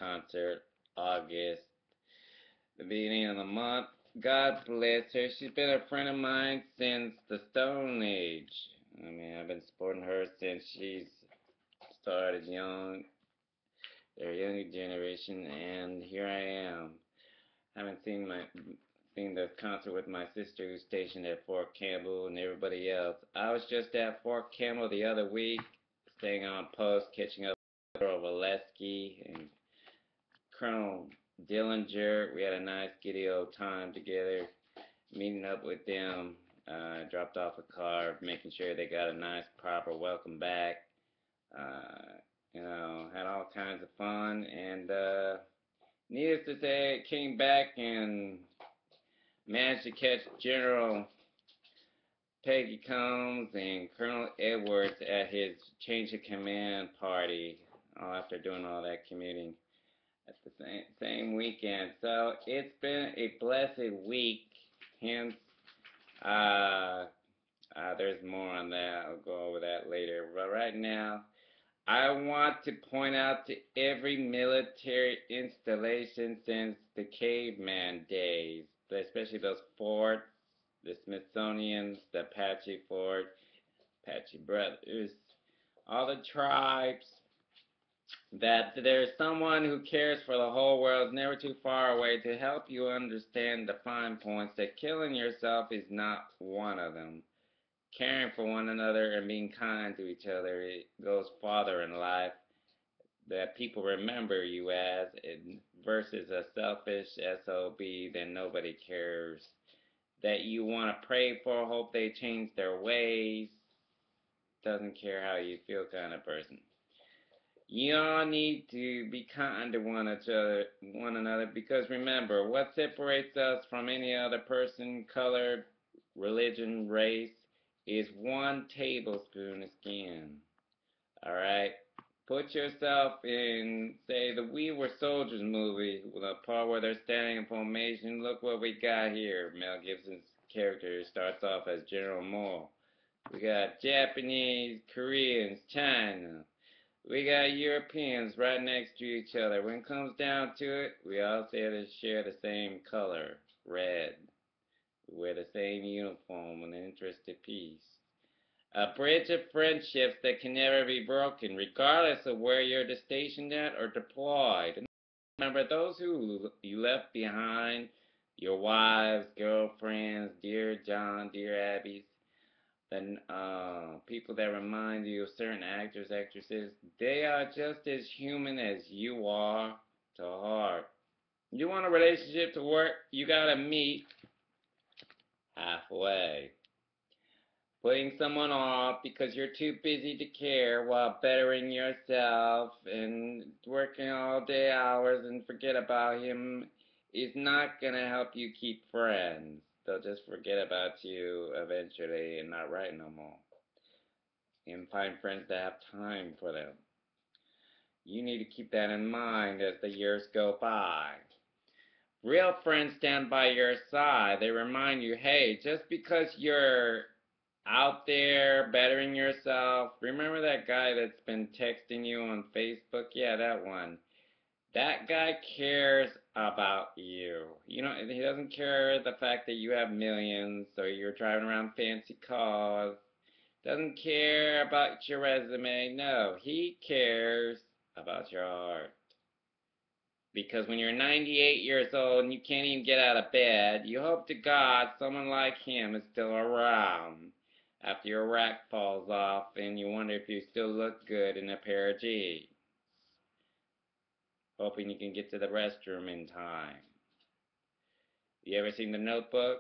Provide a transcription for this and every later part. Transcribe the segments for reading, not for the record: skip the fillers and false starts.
concert, August, the beginning of the month. God bless her. She's been a friend of mine since the Stone Age. I mean, I've been supporting her since she's started young, their younger generation, and here I am. I haven't seen the concert with my sister who's stationed at Fort Campbell and everybody else. I was just at Fort Campbell the other week, staying on post, catching up with Colonel Valesky and Colonel Dillinger. We had a nice giddy old time together, meeting up with them. Dropped off a card, making sure they got a nice, proper welcome back. Uh, had all kinds of fun, and needless to say, it came back and managed to catch General Peggy Combs and Colonel Edwards at his change of command party after doing all that commuting at the same weekend. So it's been a blessed week. Hence, uh, there's more on that. I'll go over that later. But right now, I want to point out to every military installation since the caveman days, especially those forts, the Smithsonian's, the Apache Fort, Apache Brothers, all the tribes, that there's someone who cares for the whole world, never too far away, to help you understand the fine points that killing yourself is not one of them. Caring for one another and being kind to each other, it goes farther in life that people remember you as, versus a selfish SOB that nobody cares, that you want to pray for, hope they change their ways, doesn't care how you feel kind of person. You all need to be kind to one another, because remember, what separates us from any other person, color, religion, race, is 1 tablespoon of skin. Alright? Put yourself in, say, the We Were Soldiers movie, the part where they're standing in formation. Look what we got here. Mel Gibson's character starts off as General Moore. We got Japanese, Koreans, China. We got Europeans right next to each other. When it comes down to it, we all share the same color, red. We wear the same uniform in the interest of peace. A bridge of friendships that can never be broken, regardless of where you're stationed at or deployed. And remember, those who you left behind, your wives, girlfriends, dear John, dear Abby's, the people that remind you of certain actors, actresses, they are just as human as you are to heart. You want a relationship to work, you gotta meet halfway. Putting someone off because you're too busy to care while bettering yourself and working all day hours and forget about him is not gonna help you keep friends. They'll just forget about you eventually and not write no more. And find friends that have time for them. You need to keep that in mind as the years go by. Real friends stand by your side. They remind you, hey, just because you're out there bettering yourself, remember that guy that's been texting you on Facebook? Yeah, that one. That guy cares about you. You know, he doesn't care the fact that you have millions or you're driving around fancy cars. Doesn't care about your resume. No, he cares about your heart. Because when you're 98 years old and you can't even get out of bed, you hope to God someone like him is still around after your rack falls off and you wonder if you still look good in a pair of jeans. Hoping you can get to the restroom in time. You ever seen The Notebook?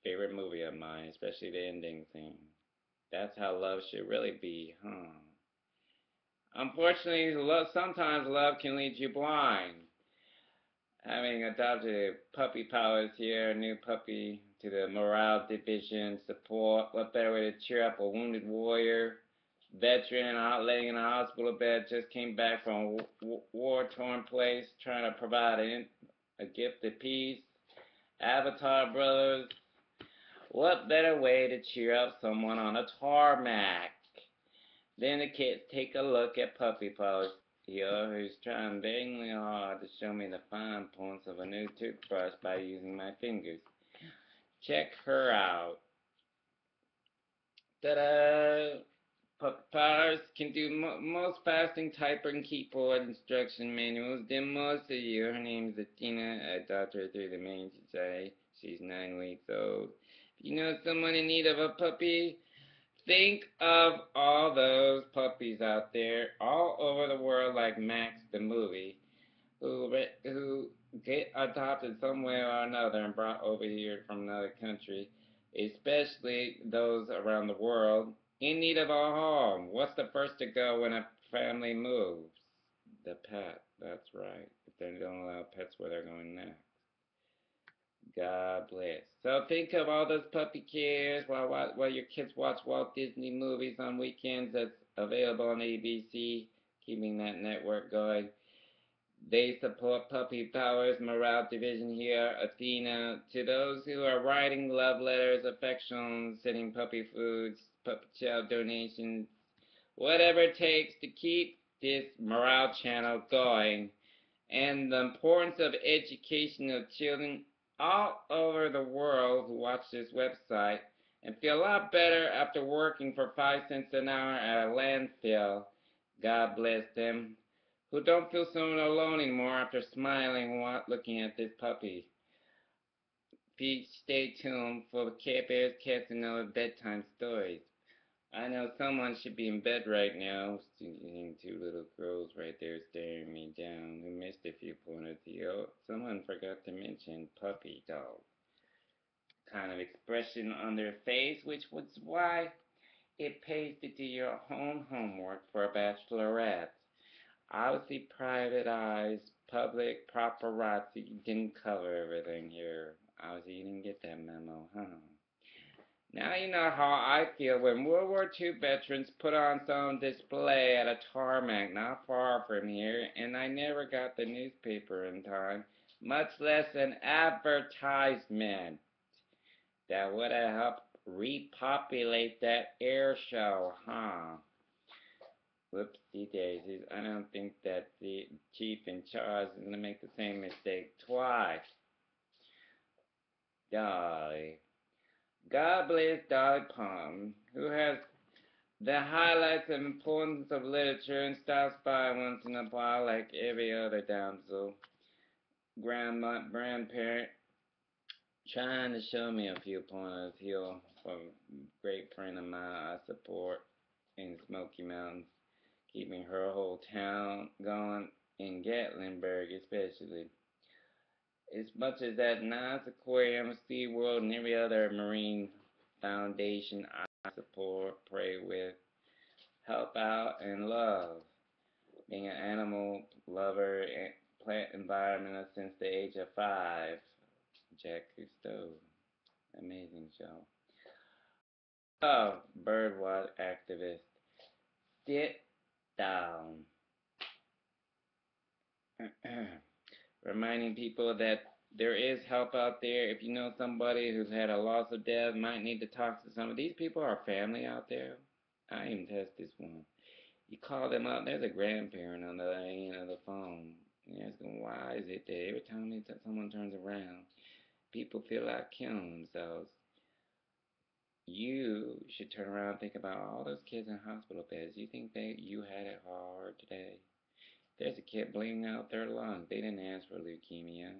Favorite movie of mine, especially the ending scene. That's how love should really be, huh? Unfortunately, sometimes love can lead you blind. Having adopted puppy powers here, a new puppy to the morale division support. What better way to cheer up a wounded warrior, veteran laying in a hospital bed, just came back from a war-torn place, trying to provide a gift of peace. Avatar brothers, what better way to cheer up someone on a tarmac? Then the kids take a look at puppy pose. here who's trying vainly hard to show me the fine points of a new toothbrush by using my fingers. Check her out. Ta-da! Puppets can do most fasting typing keyboard instruction manuals than most of you. Her name's Athena. I adopted her through the Humane Society. She's 9 weeks old. If you know someone in need of a puppy, think of all those puppies out there all over the world like Max the movie who get adopted some way or another and brought over here from another country, especially those around the world in need of a home. What's the first to go when a family moves? The pet. That's right. If they don't allow pets where they're going next. God bless. So think of all those puppy cares while your kids watch Walt Disney movies on weekends. That's available on ABC, keeping that network going. They support Puppy Power's morale division here, Athena. To those who are writing love letters, affections, sending puppy foods, puppy chow donations, whatever it takes to keep this morale channel going, and the importance of education of children all over the world who watch this website and feel a lot better after working for 5 cents an hour at a landfill. God bless them. Who don't feel so alone anymore after smiling while looking at this puppy. Please stay tuned for Care Bears, Cats, and Other bedtime stories. I know someone should be in bed right now, seeing two little girls right there staring me down who missed a few pointers here. Someone forgot to mention puppy dog kind of expression on their face, which was why it pays to do your own homework for a bachelorette. Obviously, private eyes, public paparazzi didn't cover everything here. Obviously, you didn't get that memo, huh? Now you know how I feel when World War II veterans put on some display at a tarmac not far from here, and I never got the newspaper in time, much less an advertisement that would have helped repopulate that air show, huh? Whoopsie daisies. I don't think that the chief in charge is going to make the same mistake twice. Dolly. God bless Dolly Palm, who has the highlights of importance of literature and stops by once in a while like every other damsel, grandparent, trying to show me a few pointers here from a great friend of mine I support in Smoky Mountains, keeping her whole town going in Gatlinburg especially. As much as that nice aquarium, SeaWorld, and every other marine foundation I support, pray with, help out, and love. Being an animal lover and plant environmentalist since the age of 5. Jack Cousteau. Amazing show. Oh, birdwatch activist. Sit down. Reminding people that there is help out there. If you know somebody who's had a loss of death, might need to talk to some of these people are family out there. I even test this one. You call them up, there's a grandparent on the other end of the phone. You ask them, why is it that every time someone turns around, people feel like killing themselves? You should turn around and think about all those kids in hospital beds. You think that you had it hard today? There's a kid bleeding out their lungs. They didn't ask for leukemia.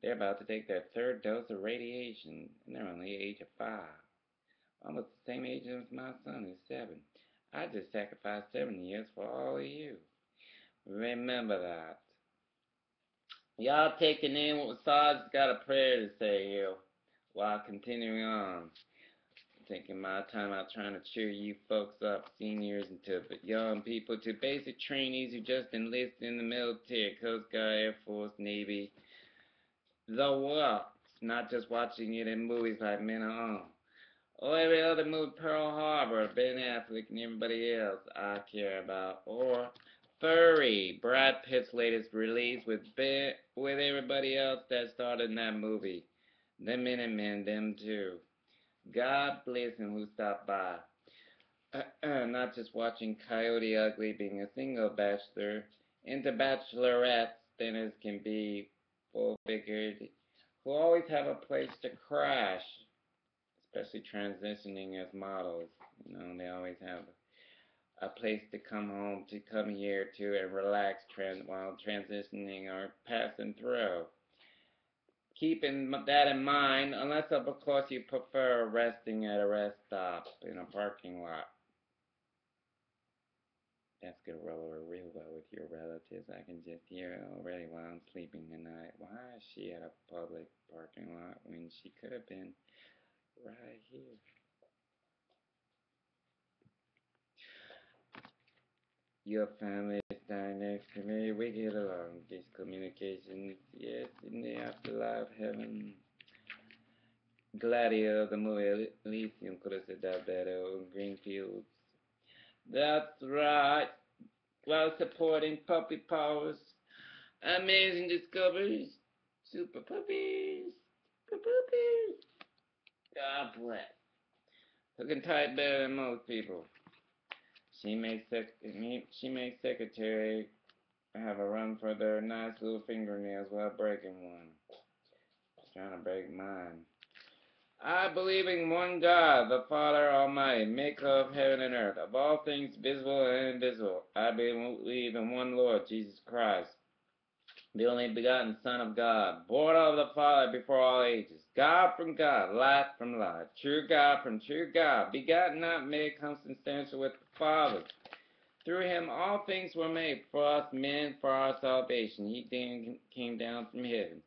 They're about to take their 3rd dose of radiation, and they're only the age of 5. Almost the same age as my son, who's 7. I just sacrificed 7 years for all of you. Remember that. Y'all taking in what Sarge's got a prayer to say here while continuing on. Taking my time out trying to cheer you folks up, seniors and to young people, to basic trainees who just enlisted in the military, Coast Guard, Air Force, Navy, the works, not just watching it in movies like Men Are On. Or every other movie, Pearl Harbor, Ben Affleck and everybody else I care about. Or Furry, Brad Pitt's latest release with everybody else that started in that movie. The Minutemen, them too. God bless him who stopped by. Not just watching Coyote Ugly being a single bachelor into bachelorettes thin as can be, full-figured, who always have a place to crash, especially transitioning as models. They always have a place to come home, to come here to and relax while transitioning or passing through. Keeping that in mind, unless of course you prefer resting at a rest stop in a parking lot. That's gonna roll over real well with your relatives. I can just hear it already while I'm sleeping tonight. Why is she at a public parking lot when she could have been right here? Your family is dying next to me. We get along. These communications, yes, in the afterlife, heaven. Gladio, the movie Elysium, could have said that better. Greenfields. That's right. While supporting puppy powers, amazing discoveries, super puppies, super puppies. God bless. Who can type better than most people? She makes secretary have a run for their nice little fingernails while breaking one. She's trying to break mine. I believe in one God, the Father Almighty, maker of heaven and earth, of all things visible and invisible. I believe in one Lord, Jesus Christ, the only begotten Son of God, born of the Father before all ages, God from God, light from light, true God from true God, begotten, not made, consubstantial with the Father. Through him all things were made, for us men, for our salvation. He then came down from heaven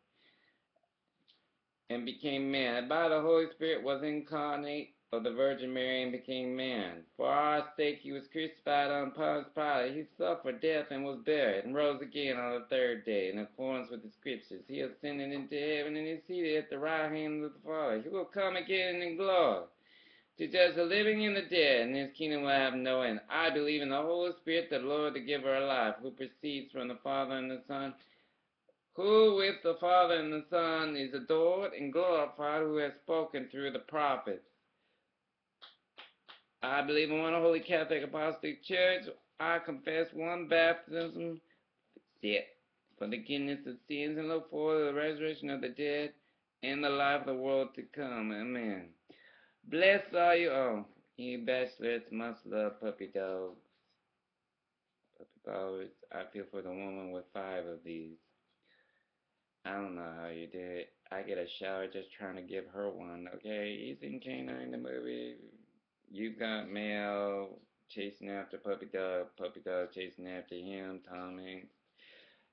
and became man, and by the Holy Spirit was incarnate of the Virgin Mary and became man. For our sake he was crucified on Pontius Pilate. He suffered death and was buried, and rose again on the third day, in accordance with the Scriptures. He ascended into heaven, and is seated at the right hand of the Father. He will come again in glory to judge the living and the dead, and his kingdom will have no end. I believe in the Holy Spirit, the Lord, the giver of life, who proceeds from the Father and the Son, who with the Father and the Son is adored and glorified, who has spoken through the prophets. I believe in one holy Catholic Apostolic Church. I confess one baptism for the forgiveness of sins, and look forward to the resurrection of the dead and the life of the world to come. Amen. Blessed are you all. You bachelors must love puppy dogs. Puppy dogs. I feel for the woman with 5 of these. I don't know how you did it. I get a shower just trying to give her one, okay? You seen Canine the movie? You've got Mail chasing after puppy dog chasing after him, Tom Hanks.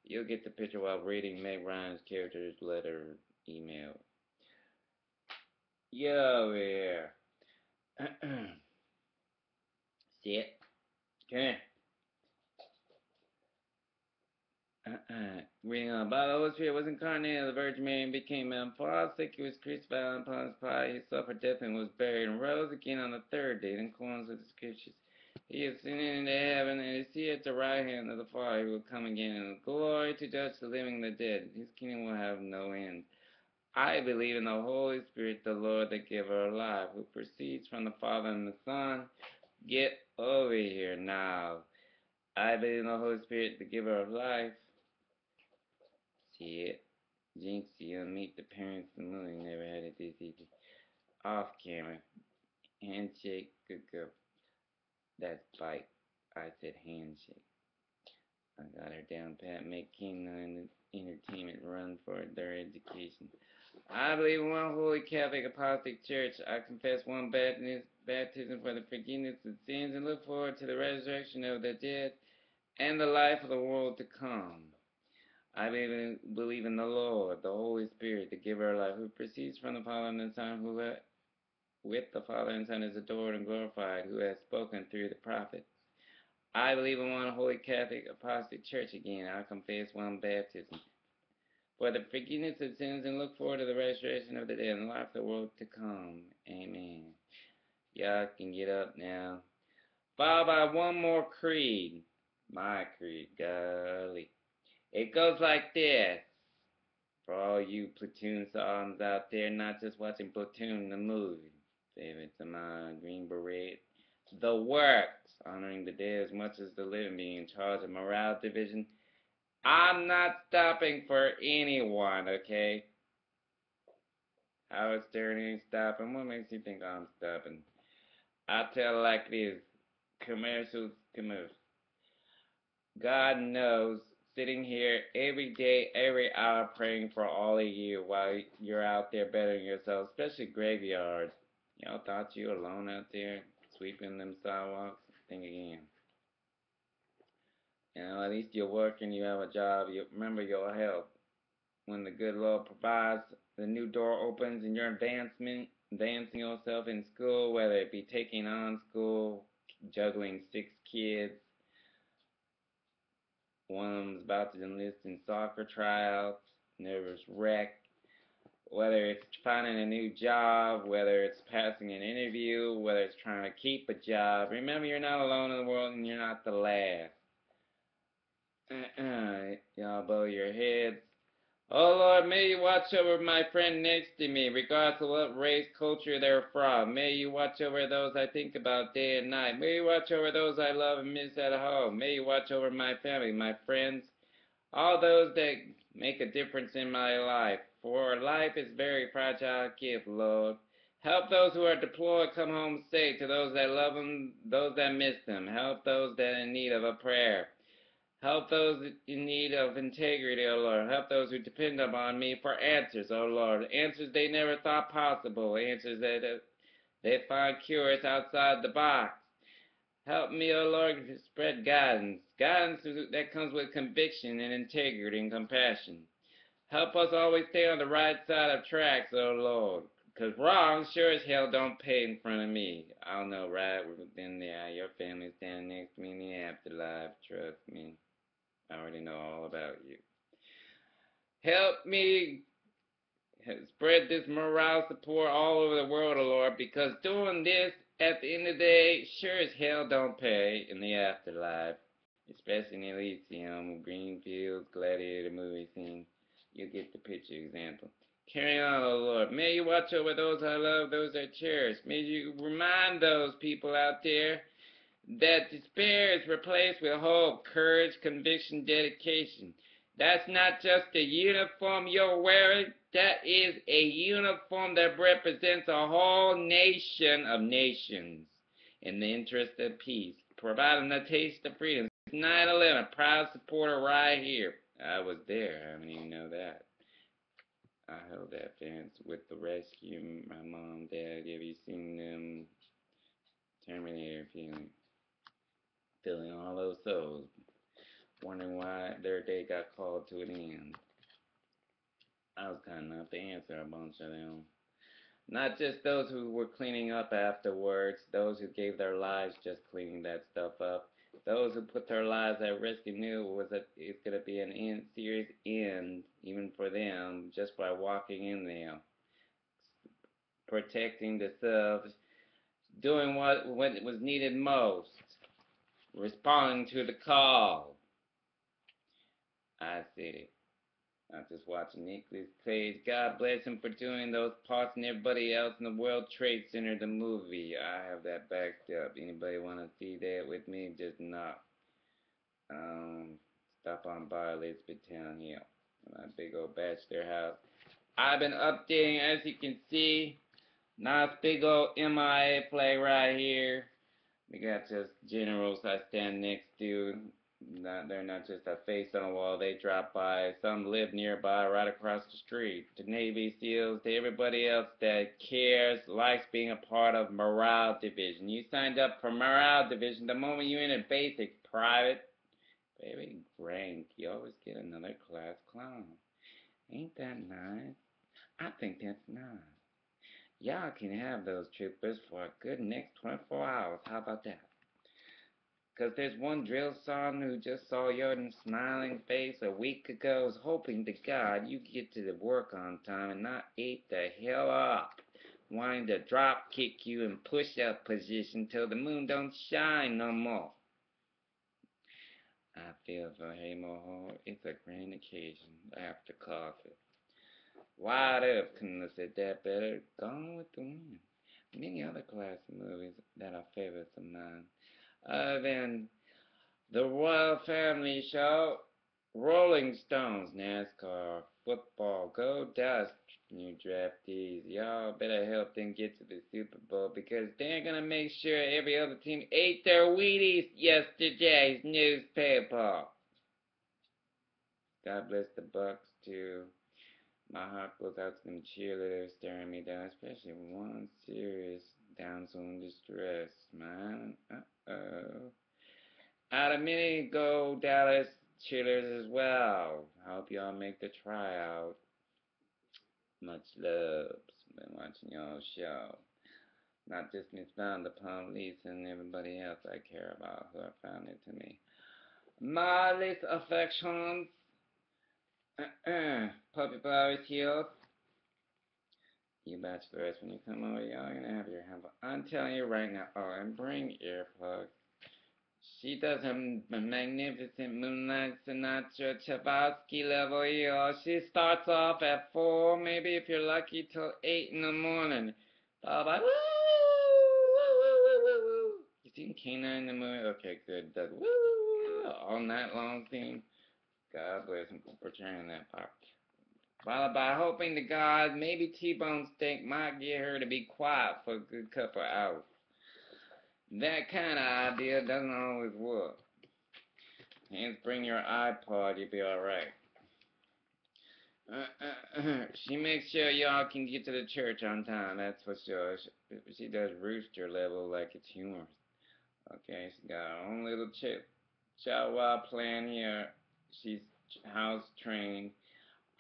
You'll get the picture while reading Meg Ryan's character's letter email. Get over here. Sit. Come here. Reading on. By the Holy Spirit was incarnated of the Virgin Mary and became man. For our sake he was crucified on Pontius Pilate. He suffered death and was buried and rose again on the third day in accordance with the Scriptures. He ascended into heaven and is seated at the right hand of the Father. He will come again in glory to judge the living and the dead. His kingdom will have no end. I believe in the Holy Spirit, the Lord, the giver of life, who proceeds from the Father and the Son. Get over here now. I believe in the Holy Spirit, the giver of life. See it. Jinx, you'll meet the parents of the movie. Never had it this easy. Off camera. Handshake. Good girl. That's bite. I said handshake. I got her down pat. Make canine entertainment run for their education. I believe in one holy Catholic Apostolic Church. I confess one baptism for the forgiveness of sins and look forward to the resurrection of the dead and the life of the world to come. I believe in the Lord, the Holy Spirit, the giver of life, who proceeds from the Father and the Son, who with the Father and Son is adored and glorified, who has spoken through the prophets. I believe in one holy Catholic Apostolic Church again. I confess one baptism for the forgiveness of sins and look forward to the resurrection of the dead and the life of the world to come. Amen. Y'all can get up now. Followed by one more creed. My creed, golly. It goes like this. For all you Platoon songs out there, not just watching Platoon the movie. Favorites of mine, Green Beret. The Works, honoring the dead as much as the living, being in charge of morale division I'm not stopping for anyone, okay? Howard Stern ain't stopping. What makes you think I'm stopping? I tell it like this. Commercials, commercials. God knows, sitting here every day, every hour, praying for all of you while you're out there bettering yourself, especially graveyards. Y'all thought you were alone out there sweeping them sidewalks? Think again. At least you're working, you have a job, you remember your health. When the good Lord provides, the new door opens in your advancing yourself in school, whether it be taking on school, juggling 6 kids, one of them's about to enlist in soccer tryouts, nervous wreck, whether it's finding a new job, whether it's passing an interview, whether it's trying to keep a job. Remember, you're not alone in the world and you're not the last. Y'all bow your heads. Oh Lord, may you watch over my friend next to me, regardless of what race, culture they're from. May you watch over those I think about day and night. May you watch over those I love and miss at home. May you watch over my family, my friends, all those that make a difference in my life. For life is a very fragile gift, Lord. Help those who are deployed come home safe, to those that love them, those that miss them. Help those that are in need of a prayer. Help those in need of integrity, O Lord. Help those who depend upon me for answers, O Lord. Answers they never thought possible. Answers that they find curious outside the box. Help me, O Lord, to spread guidance. Guidance that comes with conviction and integrity and compassion. Help us always stay on the right side of tracks, O Lord. Because wrong sure as hell don't pay in front of me. I'll know right within there. Your family's standing next to me in the afterlife. Trust me. I already know all about you. Help me spread this morale support all over the world, Lord, because doing this at the end of the day sure as hell don't pay in the afterlife, especially in Elysium, green fields, gladiator movie scene. You get the picture example. Carry on, O Lord. May you watch over those I love, those I cherish. May you remind those people out there that despair is replaced with hope, courage, conviction, dedication. That's not just a uniform you're wearing. That is a uniform that represents a whole nation of nations in the interest of peace, providing a taste of freedom. 9/11, proud supporter right here. I was there. I didn't even know that. I held that fence with the rescue. My mom, dad. Have you seen them? Terminator feeling all those souls, wondering why their day got called to an end. I was kind enough to answer a bunch of them. Not just those who were cleaning up afterwards, those who gave their lives just cleaning that stuff up, those who put their lives at risk and knew it's going to be an serious end, even for them, just by walking in there, protecting themselves, doing what was needed most, responding to the call. I said it. I'm just watching Nicolas Cage. God bless him for doing those parts and everybody else in the World Trade Center, the movie. I have that backed up. Anybody want to see that with me? Just knock. Stop on by Elizabethtown Hill. My big old bachelor house. I've been updating, as you can see. Nice big old MIA flag right here. We got just generals I stand next to. They're not just a face on a wall, they drop by. Some live nearby, right across the street. To Navy SEALs, to everybody else that cares, likes being a part of Morale Division. You signed up for Morale Division the moment you entered basic, private. Baby, rank, you always get another class clown. Ain't that nice? I think that's nice. Y'all can have those troopers for a good next 24 hours. How about that? Because there's one drill sergeant who just saw your smiling face a week ago, was hoping to God you get to the work on time and not eat the hell up, wanting to drop kick you in push-up position till the moon don't shine no more. I feel for Hamo. It's a grand occasion after coffee. Wide up, couldn't have said that better. Gone with the Wind. Many other classic movies that are favorites of mine. Other than The Royal Family Show, Rolling Stones, NASCAR, football, go Dust, new draftees. Y'all better help them get to the Super Bowl because they're gonna make sure every other team ate their Wheaties yesterday's newspaper. God bless the Bucks too. My heart goes out to them cheerleaders staring me down, especially one serious damsel in distress, man. Uh-oh. Out a minute go Dallas cheerleaders as well. I hope y'all make the tryout. Much love. Been watching y'all show. Not just Miss Found, the police, and everybody else I care about who have found it to me. My list affections. Puppy flowers heels. You bachelors, when you come over, y'all gonna have your handle. I'm telling you right now. Oh, and bring earplugs. She does a magnificent Moonlight Sinatra Chavosky level, y'all. She starts off at 4, maybe if you're lucky, till 8 in the morning. Followed by woo, woo, woo, woo, woo, woo. You seen K9 in the movie? Okay, good. Does woo, woo, woo, all night long theme. God bless him for portraying that part. Followed by hoping to God maybe T-bone steak might get her to be quiet for a good couple hours. That kind of idea doesn't always work. Hence, bring your iPod, you'll be alright. She makes sure y'all can get to the church on time, that's for sure. She does rooster level like it's humorous. Okay, she's got her own little chihuahua plan here. She's house trained.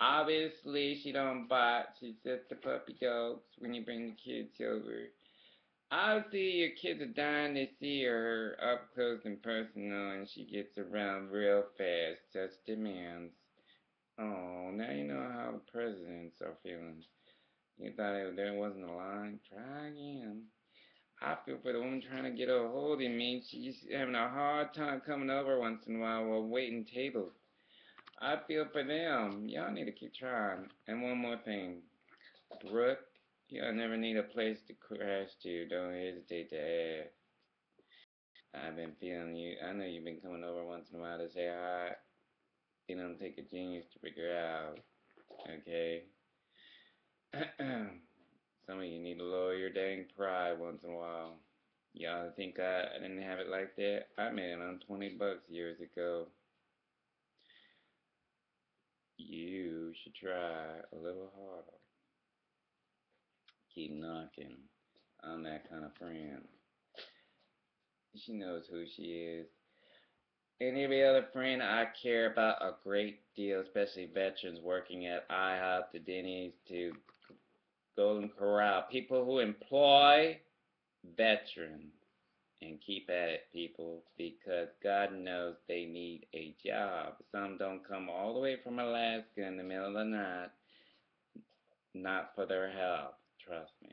Obviously, she don't bite. She says the puppy jokes when you bring the kids over. Obviously, your kids are dying to see her up close and personal, and she gets around real fast. Such demands. Oh, now you know how the presidents are feeling. You thought there wasn't a line? Try again. I feel for the woman trying to get a hold of me. She's having a hard time coming over once in a while while waiting tables. I feel for them. Y'all need to keep trying. And one more thing. Brooke, you'll never need a place to crash to. Don't hesitate to ask. I've been feeling you. I know you've been coming over once in a while to say hi. It don't take a genius to figure out. Okay? Some of you need to lower your dang pride once in a while. Y'all think I didn't have it like that? I made it on $20 years ago. You should try a little harder. Keep knocking. I'm that kind of friend. She knows who she is. And every other friend I care about a great deal, especially veterans working at IHOP, to Denny's, to Golden Corral. People who employ veterans. And keep at it, people, because God knows they need a job. Some don't come all the way from Alaska in the middle of the night, not for their health, trust me.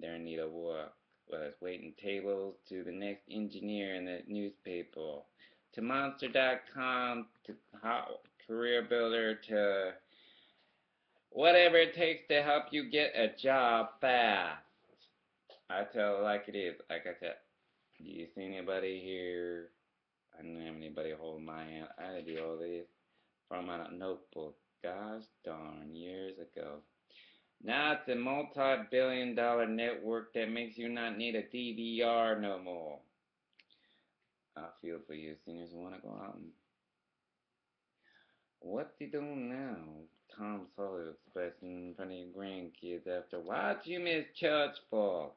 They're in need of work. Whether it's waiting tables to the next engineer in the newspaper, to Monster.com, to Career Builder, to whatever it takes to help you get a job fast. I tell it like it is. Like I said, do you see anybody here? I didn't have anybody hold my hand. I had to do all this from a notebook. Gosh darn, years ago. Now it's a multi-billion-dollar network that makes you not need a DVR no more. I feel for you seniors who want to go out and... What's he doing now? Tom Sawyer expressing in front of your grandkids after. Why'd you miss church for?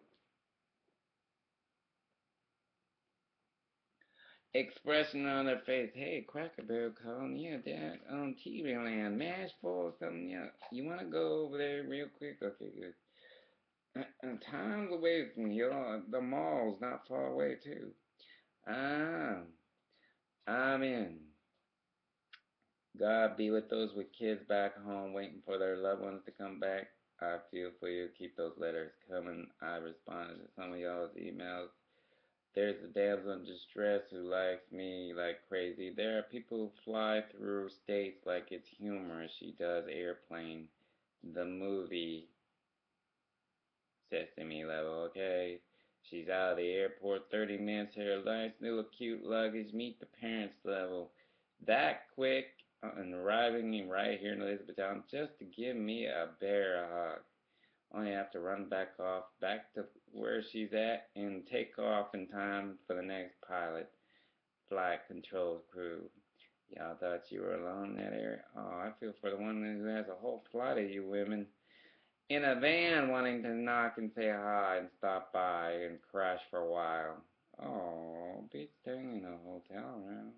Expression on their face. Hey, Cracker Barrel calling. Yeah, Dad, on TV land. Mash for something. Yeah, you want to go over there real quick? Okay, good. Time's away from here. The mall's not far away, too. Ah, I'm in. God be with those with kids back home waiting for their loved ones to come back. I feel for you. Keep those letters coming. I responded to some of y'all's emails. There's a damsel in distress who likes me like crazy. There are people who fly through states like it's humorous. She does Airplane, the movie, Sesame level, okay? She's out of the airport 30 minutes, her nice little cute luggage, meet the parents level. That quick, and arriving right here in Elizabethtown just to give me a bear hug. Only have to run back to where she's at, and take off in time for the next pilot flight control crew. Y'all thought you were alone in that area? Oh, I feel for the one who has a whole flight of you women in a van wanting to knock and say hi and stop by and crash for a while. Oh, be staying in a hotel room.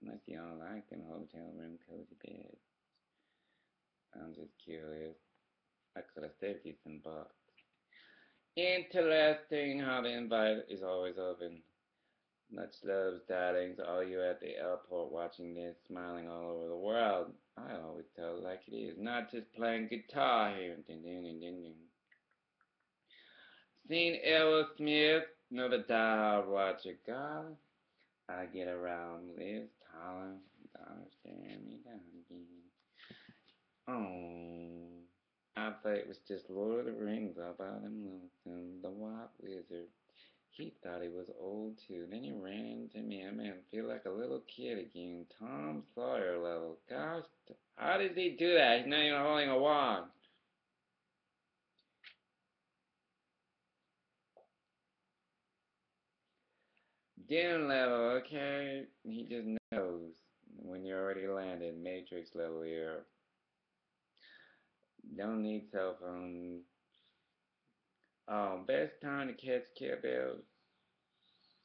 Unless y'all like them hotel room cozy beds. I'm just curious. I could have saved you some bucks. Interesting how the invite is always open. Much love, darlings. All you at the airport watching this, smiling all over the world. I always tell it like it is, not just playing guitar here. Ding, ding, ding, ding, ding. Seen Aerosmith, another diehard watcher. God, I get around Liz Tyler, God, staring me down again. Oh, I thought it was just Lord of the Rings about him, Lonesome, the White Wizard. He thought he was old too. Then he ran into me. I made him feel like a little kid again. Tom Sawyer level. Gosh, how does he do that? He's not even holding a wand. Doom level, okay? He just knows when you're already landed. Matrix level here. Don't need cell phone. Oh, best time to catch Care Bears.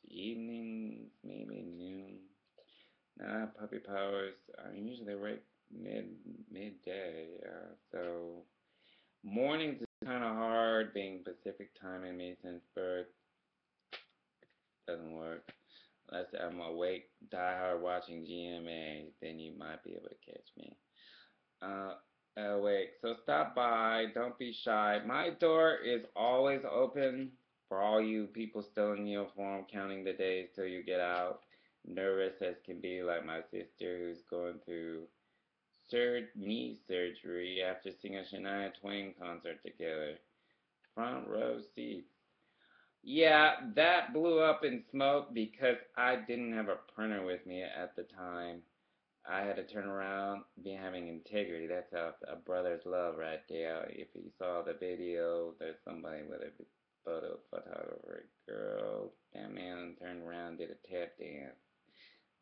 Evenings, maybe noon. Nah, puppy powers. I'm usually right midday. So mornings is kind of hard. Being Pacific time in me since birth doesn't work. Unless I'm awake, die hard watching GMA, then you might be able to catch me. Uh, Wait, so stop by. Don't be shy. My door is always open for all you people still in uniform, counting the days till you get out. Nervous as can be, like my sister who's going through knee surgery after seeing a Shania Twain concert together. Front row seats. Yeah, that blew up in smoke because I didn't have a printer with me at the time. I had to turn around, be having integrity. That's a brother's love right there. If you saw the video, there's somebody with a photographer girl. That man turned around, did a tap dance.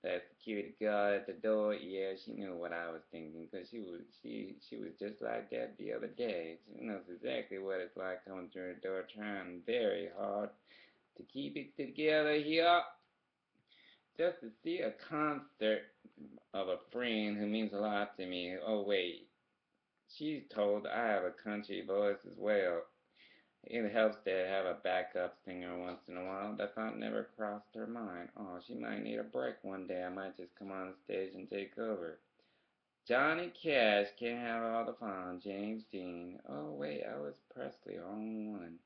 That security guard at the door, yeah, she knew what I was thinking, 'cause she was just like that the other day. She knows exactly what it's like coming through the door, trying very hard to keep it together here, just to see a concert of a friend who means a lot to me. Oh wait, she's told I have a country voice as well. It helps to have a backup singer once in a while. That thought never crossed her mind. Oh, she might need a break one day. I might just come on stage and take over. Johnny Cash can't have all the fun. James Dean. Oh wait, Elvis Presley, only one.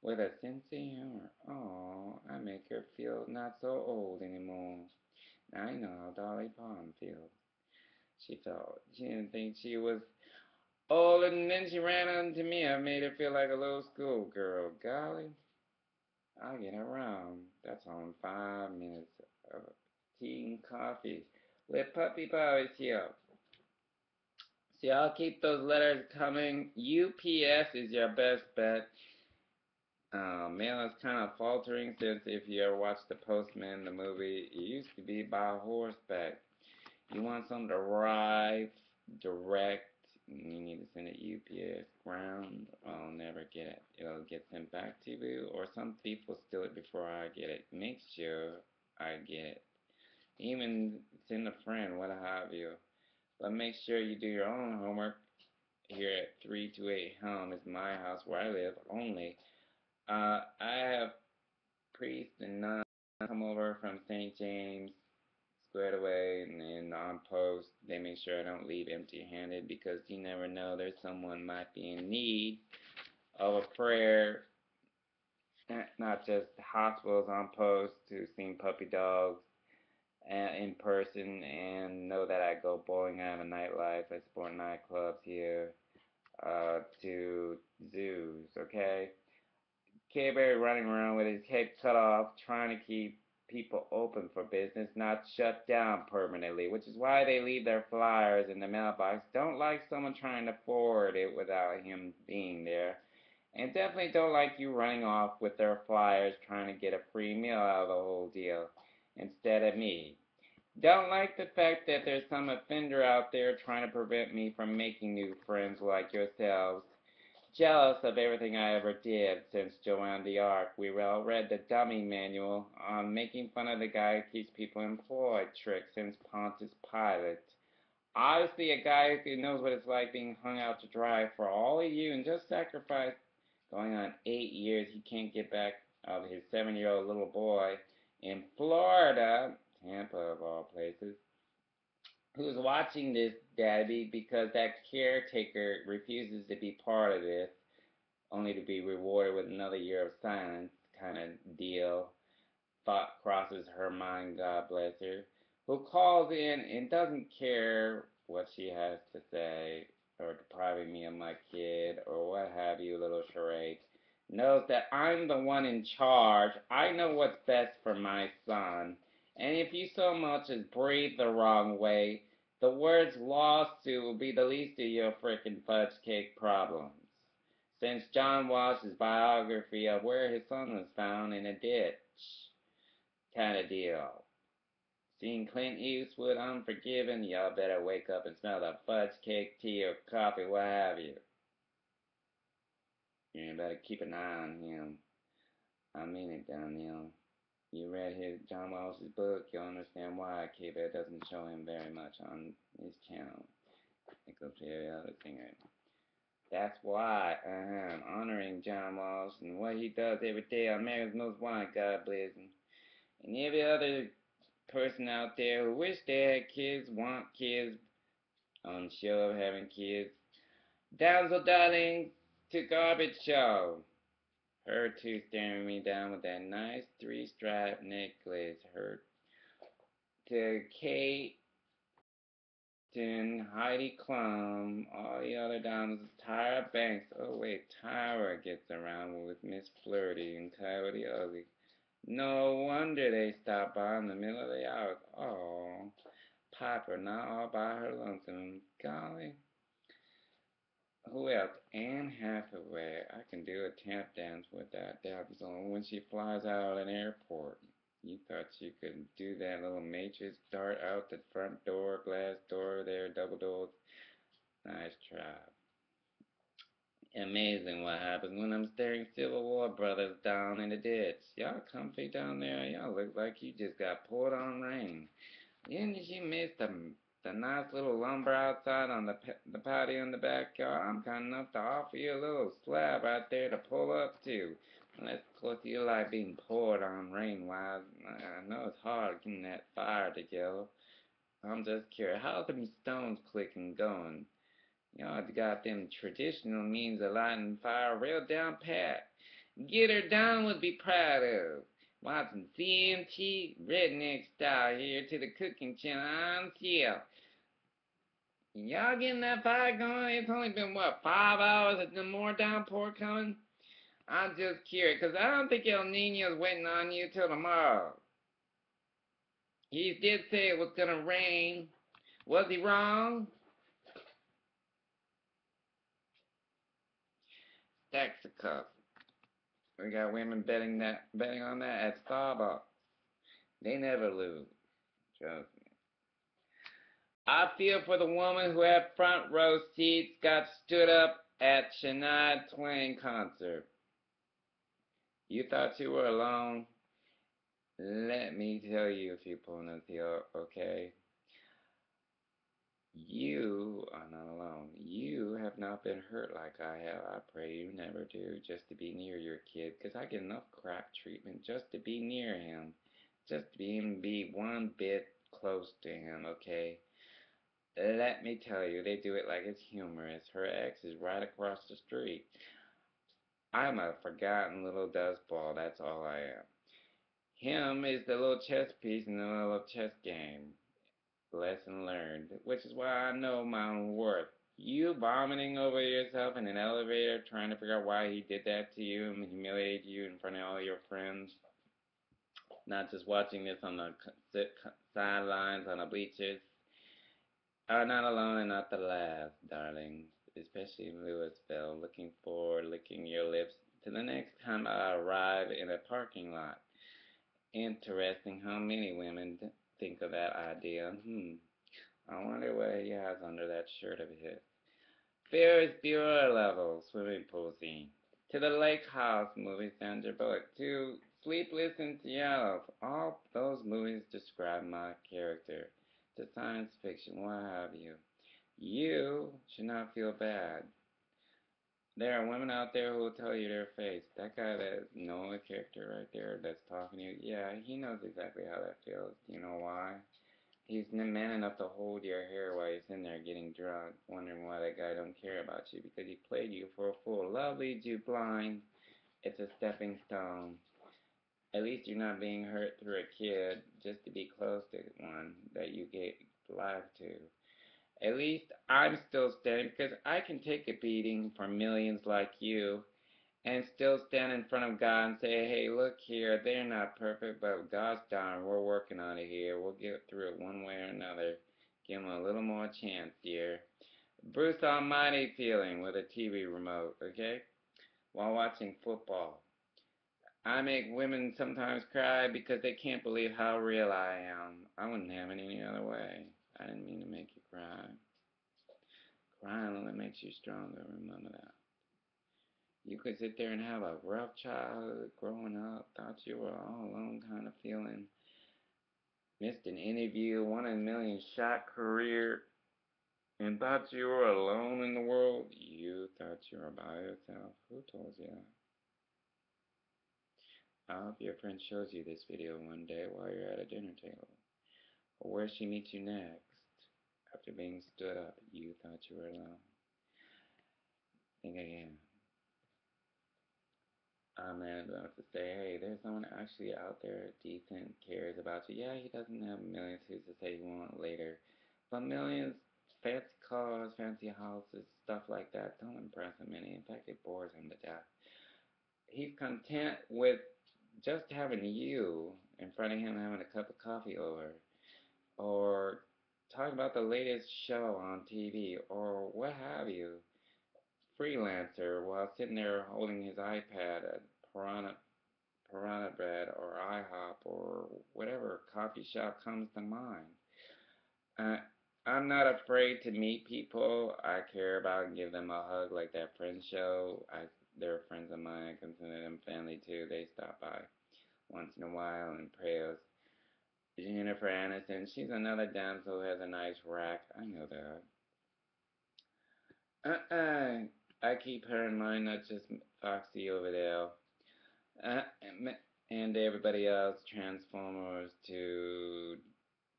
With a sense of humor. Oh, I make her feel not so old anymore. Now I know how Dolly Parton feels. She felt she didn't think she was old, and then she ran into me. I made her feel like a little schoolgirl. Golly, I'll get around. That's on 5 minutes of tea and coffee with puppy boys here. See, I'll keep those letters coming. UPS is your best bet. Mail is kind of faltering since if you ever watched The Postman, the movie, it used to be by horseback. You want something to arrive direct, you need to send it UPS ground. I'll never get it. It'll get sent back to you, or some people steal it before I get it. Make sure I get it. Even send a friend, what have you. But make sure you do your own homework. Here at 328 Helm is my house where I live only. I have priests and nuns come over from St. James squared away, and then on post they make sure I don't leave empty-handed, because you never know, there's someone might be in need of a prayer. Not just hospitals on post who've seen puppy dogs in person and know that I go bowling. I have a nightlife. I support nightclubs here, to zoos. Okay, K-Berry running around with his head cut off, trying to keep people open for business, not shut down permanently, which is why they leave their flyers in the mailbox. Don't like someone trying to forward it without him being there. And definitely don't like you running off with their flyers trying to get a free meal out of the whole deal instead of me. Don't like the fact that there's some offender out there trying to prevent me from making new friends like yourselves. Jealous of everything I ever did since Joanne d'Arc. We all read the dummy manual on making fun of the guy who keeps people employed trick since Pontius Pilate. Obviously a guy who knows what it's like being hung out to dry for all of you and just sacrificed going on 8 years he can't get back of his 7-year-old little boy in Florida, Tampa of all places, who's watching this daddy because that caretaker refuses to be part of this, only to be rewarded with another year of silence kind of deal. Thought crosses her mind, God bless her, who calls in and doesn't care what she has to say, or depriving me of my kid, or what have you, little charade. Knows that I'm the one in charge. I know what's best for my son. And if you so much as breathe the wrong way, the words lawsuit will be the least of your frickin' fudge cake problems. Since John Walsh's biography of where his son was found in a ditch kind of deal. Seen Clint Eastwood Unforgiven? Y'all better wake up and smell the fudge cake, tea, or coffee, what have you. You better keep an eye on him. I mean it, Daniel. You read John Walsh's book, you'll understand why K-Bet doesn't show him very much on his channel. It goes to every other singer. That's why I'm honoring John Walsh and what he does every day on America's Most Wanted, God bless him. And every other person out there who wish they had kids, want kids, on the show of having kids. Damsel darling to garbage show. Her too staring me down with that nice 3-stripe necklace. Her to Kate and Heidi Klum, all the other dames, Tyra Banks. Oh wait, Tyra gets around with Miss Flirty and Coyote Ugly. No wonder they stop by in the middle of the hour. Oh, Piper not all by her lonesome. Golly. Who else? Anne Hathaway. I can do a tap dance with that damsel when she flies out of an airport. You thought you could do that little matrix dart out the front door, glass door there, double doors? Nice try. Amazing what happens when I'm staring Civil War brothers down in the ditch. Y'all comfy down there? Y'all look like you just got poured on rain. Didn't you miss the nice little lumber outside on the patio in the backyard? I'm kind enough to offer you a little slab out there to pull up to. Unless, of course, you like being poured on rain-wise. I know it's hard getting that fire together. I'm just curious, how's them stones clicking going? Y'all got them traditional means of lighting fire real down pat. Get her done would be proud of. Watching CMT redneck style here to the cooking channel on CL. Y'all getting that fire going? It's only been, what, 5 hours and more downpour coming? I'm just curious, because I don't think El Nino's waiting on you till tomorrow. He did say it was going to rain. Was he wrong? Stacks of cups. We got women betting on that at Starbucks. They never lose. Trust me. I feel for the woman who had front row seats, got stood up at Shania Twain concert. You thought you were alone? Let me tell you a few pointers here, okay? You are not alone. You have not been hurt like I have. I pray you never do, just to be near your kid, because I get enough crap treatment just to be near him, just to even be one bit close to him, okay? Let me tell you, they do it like it's humorous. Her ex is right across the street. I'm a forgotten little dustball, that's all I am. Him is the little chess piece in the little chess game. Lesson learned, which is why I know my own worth. You vomiting over yourself in an elevator trying to figure out why he did that to you and humiliated you in front of all your friends. not just watching this on the sidelines, on the bleachers. Are not alone and not the last, darlings, especially in Louisville, looking forward, licking your lips to the next time I arrive in a parking lot. Interesting how many women think of that idea. I wonder what he has under that shirt of his. Ferris Bueller level swimming pool scene. To the Lake House movie, Sandra Bullock. To Sleepless in Seattle. All those movies describe my character. To science fiction, what have you. You should not feel bad. There are women out there who will tell you their face. That guy that Noah character right there that's talking to you, yeah, he knows exactly how that feels. Do you know why? He's man enough to hold your hair while you're sitting there getting drunk, wondering why that guy don't care about you because he played you for a fool. Love leads you blind. It's a stepping stone. At least you're not being hurt through a kid just to be close to one that you gave life to. At least I'm still standing because I can take a beating for millions like you and still stand in front of God and say, hey, look here, they're not perfect, but gosh darn, we're working on it here. We'll get through it one way or another. Give them a little more chance, dear. Bruce Almighty feeling with a TV remote, okay? While watching football. I make women sometimes cry because they can't believe how real I am. I wouldn't have it any other way. I didn't mean to make you cry. Crying only makes you stronger, remember that. You could sit there and have a rough childhood growing up, thought you were all alone kind of feeling, missed an interview, won a million shot career, and thought you were alone in the world. You thought you were by yourself. Who told you that? I hope your friend shows you this video one day while you're at a dinner table, or where she meets you next. After being stood up, you thought you were alone. Think again. Man about to say, hey, there's someone actually out there decent, cares about you. Yeah, he doesn't have millions who's to say he won't later. But millions, fancy cars, fancy houses, stuff like that don't impress him any. In fact, it bores him to death. He's content with just having you in front of him having a cup of coffee over. Or talking about the latest show on TV or what have you. Freelancer while sitting there holding his iPad at Piranha Bread or IHOP or whatever coffee shop comes to mind. Uh, I'm not afraid to meet people I care about and give them a hug like that friend show. They're friends of mine. I consider them family too. They stop by once in a while and prayers. Jennifer Aniston, she's another damsel who has a nice rack. I know that. I keep her in mind, not just Foxy over there. Uh, and everybody else, Transformers to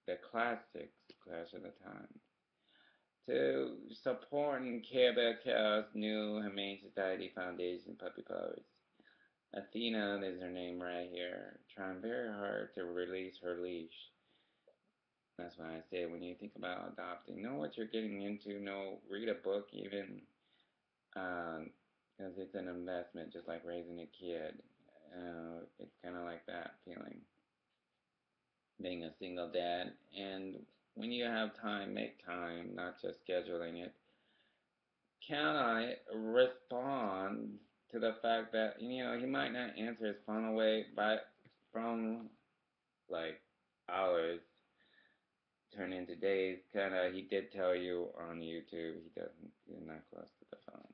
the classics, Clash of the Times. To support and care about Chaos New Humane Society Foundation Puppy Puppies. Athena is her name right here, trying very hard to release her leash. That's why I say when you think about adopting, know what you're getting into. Know, read a book even, because it's an investment, just like raising a kid. It's kind of like that feeling, being a single dad. And when you have time, make time, not just scheduling it. Count on it. Respond to the fact that he might not answer his phone away from like hours turn into days. Kinda, he did tell you on YouTube he's not close to the phone.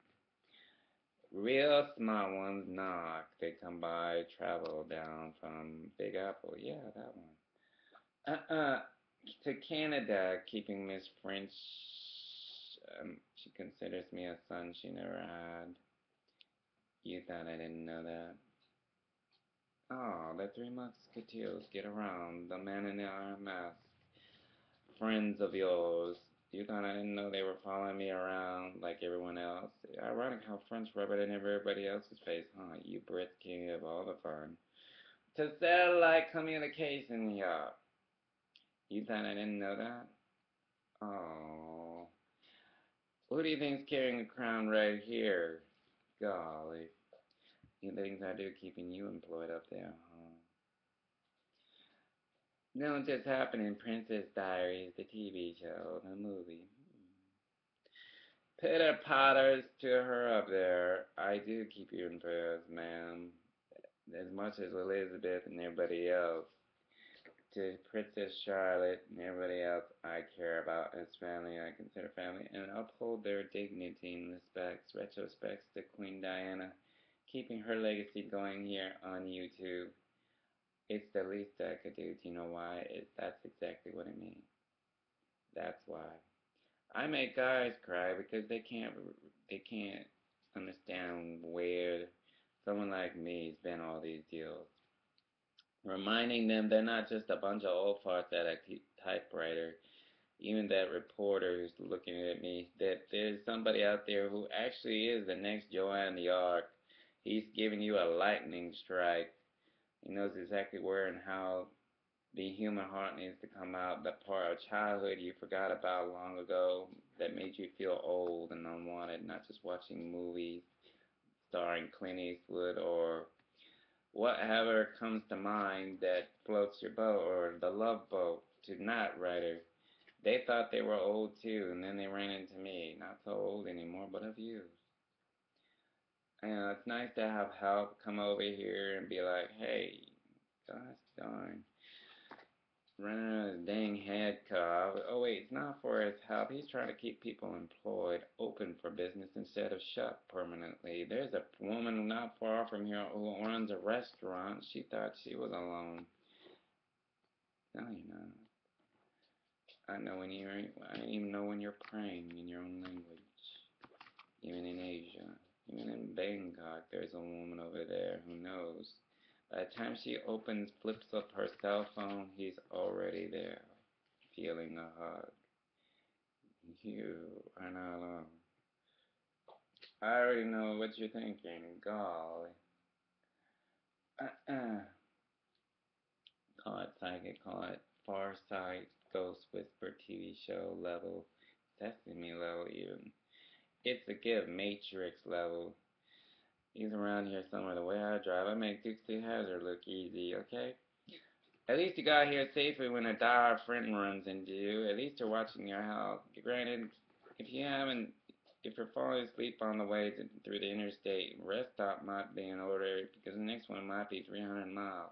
Real smart ones knock. They come by, travel down from Big Apple. Yeah, that one. To Canada, keeping Miss French. She considers me a son she never had. You thought I didn't know that. Oh, the Three Musketeers get around. The man in the iron mask. Friends of yours. You thought I didn't know they were following me around like everyone else. Ironic how French rub it in everybody else's face, huh? You Brits can't have all the fun. To satellite communication, yeah. You thought I didn't know that? Oh. Who do you think's carrying the crown right here? Golly. The things I do keeping you employed up there, huh? Don't just happen in Princess Diaries, the TV show, the movie. Pitter patters to her up there. I do keep you in prayers, ma'am. As much as Elizabeth and everybody else. To Princess Charlotte and everybody else I care about as family, I consider family, and uphold their dignity and respects, retrospects to Queen Diana, keeping her legacy going here on YouTube. It's the least I could do. Do you know why? That's exactly what it means. That's why. I make guys cry because they can't understand where someone like me's been all these years. Reminding them they're not just a bunch of old farts at a typewriter. Even that reporter who's looking at me, that there's somebody out there who actually is the next Joanne the Arc. He's giving you a lightning strike. He knows exactly where and how the human heart needs to come out, the part of childhood you forgot about long ago that made you feel old and unwanted, not just watching movies starring Clint Eastwood or whatever comes to mind that floats your boat, or the Love Boat to Not Writer. They thought they were old too, and then they ran into me. Not so old anymore, but of you. And it's nice to have help come over here and be like, hey, gosh darn, running on his dang head cob. Oh wait, it's not for his help. He's trying to keep people employed, open for business instead of shut permanently. There's a woman not far from here who runs a restaurant. She thought she was alone. No, you're not. I know when you're. I even know when you're praying in your own language. Even in Asia, even in Bangkok, there's a woman over there who knows. By the time she flips up her cell phone, he's already there, feeling a hug. You are not alone. I already know what you're thinking. Golly. Call it psychic, call it Far Sight, Ghost Whisper TV show level, Sesame level even. It's a give Matrix level. He's around here somewhere. The way I drive, I make Dukes Hazzard look easy, okay? At least you got here safely when a dire friend runs into you. At least you're watching your health. Granted, if you haven't, if you're falling asleep on the way through the interstate, rest stop might be in order because the next one might be 300 miles.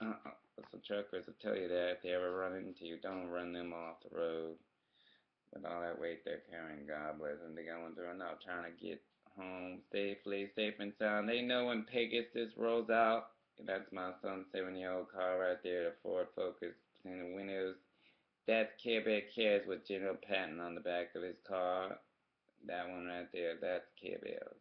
Some truckers will tell you that if they ever run into you, don't run them off the road. With all that weight they're carrying, God bless them. They're going through enough trying to get home safely, safe and sound. They know when Pegasus rolls out. That's my son's 7-year-old car right there, the Ford Focus in the windows. That's Care Bear Cares with General Patton on the back of his car. That one right there, that's Care Bear.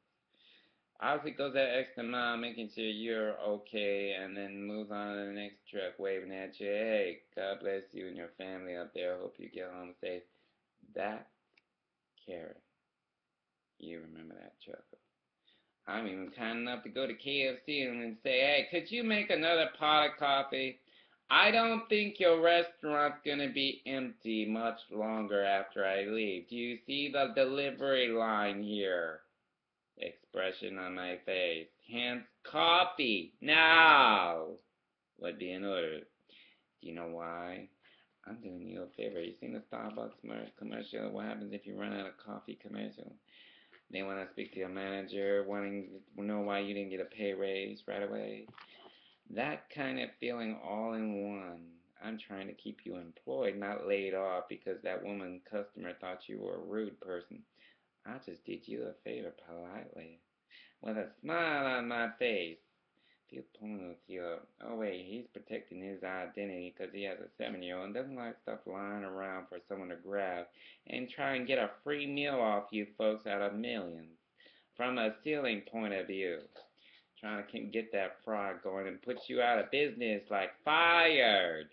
Obviously goes that extra mile making sure you're okay and then moves on to the next truck waving at you. Hey, God bless you and your family up there. Hope you get home safe. That Karen. You remember that, Chuck. I'm even kind enough to go to KFC and say, hey, could you make another pot of coffee? I don't think your restaurant's going to be empty much longer after I leave. Do you see the delivery line here? Expression on my face. Hence, coffee, now, would be in order. Do you know why? I'm doing you a favor. You seen the Starbucks commercial? What happens if you run out of coffee commercial? They want to speak to your manager, wanting to know why you didn't get a pay raise right away. That kind of feeling all in one. I'm trying to keep you employed, not laid off because that woman customer thought you were a rude person. I just did you a favor politely, with a smile on my face. Feel pulling with you. Oh wait, he's protecting his identity because he has a 7-year-old and doesn't like stuff lying around for someone to grab and try and get a free meal off you folks out of millions. From a ceiling point of view, trying to get that fraud going and put you out of business like fired.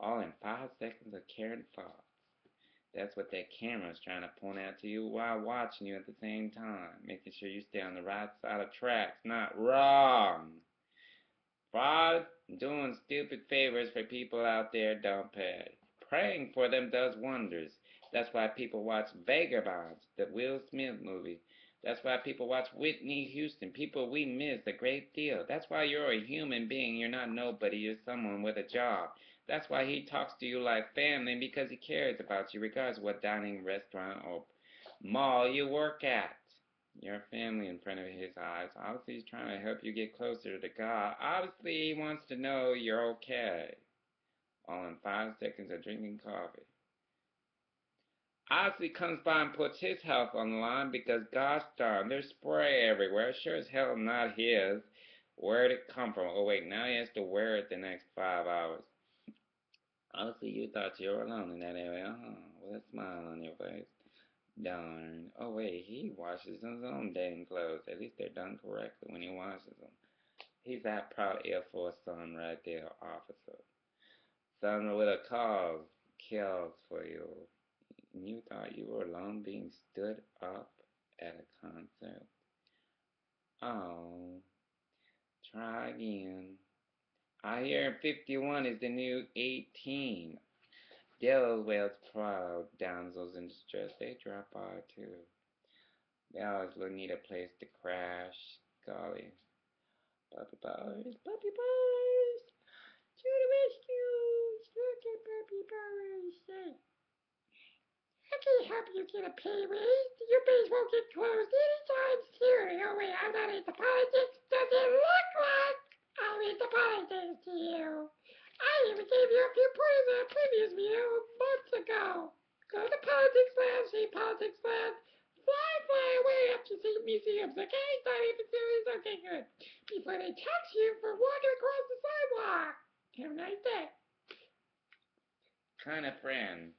All in 5 seconds of caring thoughts. That's what that camera's trying to point out to you while watching you at the same time, making sure you stay on the right side of tracks, not wrong. Fraud, doing stupid favors for people out there don't pay. Praying for them does wonders. That's why people watch Vagabonds, the Will Smith movie. That's why people watch Whitney Houston. People we miss a great deal. That's why you're a human being. You're not nobody. You're someone with a job. That's why he talks to you like family, because he cares about you, regardless of what dining restaurant or mall you work at. You're family in front of his eyes. Obviously, he's trying to help you get closer to God. Obviously, he wants to know you're okay. All in 5 seconds of drinking coffee. Obviously comes by and puts his health on the line because gosh darn, there's spray everywhere. Sure as hell not his. Where'd it come from? Oh wait, now he has to wear it the next 5 hours. Honestly, you thought you were alone in that area, huh? With a smile on your face. Darn. Oh wait, he washes his own dating clothes. At least they're done correctly when he washes them. He's that proud Air Force son right there, officer. Son with a cause kills for you. And you thought you were alone being stood up at a concert. Oh, try again. I hear 51 is the new 18. Delawell's proud damsels in distress. They drop by too. They always need a place to crash. Golly. Puppy boys, puppy boys. To the rescue. Look at puppy boys. I can't help you get a pay raise. Your base won't get closed anytime soon. Oh wait, I'm not into politics. Does it look like I'm into politics to you? I even gave you a few pointers in a previous video months ago. Go to Politics Land, see Politics Land. Fly away up to see museums, okay? Dining facilities, okay, good. Before they tax you for walking across the sidewalk. Have a nice day. Kind of friend.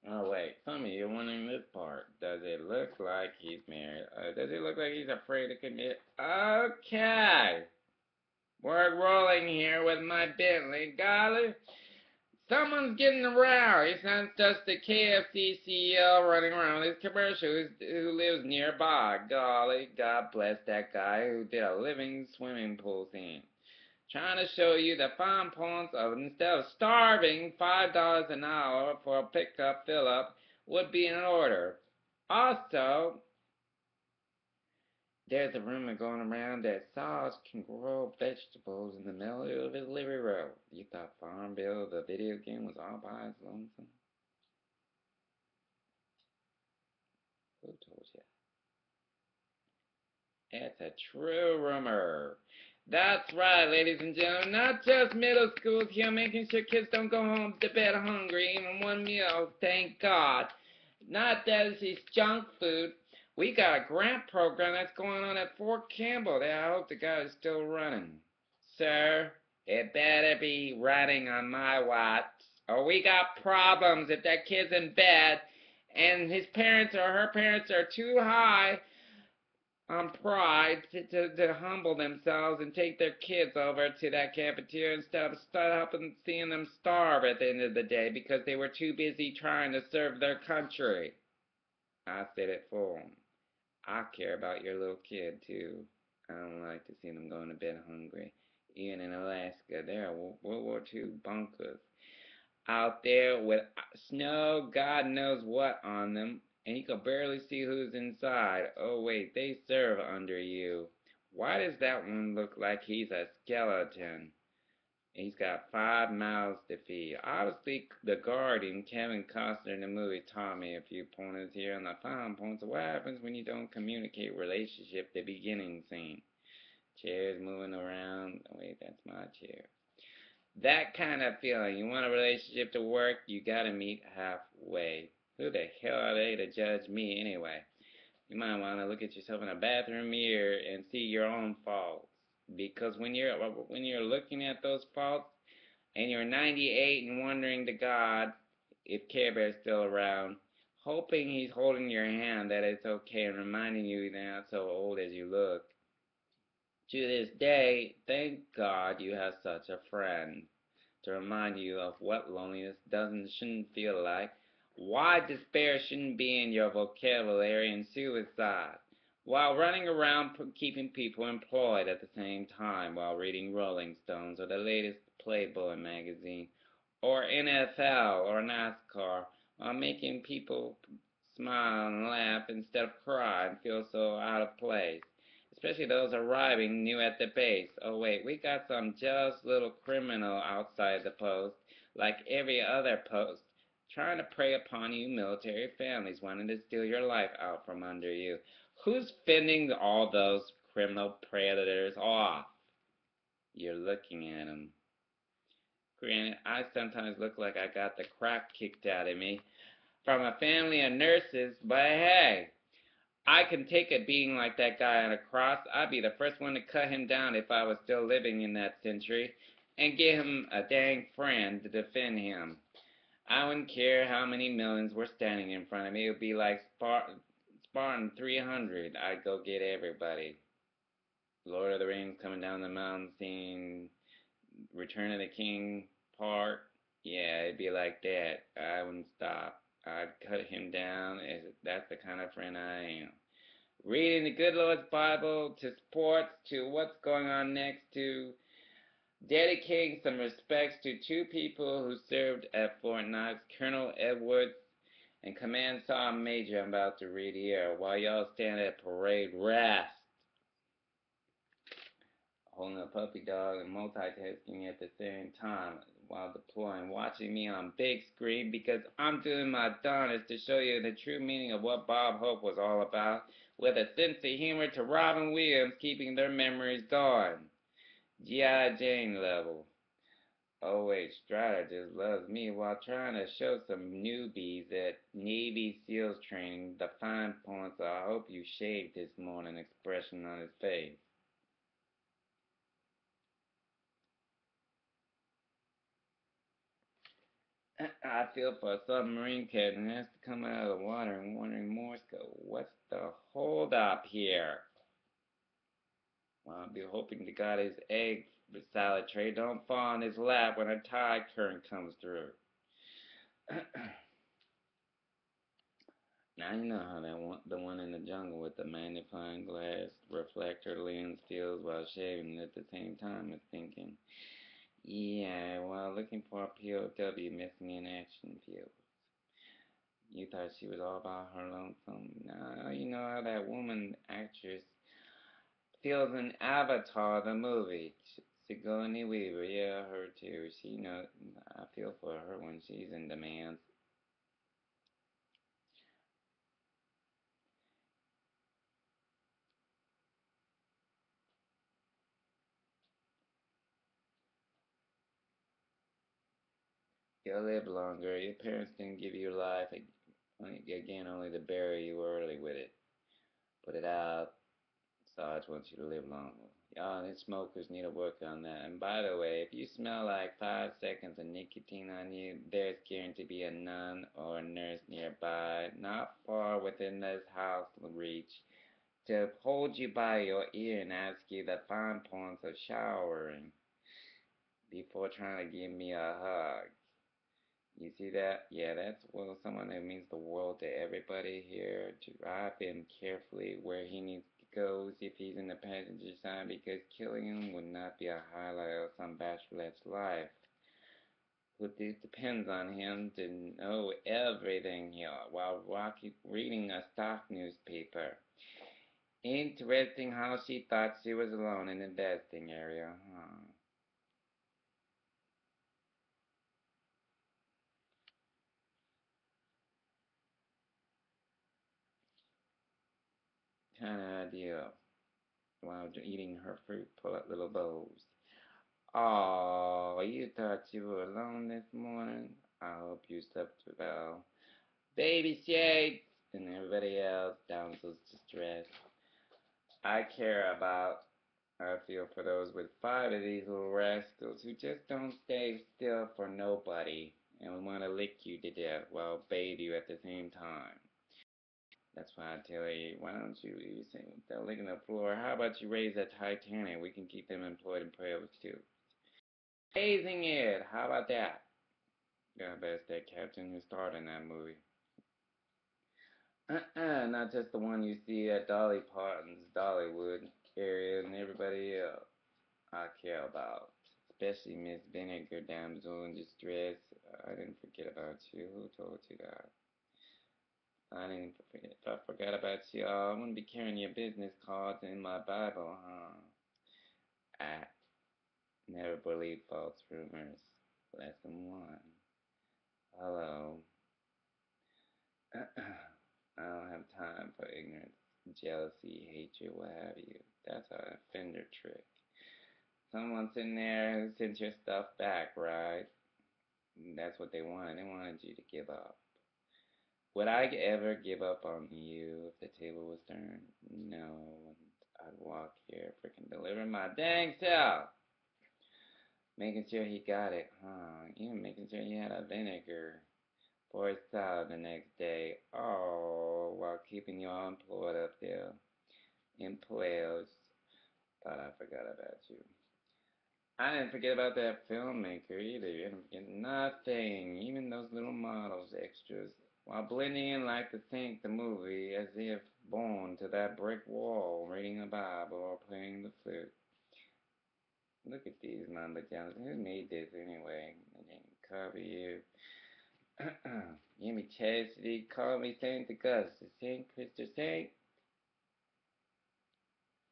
Oh wait, some of you are wondering this part. Does it look like he's married? Does it look like he's afraid to commit? Okay. We're rolling here with my Bentley. Golly. Someone's getting a row. He sounds just the KFC CEO running around his commercial who lives nearby. Golly, God bless that guy who did a living swimming pool scene. Trying to show you the fine points of instead of starving, $5 an hour for a pickup fill-up would be in order. Also, there's a rumor going around that Sarge can grow vegetables in the middle of his living room. You thought Farm Bill, the video game, was all by his lonesome? Who told you? It's a true rumor. That's right, ladies and gentlemen. Not just middle schools here making sure kids don't go home to bed hungry, even one meal, thank God. Not that it's junk food. We got a grant program that's going on at Fort Campbell. I hope the guy is still running. Sir, it better be running on my watch, or we got problems if that kid's in bed and his parents or her parents are too high on pride to humble themselves and take their kids over to that cafeteria instead of seeing them starve at the end of the day because they were too busy trying to serve their country. I said it for them. I care about your little kid too. I don't like to see them going to bed hungry. Even in Alaska, there are World War II bunkers out there with snow, God knows what on them, and you can barely see who's inside. Oh wait, they serve under you. Why does that one look like he's a skeleton? He's got 5 mouths to feed. Obviously, the Guardian, Kevin Costner in the movie, taught me a few pointers here on the 5 points of what happens when you don't communicate relationship, the beginning scene. Chairs moving around. Oh, wait, that's my chair. That kind of feeling. You want a relationship to work, you gotta meet halfway. Who the hell are they to judge me anyway? You might want to look at yourself in a bathroom mirror and see your own faults. Because when you're looking at those faults and you're 98 and wondering to God if Care Bear's still around, hoping he's holding your hand that it's okay and reminding you you're not so old as you look. To this day, thank God you have such a friend to remind you of what loneliness shouldn't feel like, why despair shouldn't be in your vocabulary, and suicide, while running around keeping people employed at the same time while reading Rolling Stones or the latest Playboy magazine, or NFL or NASCAR, while making people smile and laugh instead of cry and feel so out of place, especially those arriving new at the base. Oh wait, we got some jealous little criminal outside the post, like every other post, trying to prey upon you military families wanting to steal your life out from under you. Who's fending all those criminal predators off? You're looking at them. Granted, I sometimes look like I got the crap kicked out of me from a family of nurses, but hey, I can take a being like that guy on a cross. I'd be the first one to cut him down if I was still living in that century, and give him a dang friend to defend him. I wouldn't care how many millions were standing in front of me. It would be like Spartan 300. I'd go get everybody. Lord of the Rings coming down the mountain scene, Return of the King part. Yeah, it'd be like that. I wouldn't stop. I'd cut him down. That's the kind of friend I am. Reading the good Lord's Bible to sports to what's going on next to dedicating some respects to two people who served at Fort Knox, Colonel Edwards and Command Sergeant Major. I'm about to read here. While y'all stand at parade rest, holding a puppy dog and multitasking at the same time while deploying, watching me on big screen because I'm doing my darndest to show you the true meaning of what Bob Hope was all about, with a sense of humor to Robin Williams keeping their memories going. G.I. Jane level. O.H. Strider just loves me while trying to show some newbies at Navy SEALs training the fine points of "I hope you shaved this morning" expression on his face. I feel for a submarine captain who has to come out of the water and wondering Morse code. What's the hold up here? Well, I'll be hoping to God his egg salad tray don't fall on his lap when a tide current comes through. Now you know how the one in the jungle with the magnifying glass reflector lens feels while shaving at the same time is thinking. Yeah, well, looking for a POW missing in action feels. You thought she was all about her lonesome. Now you know how that woman actress feels in Avatar the movie. Sigourney Weaver, yeah, her too. She know I feel for her when she's in demand. You'll live longer. Your parents didn't give you life again, only to bury you early with it. Put it out. Sarge wants you to live longer. Y'all, these smokers need to work on that. And by the way, if you smell like 5 seconds of nicotine on you, there's guaranteed to be a nun or a nurse nearby, not far within this house reach, to hold you by your ear and ask you the fine points of showering before trying to give me a hug. You see that? Yeah, that's well someone that means the world to everybody here. To drive him carefully where he needs to go if he's in the passenger side because killing him would not be a highlight of some bachelet's life. But it depends on him to know everything here while reading a stock newspaper. Interesting how she thought she was alone in the investing area, huh? Kind of idea while eating her fruit pull up little bowls. Oh, you thought you were alone this morning? I hope you slept well. Baby shades and everybody else, damsels distressed. I care about, I feel for those with 5 of these little rascals who just don't stay still for nobody and want to lick you to death while bathe you at the same time. That's why I tell you, why don't you say, they're licking the floor, how about you raise that Titanic? We can keep them employed in prayers too. Raising it, how about that? God bless that captain who starred in that movie. Not just the one you see at Dolly Parton's Dollywood area and everybody else I care about. Especially Miss Vinegar, damsel in distress. I didn't forget about about you. Who told you that? I didn't forget. If I forgot about you, I wouldn't be carrying your business cards in my Bible, huh? I never believe false rumors. Lesson one. Hello. I don't have time for ignorance, jealousy, hatred, what have you. That's an offender trick. Someone's in there who sent your stuff back, right? That's what they wanted. They wanted you to give up. Would I ever give up on you if the table was turned? No. I'd walk here, freaking deliver my dang self. Making sure he got it, huh? Even making sure he had a vinegar for his salad the next day. Oh, while keeping you all employed up there. Employers. Thought I forgot about you. I didn't forget about that filmmaker either. You didn't forget nothing. Even those little models, extras. While blending in like the Saint the movie, as if born to that brick wall, reading the Bible or playing the flute. Look at these mamba jams. Who made this anyway? They didn't cover you. Give me chastity. Call me Saint Augustus. Saint Christopher.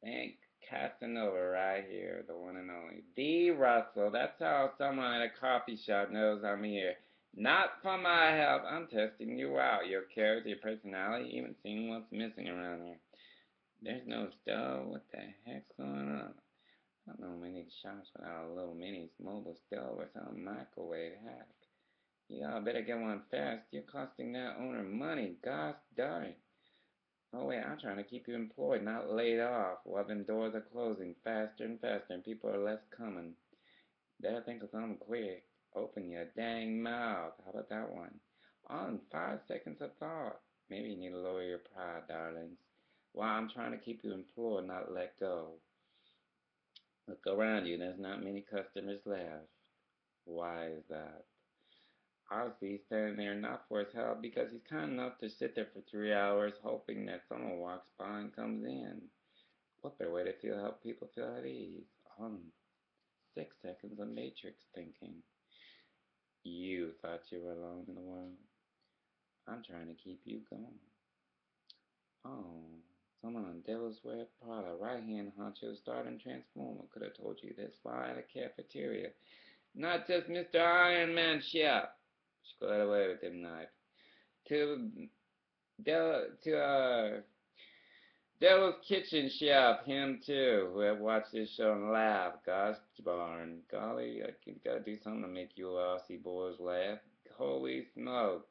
Saint Casanova right here. The one and only. D. Russell. That's how someone at a coffee shop knows I'm here. Not for my help. I'm testing you out. Your character, your personality, even seeing what's missing around here. There's no stove. What the heck's going on? I don't know many shops without a little mini mobile stove or some microwave hack. Y'all better get one fast. You're costing that owner money. Gosh darn it. Oh wait, I'm trying to keep you employed, not laid off, while them doors are closing faster and faster and people are less coming. Better think of something quick. Open your dang mouth. How about that one? All in 5 seconds of thought. Maybe you need to lower your pride, darlings. While I'm trying to keep you employed, not let go. Look around you. There's not many customers left. Why is that? Obviously, he's standing there not for his help because he's kind enough to sit there for 3 hours hoping that someone walks by and comes in. What better way to help people feel at ease? 6 seconds of matrix thinking. You thought you were alone in the world. I'm trying to keep you going. Oh, someone on Devil's Wear Prada, right-hand honcho, starting Transformer, could have told you this while at a cafeteria. Not just Mr. Iron Man chef. She got away with him knife. To Devil's Kitchen chef, him too, who had watched this show and laughed. Gosh darn, golly, I gotta do something to make you Aussie boys laugh. Holy smokes.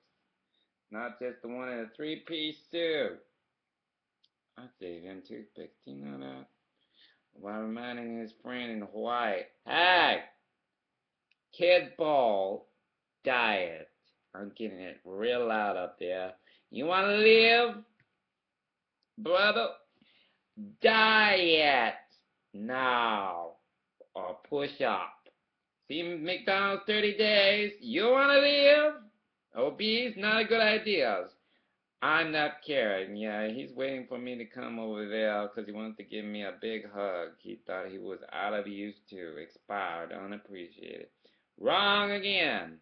Not just the one in a three-piece suit. I saved him toothpicks, do you know that? While reminding his friend in white, hey, kid ball diet. I'm getting it real loud up there. You want to live, brother? Diet now or push up. See McDonald's 30 days. You want to live? Obese, not a good idea. I'm not caring. Yeah, he's waiting for me to come over there because he wants to give me a big hug. He thought he was out of use too. Expired, unappreciated. Wrong again.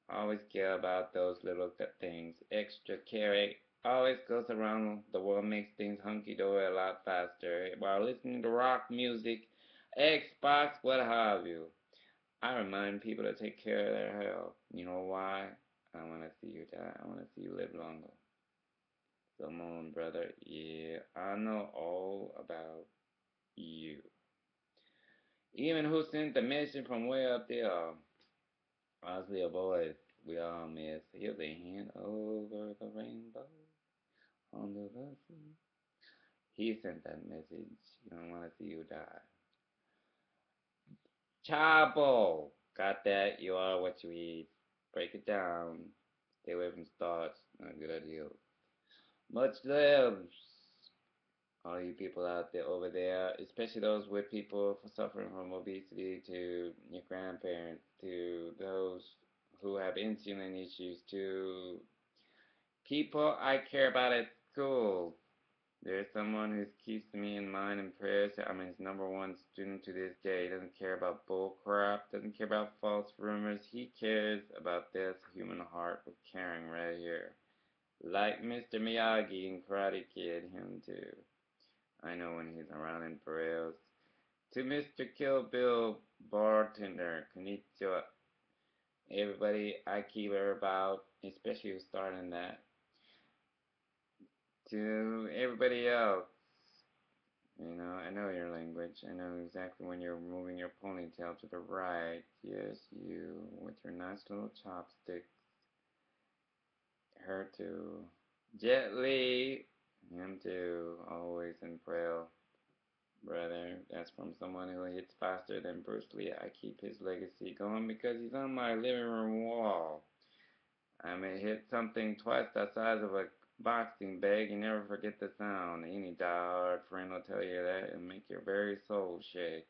Always care about those little things. Extra caring always goes around the world, makes things hunky-dory a lot faster. While listening to rock music, Xbox, what have you. I remind people to take care of their health. You know why? I want to see you die. I want to see you live longer. Come on, brother. Yeah, I know all about you. Even who sent the message from way up there. Honestly, a voice we all miss. Here's a hand over the rainbow, under the sea. He sent that message. You don't want to see you die. Chabo! Got that? You are what you eat. Break it down. Stay away from starch. Not a good idea. Much love. All you people out there over there, especially those with people suffering from obesity, to your grandparents, to those who have insulin issues, to people I care about at school. There's someone who keeps me in mind in prayers. I'm his number one student to this day. He doesn't care about bull crap, doesn't care about false rumors. He cares about this human heart with caring right here. Like Mr. Miyagi in Karate Kid, him too. I know when he's around in prayers. To Mr. Kill Bill bartender, konnichiwa. Everybody I keep her about, especially who's starting that. To everybody else, you know, I know your language. I know exactly when you're moving your ponytail to the right. Yes, you, with your nice little chopsticks. Her too. Jet Li, him too. Always in prayer, brother. That's from someone who hits faster than Bruce Lee. I keep his legacy going because he's on my living room wall. I may hit something twice the size of a boxing bag and never forget the sound. Any diehard friend will tell you that and make your very soul shake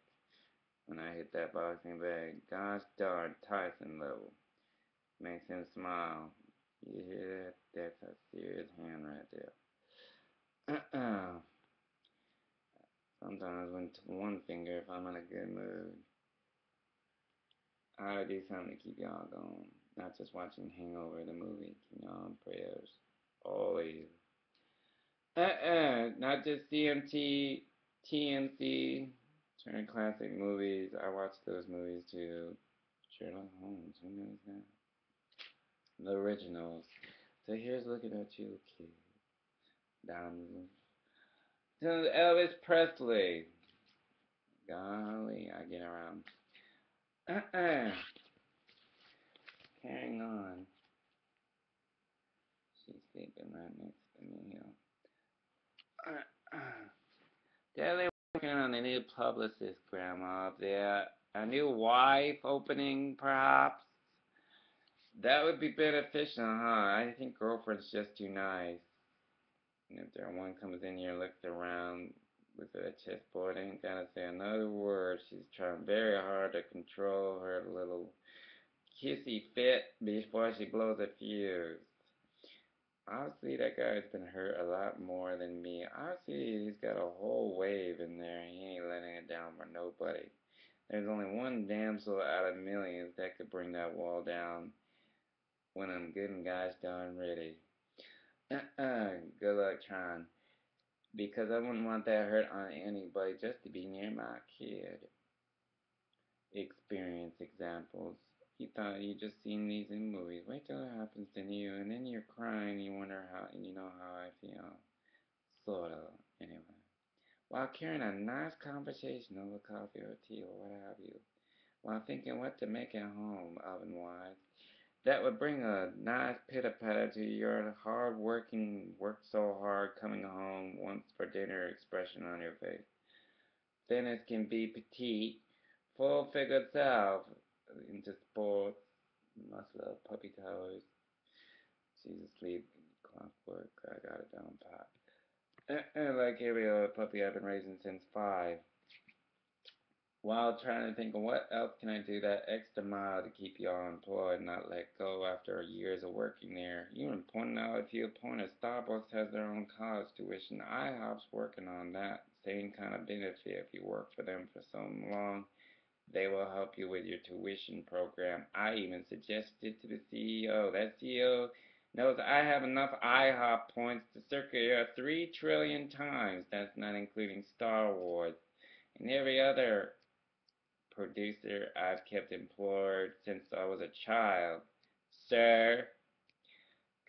when I hit that boxing bag. Gosh darn, Tyson level. Makes him smile. You hear that? That's a serious hand right there. Sometimes when one finger, if I'm in a good mood, I gotta do something to keep y'all going. Not just watching Hangover the movie. Keep y'all in prayers. Always. Not just CMT, TNC, Turner Classic Movies. I watch those movies too. Sherlock Holmes, who knows that? The originals. So here's looking at you, kid. Diamonds. To Elvis Presley. Golly, I get around. Carrying on. She's sleeping right next to me here. They're working on a new publicist, Grandma, up there. A new wife opening, perhaps? That would be beneficial, huh? I think girlfriend's just too nice. And if there one comes in here, looks around with a chessboard, ain't gotta say another word. She's trying very hard to control her little kissy fit before she blows a fuse. Obviously, that guy's been hurt a lot more than me. Obviously, he's got a whole wave in there. He ain't letting it down for nobody. There's only one damsel out of millions that could bring that wall down when I'm good and gosh darn ready. Good luck trying. Because I wouldn't want that hurt on anybody just to be near my kid. Experience examples. You thought you just seen these in movies. Wait till it happens to you, and then you're crying. You wonder how, and you know how I feel. Sort of, anyway. While carrying a nice conversation over coffee or tea or what have you. While thinking what to make at home, oven-wise. That would bring a nice pitter-patter to your hard-working, work so hard, coming home once for dinner expression on your face. Thin as can be petite, full-figured self, into sports, must love puppy towers. She's asleep, clockwork, I got it down pat. Like every other puppy I've been raising since 5. While trying to think of what else can I do that extra mile to keep y'all employed and not let go after years of working there. Even pointing out a few pointers. Starbucks has their own college tuition. IHOP's working on that same kind of benefit if you work for them for so long. They will help you with your tuition program. I even suggested to the CEO. That CEO knows I have enough IHOP points to circle here 3 trillion times. That's not including Star Wars and every other producer I've kept employed since I was a child. Sir,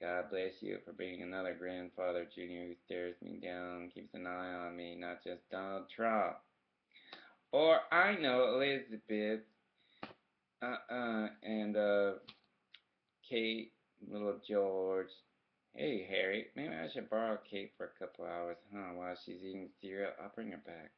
God bless you for being another grandfather junior who stares me down, keeps an eye on me, not just Donald Trump. Or I know Elizabeth, and Kate, little George. Hey, Harry, maybe I should borrow Kate for a couple hours, huh, while she's eating cereal. I'll bring her back.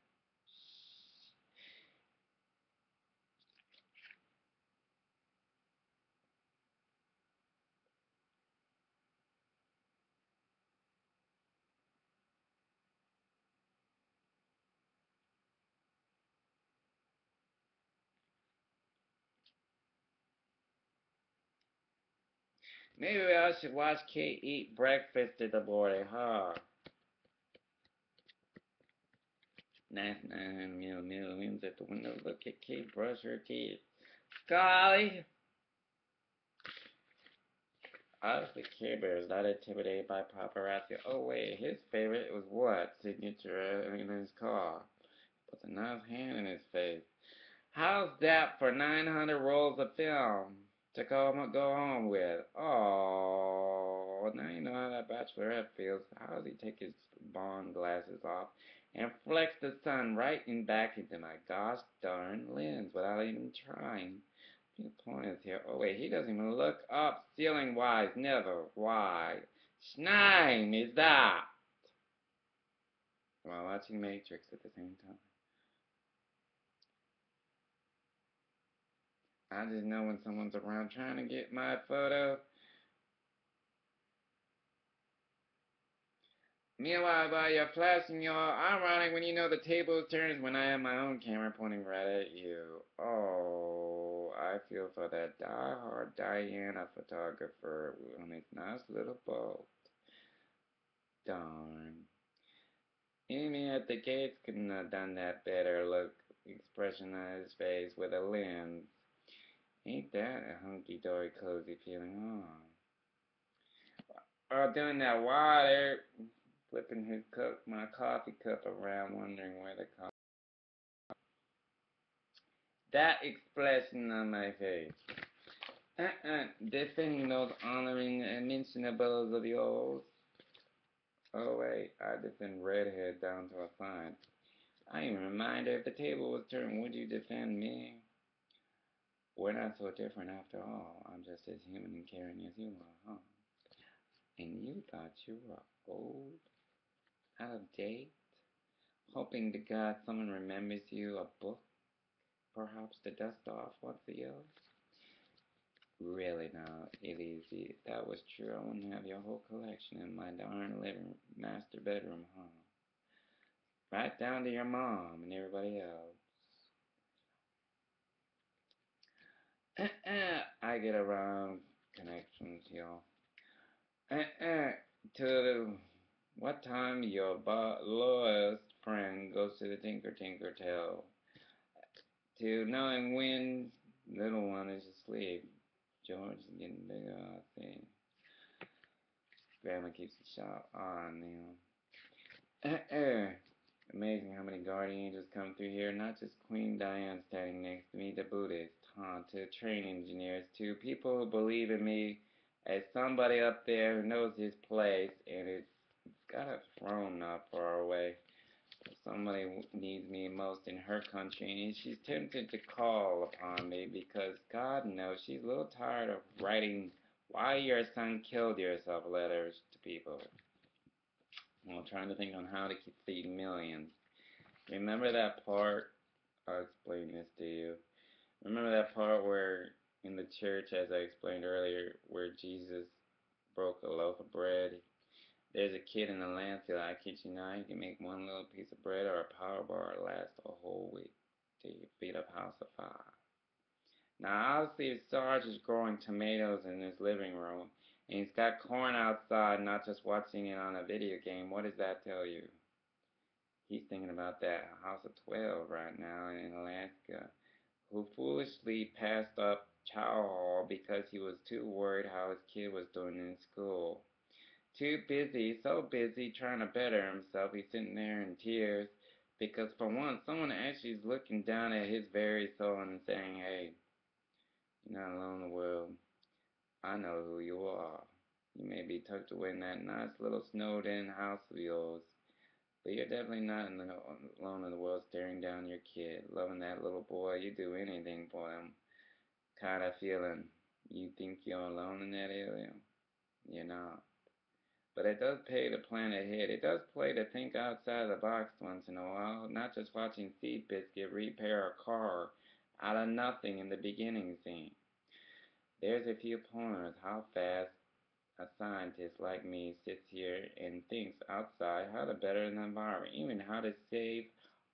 Maybe I should watch Kate eat breakfast in the morning, huh? Nice millions at the window. Look at Kate brush her teeth. Golly! Obviously, Care Bear is not intimidated by paparazzi. Oh wait, his favorite was what? Signature in his car. Puts a nice hand in his face. How's that for 900 rolls of film to go home with? Oh, now you know how that bachelorette feels. How does he take his Bond glasses off and flex the sun right back into my gosh darn lens without even trying? The point is here. Oh wait, he doesn't even look up ceiling wise. Never. Why? Snime is that? While watching Matrix at the same time. I just know when someone's around trying to get my photo. Meanwhile, while you're flashing your ironic when you know the table turns when I have my own camera pointing right at you. Oh, I feel for that die-hard Diana photographer on his nice little boat. Darn. Amy at the gates couldn't have done that better. Look, expression on his face with a lens. Ain't that a hunky-dory cozy feeling? Oh, doing that water. Flipping his cup, my coffee cup around, wondering where the coffee. That expression on my face. Defending those honoring mentionables of yours. Oh wait, I defend redhead down to a fine. I even remind her if the table was turned, would you defend me? We're not so different after all. I'm just as human and caring as you are, huh? And you thought you were old, out of date, hoping to God someone remembers you, a book, perhaps to dust off once a year? Really now, Elise, if that was true, I wouldn't have your whole collection in my darn living master bedroom, huh? Right down to your mom and everybody else. I get around connections, y'all. To what time your lowest friend goes to the Tinker Tinker Tell. To knowing when little one is asleep. George is getting bigger, I think. Grandma keeps the shop on, Amazing how many guardian angels come through here. Not just Queen Diane standing next to me, the Buddhist, to train engineers, to people who believe in me as somebody up there who knows his place, and it's got a throne not far away. Somebody needs me most in her country, and she's tempted to call upon me because God knows she's a little tired of writing "Why your son killed yourself" letters to people. Well, trying to think on how to feed millions. Remember that part? I'll explain this to you. Remember that part where in the church, as I explained earlier, where Jesus broke a loaf of bread? There's a kid in the landfill. I kid you not, you can make one little piece of bread or a power bar last a whole week till you feed a house of 5. Now, obviously, if Sarge is growing tomatoes in his living room, and he's got corn outside, not just watching it on a video game, what does that tell you? He's thinking about that house of 12 right now in Alaska, who foolishly passed up chow hall because he was too worried how his kid was doing in school. Too busy, so busy trying to better himself, he's sitting there in tears because for once, someone actually is looking down at his very soul and saying, hey, you're not alone in the world. I know who you are. You may be tucked away in that nice little snowed-in house of yours, but you're definitely not alone in the world staring down your kid, loving that little boy. You do anything for him. Kind of feeling you think you're alone in that area. You're not. But it does pay to plan ahead. It does play to think outside the box once in a while, not just watching Seabiscuit repair a car out of nothing in the beginning scene. There's a few pointers how fast a scientist like me sits here and thinks outside how to better the environment, even how to save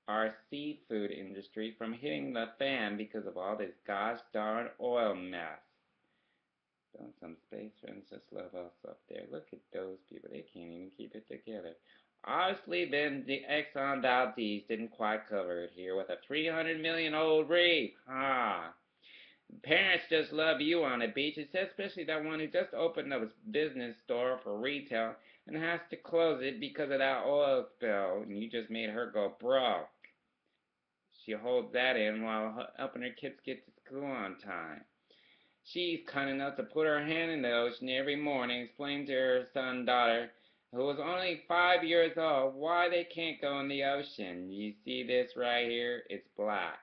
our seafood industry from hitting the fan because of all this gosh darn oil mess. Doing some space friends just love us up there. Look at those people. They can't even keep it together. Obviously, then the Exxon Valdez didn't quite cover it here with a 300 million old reef. Parents just love you on the beach, especially that one who just opened up a business store for retail and has to close it because of that oil spill, and you just made her go broke. She holds that in while helping her kids get to school on time. She's kind enough to put her hand in the ocean every morning, explain to her son and daughter, who was only 5 years old, why they can't go in the ocean. You see this right here? It's black.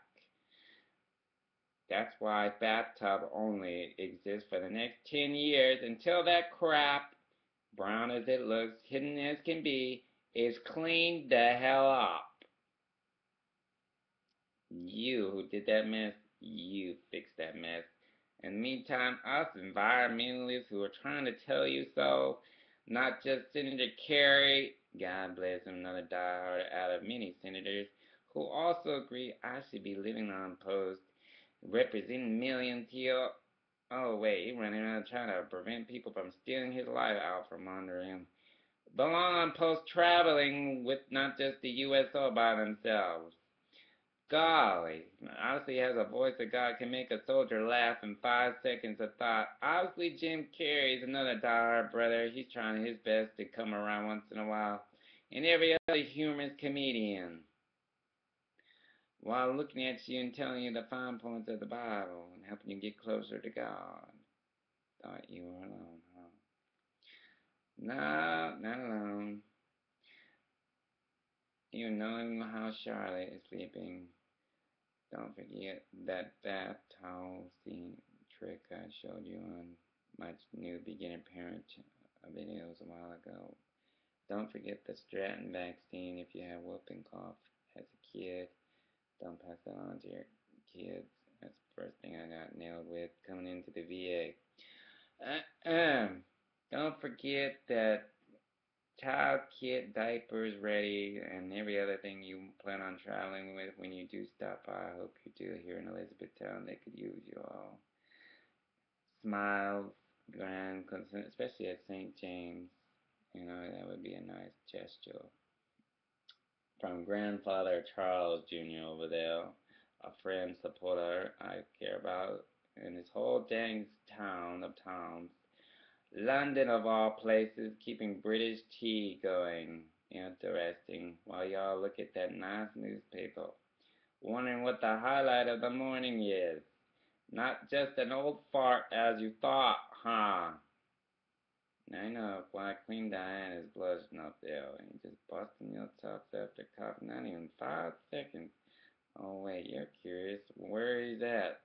That's why bathtub only exists for the next 10 years until that crap, brown as it looks, hidden as can be, is cleaned the hell up. You who did that mess, you fix that mess. In the meantime, us environmentalists who are trying to tell you so, not just Senator Kerry, God bless him, another diehard out of many senators, who also agree I should be living on post, representing millions here. Oh wait, he running around trying to prevent people from stealing his life out from under him. Belong on post traveling with not just the USO by themselves. Golly, obviously has a voice that God can make a soldier laugh in 5 seconds of thought. Obviously Jim Carrey's another diehard brother. He's trying his best to come around once in a while. And every other humorous comedian. While looking at you and telling you the fine points of the Bible and helping you get closer to God. Thought you were alone, huh? No, not alone. You knowing how Charlotte is sleeping. Don't forget that bath towel scene trick I showed you on my new beginner parent videos a while ago. Don't forget the Stratton vaccine if you have whooping cough as a kid. Don't pass that on to your kids. That's the first thing I got nailed with coming into the VA. Don't forget that child kit, diapers ready, and every other thing you plan on traveling with when you do stop by. I hope you do here in Elizabethtown. They could use you all. Smiles, grand, especially at St. James. You know, that would be a nice gesture. From Grandfather Charles Jr. over there, a friend, supporter I care about, in this whole dang town of towns. London of all places, keeping British tea going. Interesting. While y'all look at that nice newspaper, wondering what the highlight of the morning is. Not just an old fart as you thought, huh? I know, why Queen Diana's blushing up there and just busting your chops after coughing. Not even 5 seconds. Oh wait, you're curious. Where is that?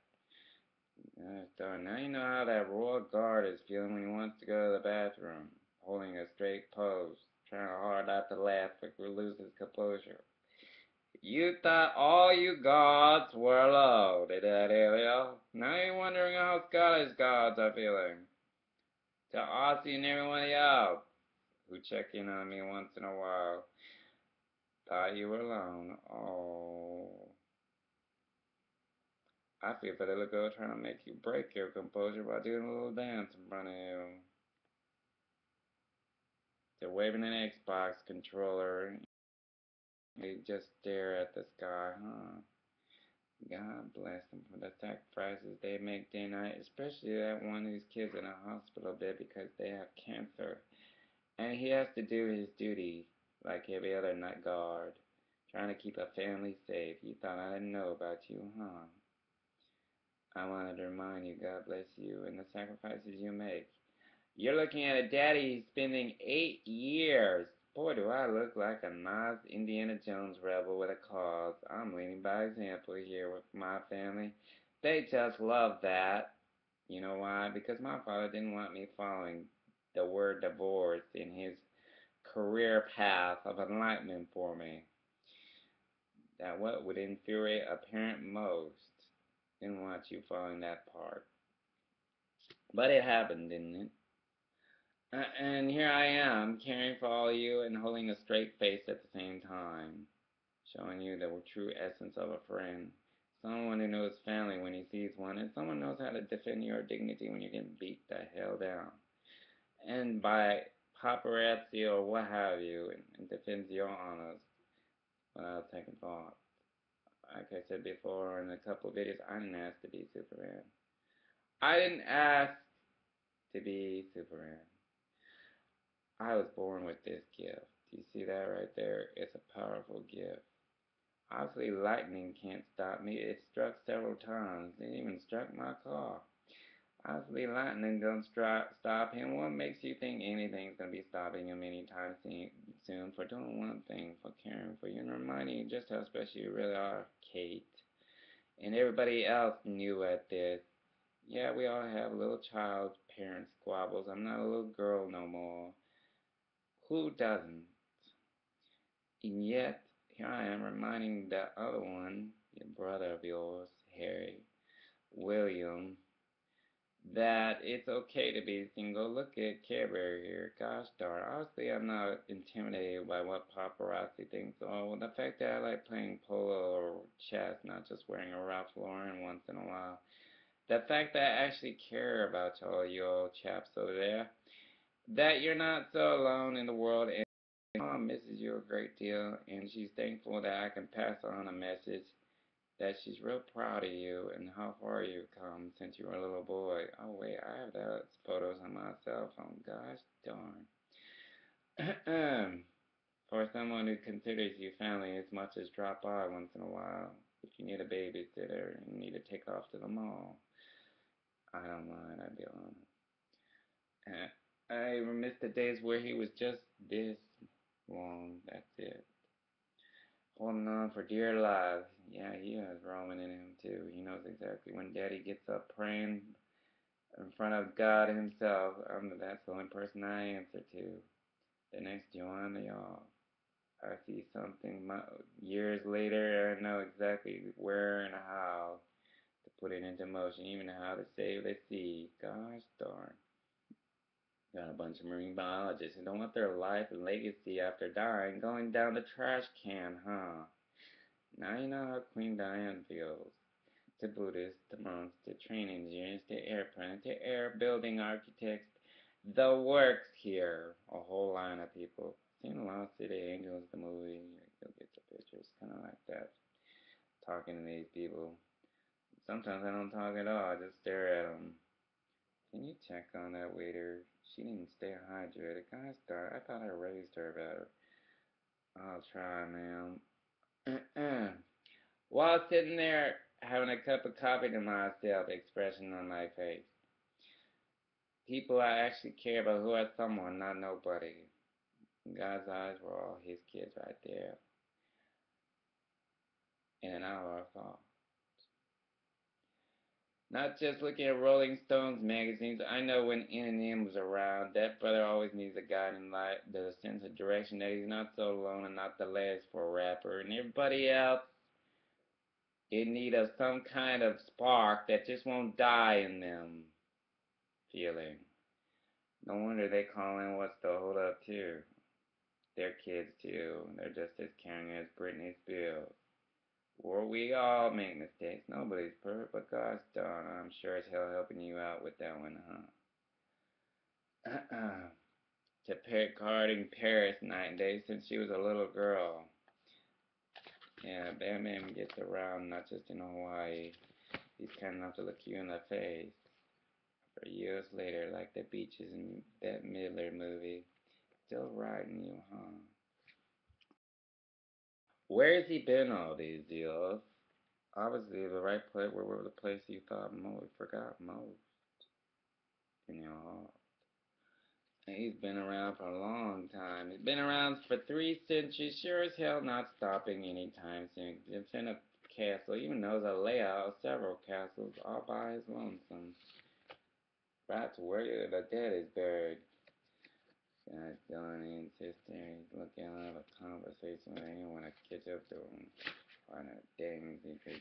Darn, now you know how that royal guard is feeling when he wants to go to the bathroom, holding a straight pose, trying hard not to laugh but lose his composure. You thought all you gods were low, did that, Elio? Now you're wondering how Scottish gods are feeling. To Aussie and everyone else who check in on me once in a while. Thought you were alone. Oh. I feel for the little girl trying to make you break your composure by doing a little dance in front of you. They're waving an Xbox controller. They just stare at the sky, huh? God bless them for the sacrifices they make day and night, especially that one whose kid's in a hospital bed because they have cancer. And he has to do his duty like every other night guard, trying to keep a family safe. You thought I didn't know about you, huh? I wanted to remind you, God bless you, and the sacrifices you make. You're looking at a daddy spending 8 years. Boy, do I look like a nice Indiana Jones rebel with a cause. I'm leading by example here with my family. They just love that. You know why? Because my father didn't want me following the word divorce in his career path of enlightenment for me. That what would infuriate a parent most. Didn't want you following that part. But it happened, didn't it? And here I am, caring for all of you and holding a straight face at the same time, showing you the true essence of a friend. someone who knows family when he sees one, and someone knows how to defend your dignity when you're getting beat the hell down. And by paparazzi or what have you, and defends your honors without taking thought. Like I said before in a couple of videos, I didn't ask to be Superman. I didn't ask to be Superman. I was born with this gift. Do you see that right there? It's a powerful gift. Obviously, lightning can't stop me. It struck several times. It even struck my car. Obviously, lightning don't stop him. What makes you think anything's going to be stopping him anytime soon for doing one thing, for caring for you and reminding you just how special you really are, Kate? And everybody else knew at this. Yeah, we all have little child parent squabbles. I'm not a little girl no more. Who doesn't? And yet, here I am reminding that other one, your brother of yours, Harry, William, that it's okay to be single. Look at Care Bear here. Gosh darn. Honestly, I'm not intimidated by what paparazzi thinks. Oh, well, the fact that I like playing polo or chess, not just wearing a Ralph Lauren once in a while. The fact that I actually care about all you old chaps over there. That you're not so alone in the world. And Mom misses you a great deal, and she's thankful that I can pass on a message that she's real proud of you and how far you've come since you were a little boy. Oh wait, I have those photos on my cell phone. Gosh darn. For someone who considers you family, as much as drop by once in a while, if you need a babysitter and need to take off to the mall, I don't mind. I'd be honest. I even miss the days where he was just this long. That's it. Holding on for dear life. Yeah, he has Roman in him too. He knows exactly when Daddy gets up praying in front of God himself. That's the only person I answer to. The next Joanna, y'all. I see something years later. I know exactly where and how to put it into motion, even how to save the sea. Gosh darn. Got a bunch of marine biologists who don't want their life and legacy after dying going down the trash can, huh? Now you know how Queen Diane feels. To Buddhists, to monks, to train engineers, to airplanes, to air building architects. The works here. A whole line of people. Seen Lost City Angels, the movie. You'll get the pictures. Kind of like that. Talking to these people. Sometimes I don't talk at all. I just stare at them. Can you check on that waiter? She didn't stay hydrated. Gosh darn, I thought I raised her better. I'll try, ma'am. While sitting there having a cup of coffee to myself, expression on my face. People I actually care about who are someone, not nobody. In God's eyes were all his kids right there. In an hour of thought. Not just looking at Rolling Stones magazines. I know when Eminem was around, that brother always needs a guiding light, the sense of direction that he's not so alone and not the last for a rapper. And everybody else in need of some kind of spark that just won't die in them feeling. No wonder they call in what's the hold up too. They're kids too. They're just as caring as Britney Spears. Or we all make mistakes. Nobody's perfect, but gosh darn, I'm sure as hell helping you out with that one, huh? To pick card in Paris night and day since she was a little girl. Yeah, Batman gets around not just in Hawaii. He's kind enough to look you in the face. For years later, like the beaches in that Midler movie. Still riding you, huh? Where's he been all these years? Obviously, the right place. Where were the place you thought most, forgot most in your heart? He's been around for a long time. He's been around for 3 centuries. Sure as hell not stopping anytime soon. He's in a castle. Even knows a layout of several castles all by his lonesome. Right to where the dead is buried. Guy's going in, sister. He's looking to have a conversation with anyone to catch up to him. Find a dang secret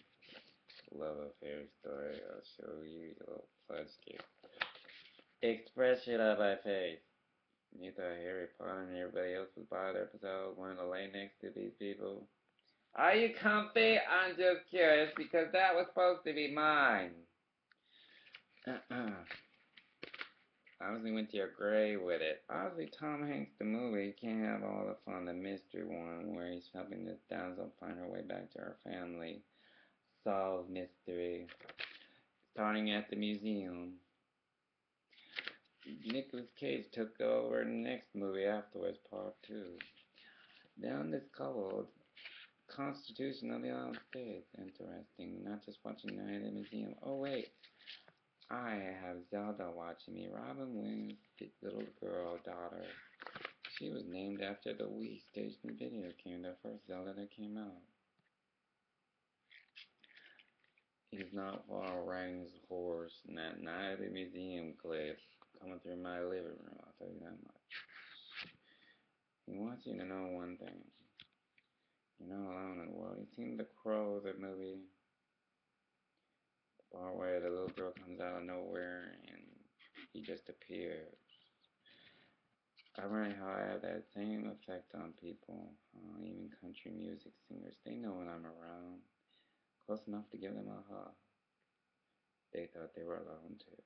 love affair story. I'll show you your little fudge cake. Expression of my face. You thought Harry Potter and everybody else was bothered episode wanted to lay next to these people? Are you comfy? I'm just curious because that was supposed to be mine. Obviously went to your grave with it. Obviously Tom Hanks the movie, you can't have all the fun. The mystery one where he's helping this damsel find her way back to her family. Solve mystery. Starting at the museum. Nicolas Cage took over the next movie afterwards, part 2. Then discovered Constitution of the United States. Interesting. Not just watching Night at the Museum. Oh wait. I have Zelda watching me. Robin Williams' little girl daughter. She was named after the Wii Station video game, the first Zelda that came out. He's not far riding his horse in that Night at the Museum clip coming through my living room, I'll tell you that much. He wants you to know one thing. You're not alone in the world. You seen The Crow, the movie? The part where the little girl comes out of nowhere and he just appears. I learned how I have that same effect on people, even country music singers. They know when I'm around, close enough to give them a hug. They thought they were alone too.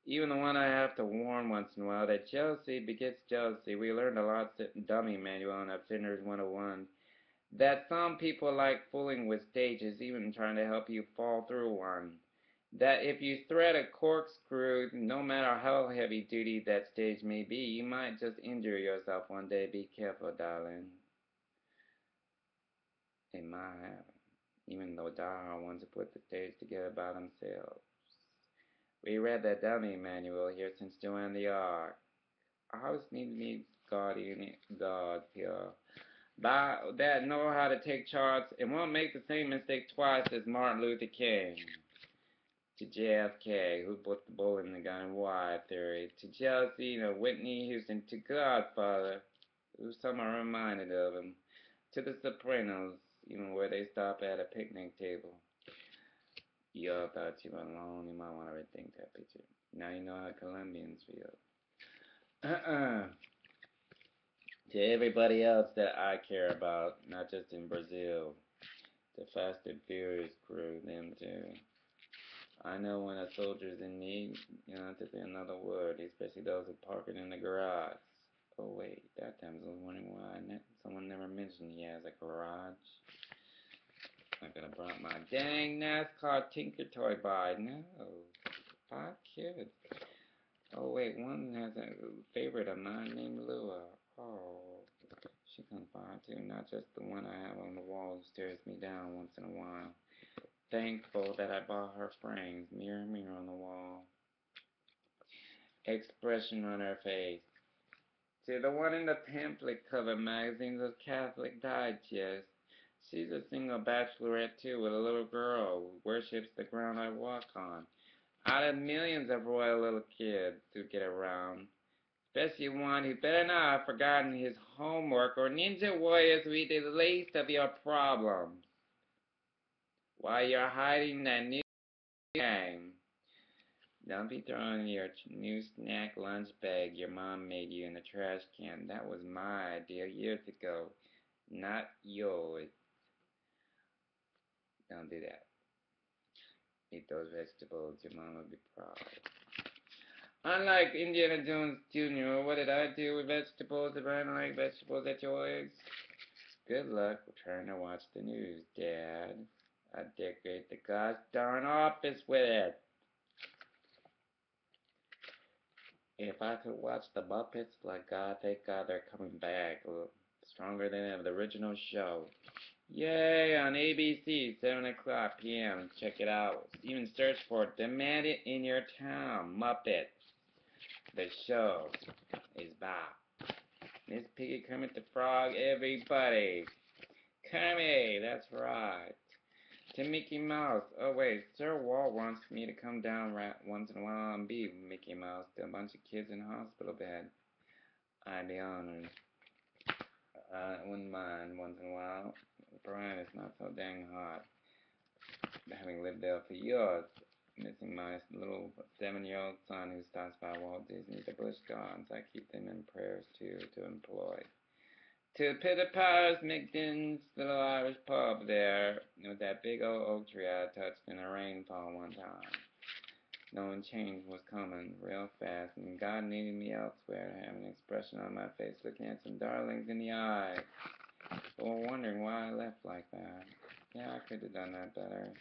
Even the one I have to warn once in a while that jealousy begets jealousy. We learned a lot in Dummy Manual on Offenders 101. That some people like fooling with stages, even trying to help you fall through one. That if you thread a corkscrew, no matter how heavy duty that stage may be, you might just injure yourself one day. Be careful, darling. It might happen, even though diehard ones who put the stage together by themselves. We read that dummy manual here since Joanne the Arc. I always need to meet gods here. That know how to take charts and won't make the same mistake twice as Martin Luther King. To JFK, who put the bullet in the gun, why theory. To jealousy, Whitney Houston. To Godfather, who some are reminded of him. To the Sopranos, where they stop at a picnic table. You all thought you were alone, you might want to rethink that picture. Now you know how Colombians feel. To everybody else that I care about, not just in Brazil. The Fast and Furious crew, them too. I know when a soldier's in need, to say another word, especially those who park it in the garage. Oh wait, that time I was wondering why someone never mentioned he has a garage. I could have brought my dang NASCAR Tinker Toy by. No, 5 kids. Oh wait, one has a favorite of mine named Lua. Oh, she comes by too, not just the one I have on the wall who stares me down once in a while. Thankful that I bought her frames, mirror, mirror on the wall. Expression on her face. To the one in the pamphlet cover magazines of Catholic Digest. She's a single bachelorette too, with a little girl who worships the ground I walk on. Out of millions of royal little kids who get around. Especially one who better not have forgotten his homework or Ninja Warriors will be the least of your problems. While you're hiding that new game. Don't be throwing your new snack lunch bag your mom made you in the trash can. That was my idea years ago, not yours. Don't do that. Eat those vegetables. Your mom will be proud. Unlike Indiana Jones Jr., what did I do with vegetables if I don't like vegetables at yours? Good luck trying to watch the news, Dad. I decorate the gosh darn office with it. If I could watch the Muppets, like God, thank God they're coming back. Stronger than ever, the original show. Yay, on ABC, 7 o'clock p.m. Check it out. Even search for it. Demand it in your town. Muppets. The show is back. Miss Piggy, Kermit the Frog, everybody. Kermit, that's right. To Mickey Mouse. Oh, wait, Sir Walt wants me to come down once in a while and be Mickey Mouse to a bunch of kids in a hospital bed. I'd be honored. I wouldn't mind once in a while. Brian is not so dang hot. Having lived there for years, missing my little 7-year-old son who stops by Walt Disney, the Bush Gardens. I keep them in prayers too, to employ. To Peter Powers McDin's little Irish pub there, with that big old oak tree I touched in a rainfall one time. Knowing change was coming real fast, and God needed me elsewhere to have an expression on my face, looking at some darlings in the eye, or wondering why I left like that. Yeah, I could have done that better.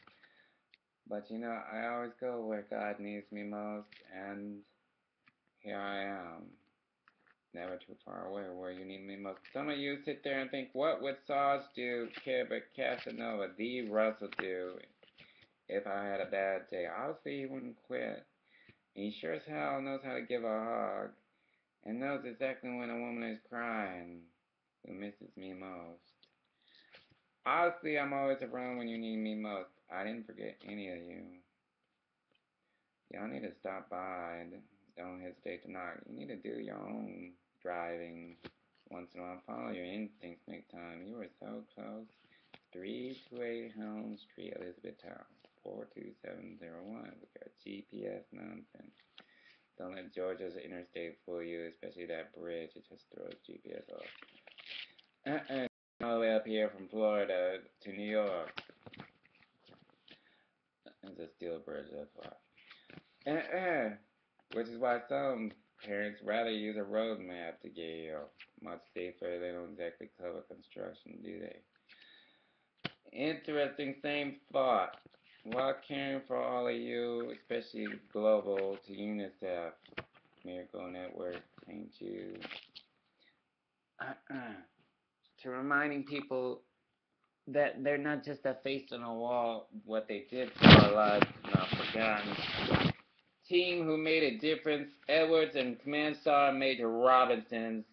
But you know, I always go where God needs me most, and here I am. Never too far away where you need me most. Some of you sit there and think, what would Sarge do, but Casanova, the Russell do, if I had a bad day? Obviously, he wouldn't quit. He sure as hell knows how to give a hug, and knows exactly when a woman is crying who misses me most. Honestly, I'm always around when you need me most. I didn't forget any of you. Y'all need to stop by. Don't hesitate to knock. You need to do your own driving once in a while. Follow your instincts next time. You were so close. 328 Helm Street, Elizabethtown. 42701. We got GPS nonsense. Don't let Georgia's interstate fool you, especially that bridge. It just throws GPS off. All the way up here from Florida to New York. It's a steel bridge, that's why. Which is why some parents rather use a road map to get here. Much safer. They don't exactly cover construction, do they? Interesting, same thought. While caring for all of you, especially global, to Unicef, Miracle Network, Saint Jude, to reminding people that they're not just a face on a wall, what they did for our lives is not forgotten. Team who made a difference, Edwards and Command Sergeant Major Robinson's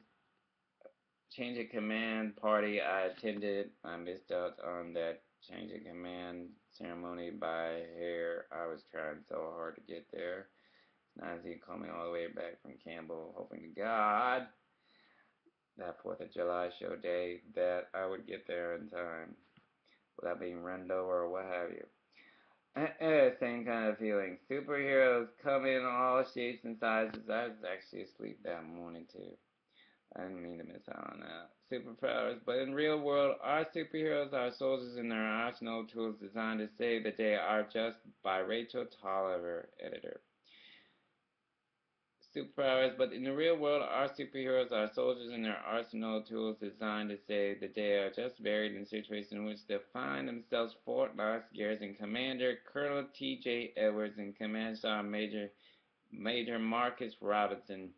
change of command party I attended. I missed out on that change of command ceremony by hair. I was trying so hard to get there. Now he called me all the way back from Campbell, hoping to God that 4th of July show day that I would get there in time without being run over or what have you. Same kind of feeling. Superheroes come in all shapes and sizes. I was actually asleep that morning too. I didn't mean to miss out on that. Superpowers, but in real world, our superheroes are soldiers in their arsenal tools designed to save the day are just by Rachel Tolliver, editor. Superpowers, but in the real world, our superheroes are soldiers in their arsenal tools designed to save the day are just varied in situations in which they find themselves. Fort Knox Garrison Commander Colonel T.J. Edwards and Command Sergeant Major Marcus Robinson.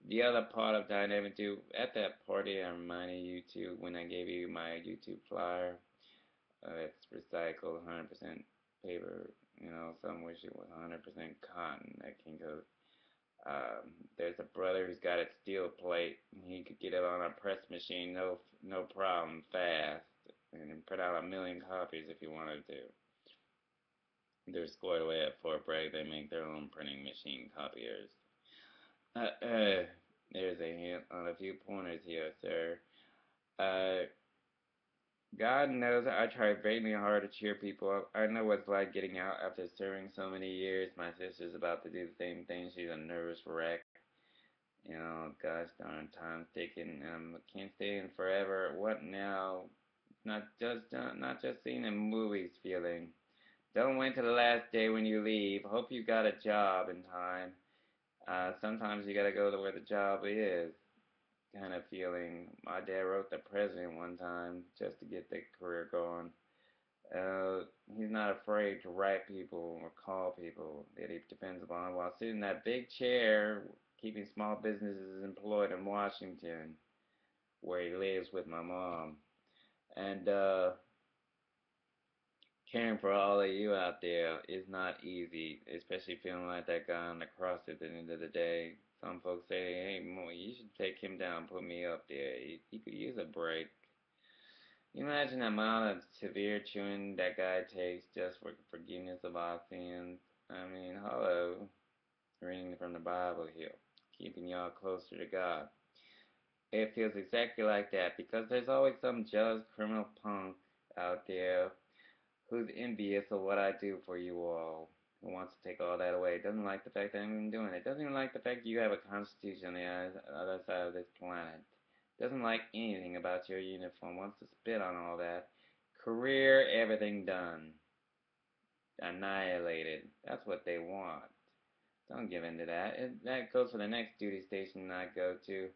The other part of Dynamic Dude, at that party, I reminded you to, when I gave you my YouTube flyer, it's recycled 100% paper, some wish it was 100% cotton, that can go. There's a brother who's got a steel plate. He could get it on a press machine, no problem, fast, and print out 1 million copies if he wanted to. They're squared away at Fort Bragg. They make their own printing machine copiers. There's a hint on a few pointers here, sir. God knows I try vaguely hard to cheer people up. I know what it's like getting out after serving so many years. My sister's about to do the same thing. She's a nervous wreck. Gosh darn, time's ticking. Can't stay in forever. What now? It's not just seeing in movies feeling. Don't wait till the last day when you leave. Hope you got a job in time. Sometimes you gotta go to where the job is. Kind of feeling. My dad wrote the president one time just to get the career going. He's not afraid to write people or call people that he depends upon while sitting in that big chair keeping small businesses employed in Washington, where he lives with my mom. And caring for all of you out there is not easy, especially feeling like that guy on the cross at the end of the day. Some folks say, hey, Mo, you should take him down, put me up there. He could use a break. You imagine the amount of severe chewing that guy takes just for forgiveness of our sins? I mean, hello. Reading from the Bible here, keeping y'all closer to God. It feels exactly like that because there's always some jealous criminal punk out there who's envious of what I do for you all, who wants to take all that away, doesn't like the fact that I'm even doing it, doesn't even like the fact that you have a constitution on the other side of this planet. Doesn't like anything about your uniform. Wants to spit on all that. Career, everything done. Annihilated. That's what they want. Don't give in to that. That goes for the next duty station I go to.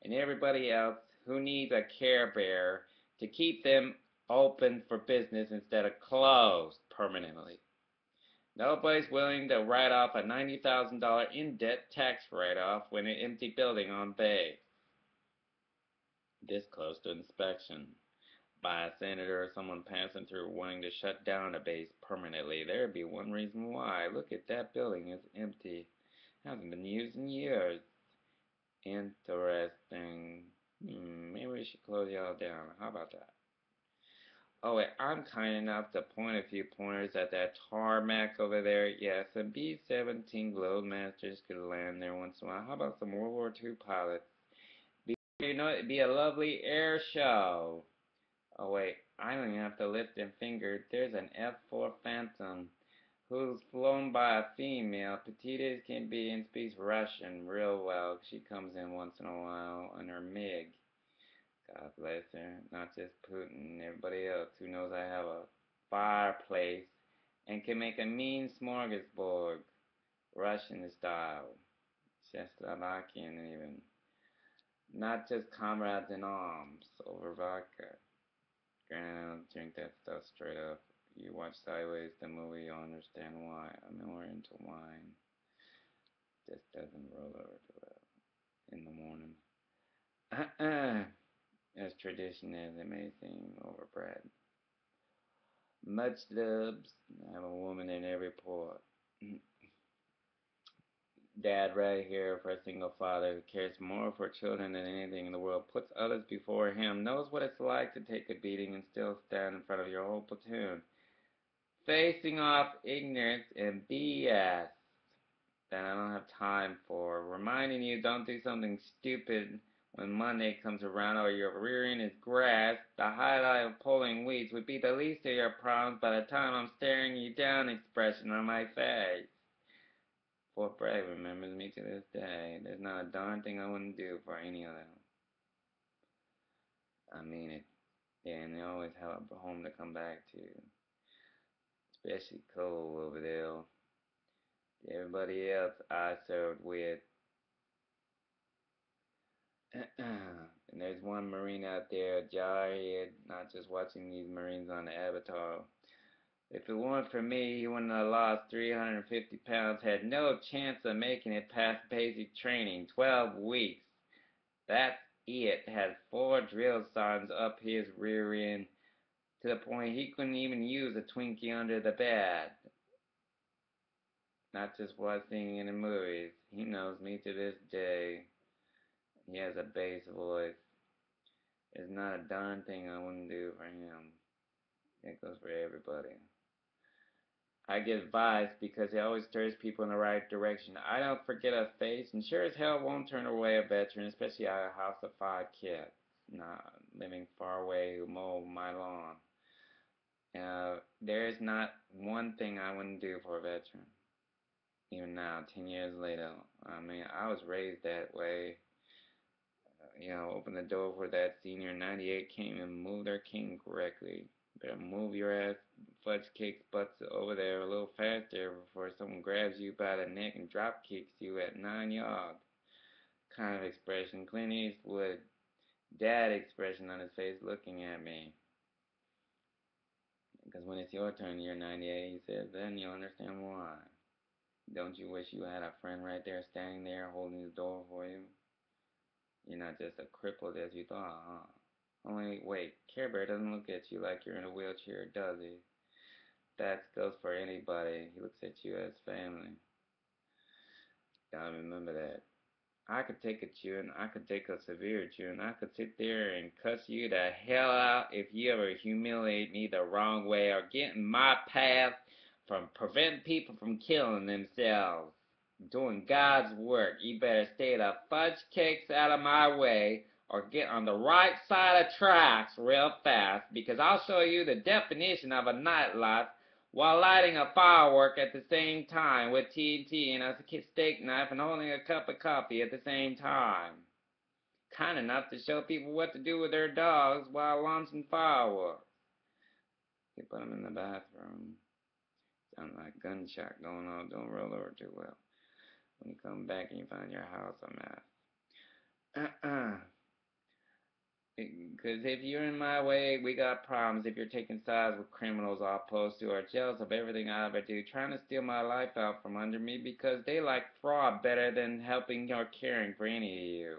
And everybody else who needs a Care Bear to keep them open for business instead of closed permanently. Nobody's willing to write off a $90,000 in-debt tax write-off when an empty building on base. This close to inspection by a senator or someone passing through wanting to shut down a base permanently. There'd be one reason why. Look at that building. It's empty. Hasn't been used in years. Interesting. Maybe we should close y'all down. How about that? Oh, wait, I'm kind enough to point a few pointers at that tarmac over there. Yes, some B-17 Globemasters could land there once in a while. How about some World War II pilots? It'd be a lovely air show. Oh, wait, I don't even have to lift a finger. There's an F-4 Phantom who's flown by a female. Petite as can be and speaks Russian real well. She comes in once in a while on her MiG. God bless her. Not just Putin, everybody else who knows I have a fireplace and can make a mean smorgasbord, Russian style, Czechoslovakian even. Not just comrades in arms over vodka. Granted, I don't drink that stuff straight up. You watch Sideways, the movie, you'll understand why. I'm more into wine. Just doesn't roll over too well in the morning. As tradition as it may seem, overbred. Much loves. I have a woman in every port. Dad right here for a single father who cares more for children than anything in the world, puts others before him, knows what it's like to take a beating and still stand in front of your whole platoon. Facing off ignorance and BS that I don't have time for. Reminding you don't do something stupid when Monday comes around or your rear end is grass. The highlight of pulling weeds would be the least of your problems by the time I'm staring you down expression on my face. Fort Bragg remembers me to this day. There's not a darn thing I wouldn't do for any of them. I mean it. Yeah, and they always have a home to come back to. Especially Cole over there. Everybody else I served with. And there's one Marine out there, jarhead, not just watching these Marines on the Avatar. If it weren't for me, he wouldn't have lost 350 pounds, had no chance of making it past basic training, 12 weeks. That's it, had 4 drill sergeants up his rear end, to the point he couldn't even use a Twinkie under the bed. Not just watching in the movies. He knows me to this day. He has a bass voice. There's not a darn thing I wouldn't do for him. It goes for everybody. I give advice because it always stirs people in the right direction. I don't forget a face, and sure as hell won't turn away a veteran, especially out of a house of 5 kids. Not living far away who mow my lawn. There is not one thing I wouldn't do for a veteran. Even now, 10 years later. I mean, I was raised that way. Open the door for that senior 98 came and move their king correctly. Better move your ass fudge cakes butts over there a little faster before someone grabs you by the neck and drop kicks you at 9 yards. Kind of expression. Clint Eastwood, dad expression on his face looking at me. Because when it's your turn, you're 98, he says, then you'll understand why. Don't you wish you had a friend right there standing there holding the door for you? You're not just a crippled as you thought, huh? Only, wait, Care Bear doesn't look at you like you're in a wheelchair, does he? That goes for anybody. He looks at you as family. Gotta remember that. I could take a chewing, I could take a severe chewing, I could sit there and cuss you the hell out if you ever humiliate me the wrong way or get in my path from preventing people from killing themselves. Doing God's work. You better stay the fudge cakes out of my way or get on the right side of tracks real fast, because I'll show you the definition of a nightlife while lighting a firework at the same time with TNT and a steak knife and holding a cup of coffee at the same time. Kind enough to show people what to do with their dogs while launching fireworks. He put them in the bathroom. Sounds like gunshot going on. Don't roll over too well. When you come back and you find your house a mess. Because if you're in my way, we got problems. If you're taking sides with criminals all opposed to or jealous of everything I ever do, trying to steal my life out from under me because they like fraud better than helping or caring for any of you.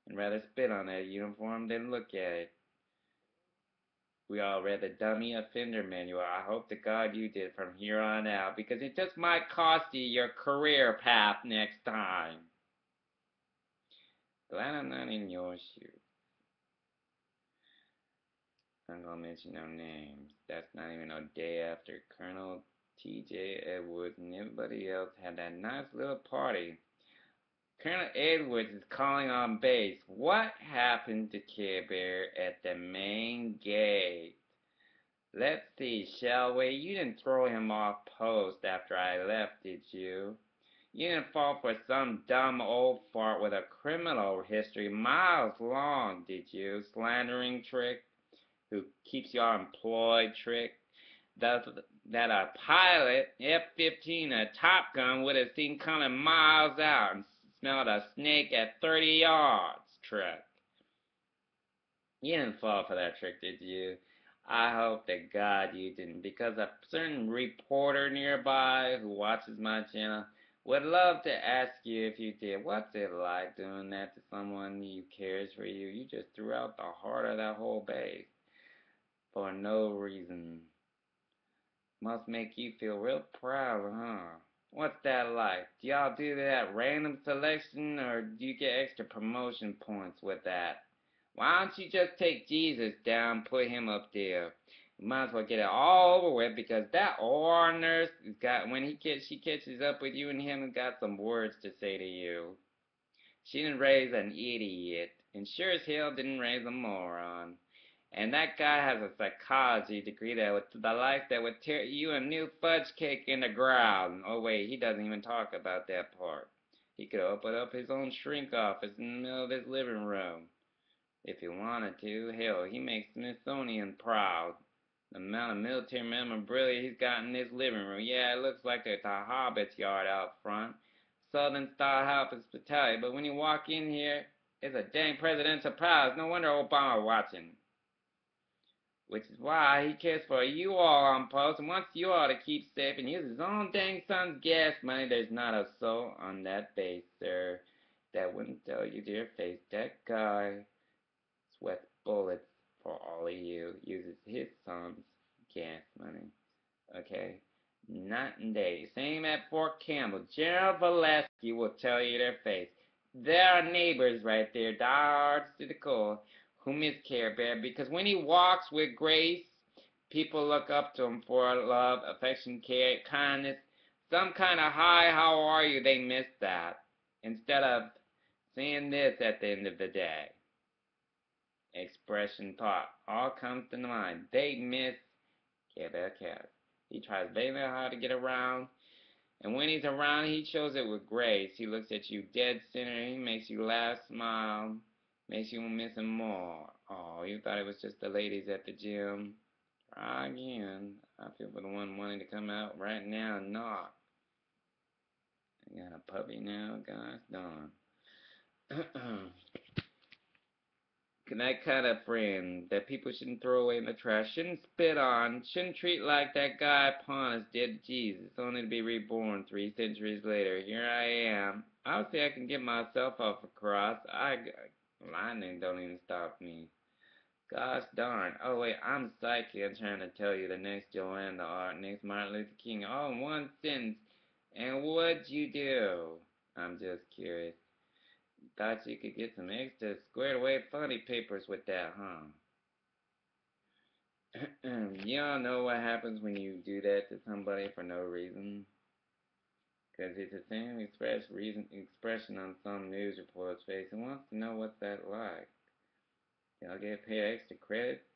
And rather spit on that uniform than look at it. We all read the dummy offender manual. I hope to God you did from here on out, because it just might cost you your career path next time. Glad I'm not in your shoes. I'm gonna mention no names. That's not even a day after Colonel T.J. Edwards and everybody else had that nice little party. Colonel Edwards is calling on base. What happened to Care Bear at the main gate? Let's see, shall we? You didn't throw him off post after I left, did you? You didn't fall for some dumb old fart with a criminal history miles long, did you? Slandering trick? Who keeps you employed trick? That a pilot, F-15, a Top Gun would have seen coming miles out and smelled a snake at 30 yards trick. You didn't fall for that trick, did you? I hope to God you didn't, because a certain reporter nearby who watches my channel would love to ask you if you did. What's it like doing that to someone who cares for you? You just threw out the heart of that whole base for no reason. Must make you feel real proud, huh? What's that like? Do y'all do that random selection, or do you get extra promotion points with that? Why don't you just take Jesus down and put him up there? You might as well get it all over with, because that OR nurse has got, when she catches up with you and him, has got some words to say to you. She didn't raise an idiot, and sure as hell didn't raise a moron. And that guy has a psychology degree that would tear you a new fudge cake in the ground. Oh wait, he doesn't even talk about that part. He could open up his own shrink office in the middle of his living room. If he wanted to. Hell, he makes Smithsonian proud. The amount of military memorabilia he's got in his living room. Yeah, it looks like it's a hobbit's yard out front. Southern-style hospitality. But when you walk in here, it's a dang presidential palace. No wonder Obama watching. Which is why he cares for you all on post and wants you all to keep safe and use his own dang son's gas money. There's not a soul on that base, sir, that wouldn't tell you to your face. That guy sweats bullets for all of you, uses his son's gas money. Okay? Night and day. Same at Fort Campbell. General Valesky will tell you their face. There are neighbors right there, diehards to the core, who miss Care Bear, because when he walks with grace, people look up to him for love, affection, care, kindness, some kind of hi, how are you? They miss that. Instead of seeing this at the end of the day. Expression, thought, all comes to mind. They miss Care Bear Cat. He tries very hard to get around, and when he's around, he shows it with grace. He looks at you dead center. He makes you laugh, smile, makes you miss him more. Oh, you thought it was just the ladies at the gym? Try again. I feel for the one wanting to come out right now and knock. I got a puppy now, guys. Darn. That kind of friend that people shouldn't throw away in the trash, shouldn't spit on, shouldn't treat like that guy Pontus did Jesus, only to be reborn 3 centuries later. Here I am. I would say I can get myself off a cross. Lightning don't even stop me. Gosh darn. Oh wait, I'm psychic. I'm trying to tell you the next Joanne the Art, next Martin Luther King, all in one sentence. And what'd you do? I'm just curious. Thought you could get some extra squared away funny papers with that, huh? Y'all know what happens when you do that to somebody for no reason? Because it's the same expression on some news reporter's face and wants to know what's that like. Y'all get paid extra credits?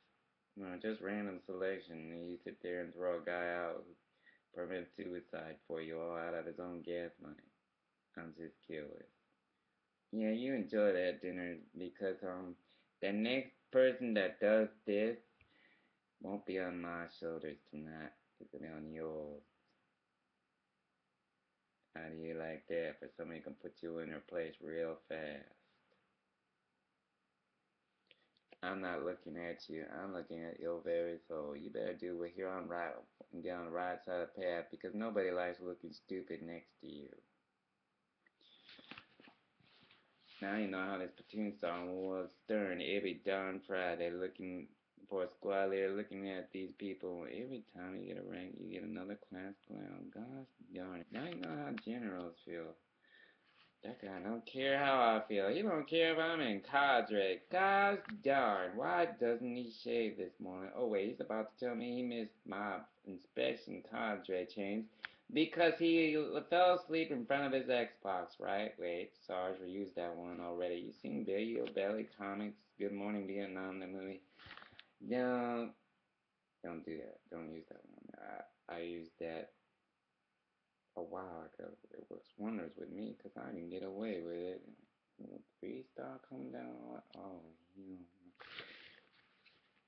No, just random selection, and you sit there and throw a guy out who prevents suicide for you all out of his own gas money. I'm just curious. Yeah, you enjoy that dinner because the next person that does this won't be on my shoulders tonight. It's gonna be on yours. How do you like that? For somebody can put you in your place real fast. I'm not looking at you. I'm looking at your very soul. You better do what you're on right and get on the right side of the path because nobody likes looking stupid next to you. Now you know how this platoon song was stern every darn Friday looking for a squad leader looking at these people. Every time you get a rank, you get another class clown. Gosh darn it. Now you know how generals feel. That guy don't care how I feel. He don't care if I'm in cadre. Gosh darn, why doesn't he shave this morning? Oh wait, he's about to tell me he missed my inspection cadre change because he fell asleep in front of his Xbox, right? Wait, Sarge, we used that one already. You seen Video Belly Comics, Good Morning Vietnam, the movie? Don't do that. Don't use that one. I used that a while ago. It works wonders with me because I can get away with it. Freestyle come down. Oh, you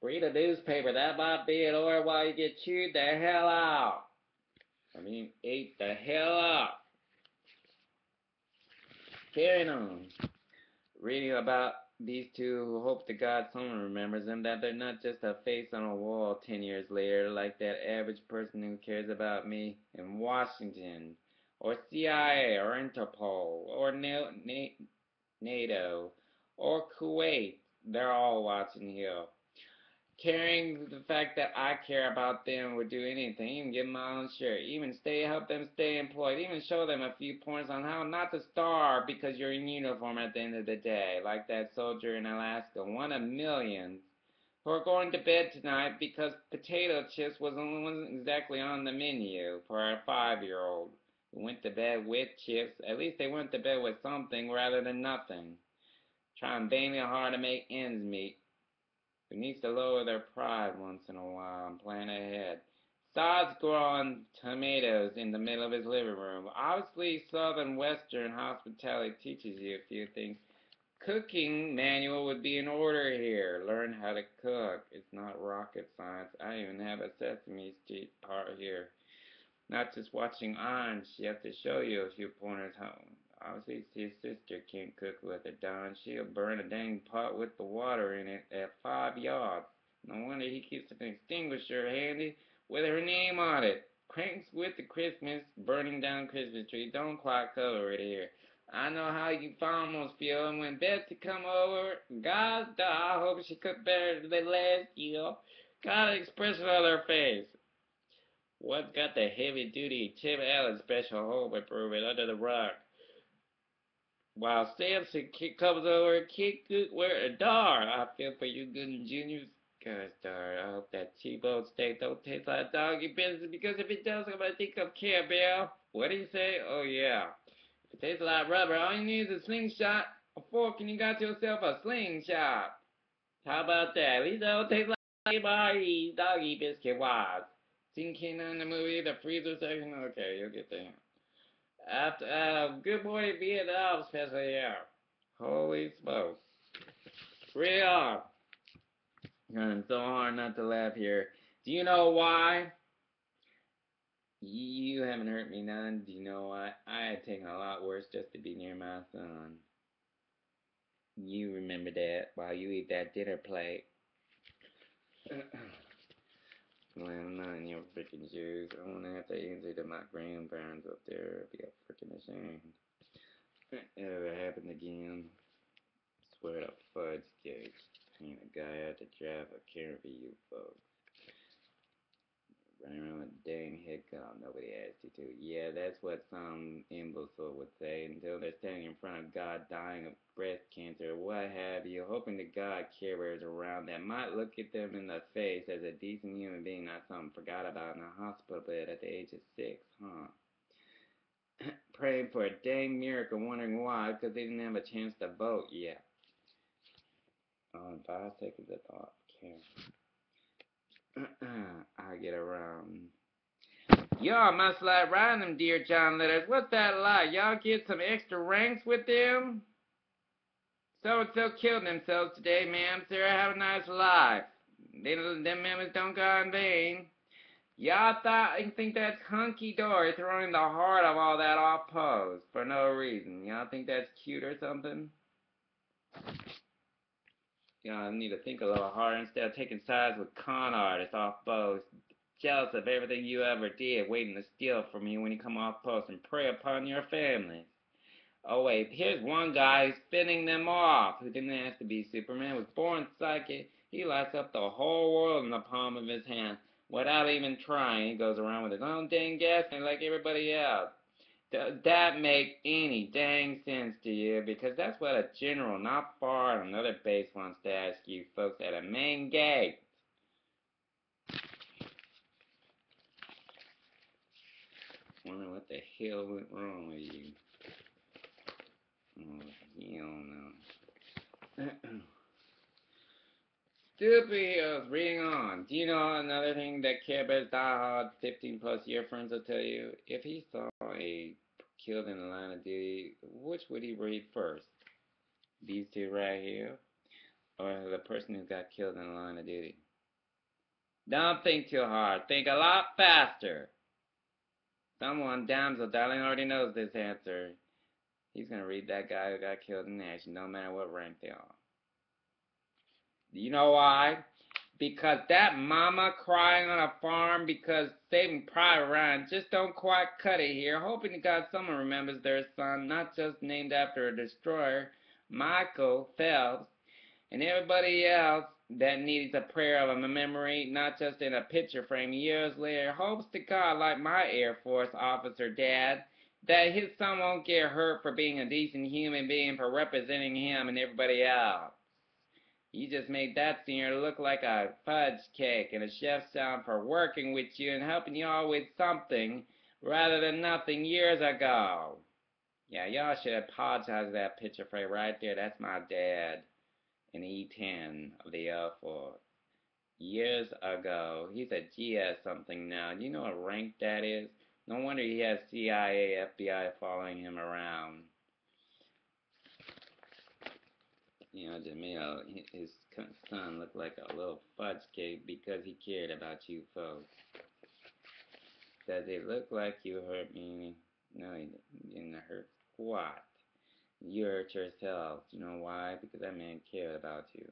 read a newspaper. That might be an order while you get chewed the hell out. I mean, ate the hell up. Carrying on. Reading about these two who hope to God someone remembers them, that they're not just a face on a wall 10 years later, like that average person who cares about me in Washington, or CIA, or Interpol, or NATO, or Kuwait. They're all watching here. Caring the fact that I care about them would do anything, even give my own share, even help them stay employed, even show them a few points on how not to starve because you're in uniform at the end of the day, like that soldier in Alaska, one of millions, who are going to bed tonight because potato chips wasn't exactly on the menu for a 5-year-old who went to bed with chips. At least they went to bed with something rather than nothing, trying vainly hard to make ends meet. Who needs to lower their pride once in a while and plan ahead. Sod's growing tomatoes in the middle of his living room. Obviously, Southern Western hospitality teaches you a few things. Cooking manual would be in order here. Learn how to cook. It's not rocket science. I even have a Sesame Street part here. Not just watching on, she has to show you a few pointers home. Obviously, his sister can't cook with her, Don. She'll burn a dang pot with the water in it at 5 yards. No wonder he keeps an extinguisher handy with her name on it. Cranks with the Christmas, burning down Christmas tree. Don't quite cover it here. I know how you farmers feel, and when Betsy come over, God, I hope she cooked better than last year. Got an expression on her face. What's got the heavy-duty Tim Allen special home improvement under the rug? While Samson comes over and kick good where a dar. I feel for you good and juniors. Gosh darn, I hope that T-bone steak don't taste like doggy business because if it does, I'm gonna think of Care Bear. What do you say? Oh yeah. If it tastes like rubber, all you need is a slingshot, a fork, and you got yourself a slingshot. How about that? At least it don't taste like doggy biscuit wise. Seen King on the movie, the freezer section? Okay, you'll get there. After, Good Morning Vietnam special, yeah. Holy smokes. Real. It's so hard not to laugh here. Do you know why? You haven't hurt me none. Do you know why? I had taken a lot worse just to be near my son. You remember that while you eat that dinner plate. Well, I'm not in your freaking shoes. I want to have to answer to my grandparents up there. It'd be a freaking shame. If it ever happened again. Swear to fudge cake. Ain't a guy out to drive a car for you folks. Running around with a dang head count nobody asked you to. Yeah, that's what some imbecile would say until they're standing in front of God dying of breast cancer or what have you, hoping to God carers around that might look at them in the face as a decent human being, not something forgot about in a hospital bed at the age of 6, huh? Praying for a dang miracle, wondering why, because they didn't have a chance to vote yet. Oh, in 5 seconds I thought, I get around. Y'all must like writing them Dear John letters. What's that like? Y'all get some extra ranks with them? So-and-so killed themselves today, ma'am. Sir, have a nice life. Them members don't go in vain. Y'all think that's hunky-dory, throwing the heart of all that off pose for no reason. Y'all think that's cute or something? Y'all need to think a little harder instead of taking sides with con artists off post, jealous of everything you ever did, waiting to steal from you when you come off post and prey upon your family. Oh wait, here's one guy who's spinning them off, who didn't ask to be Superman, was born psychic. He lights up the whole world in the palm of his hand. Without even trying, he goes around with his own dang gas tank like everybody else. Does that make any dang sense to you? Because that's what a general not far on another base wants to ask you folks at a main gate. Wonder what the hell went wrong with you. Oh, you don't know. Superheroes, reading on. Do you know another thing that Care Bear's diehard 15-plus year friends will tell you? If he saw a killed in the line of duty, which would he read first? These two right here? Or the person who got killed in the line of duty? Don't think too hard. Think a lot faster. Someone, damsel, darling, already knows this answer. He's going to read that guy who got killed in action, no matter what rank they are. You know why? Because that mama crying on a farm because Saving Private Ryan just don't quite cut it here. Hoping to God someone remembers their son, not just named after a destroyer, Michael Phelps, and everybody else that needs a prayer of a memory, not just in a picture frame years later. Hopes to God, like my Air Force officer dad, that his son won't get hurt for being a decent human being, for representing him and everybody else. You just made that senior look like a fudge cake, and a chef's sound for working with you and helping you all with something rather than nothing years ago. Yeah, y'all should apologize to that picture frame right there. That's my dad, an E-10 of the Air Force. Years ago. He's a GS something now. Do you know what rank that is? No wonder he has CIA, FBI following him around. You know, just made his son look like a little fudge cake because he cared about you folks. Does it look like you hurt me? No, he didn't hurt squat. You hurt yourself. You know why? Because that man cared about you.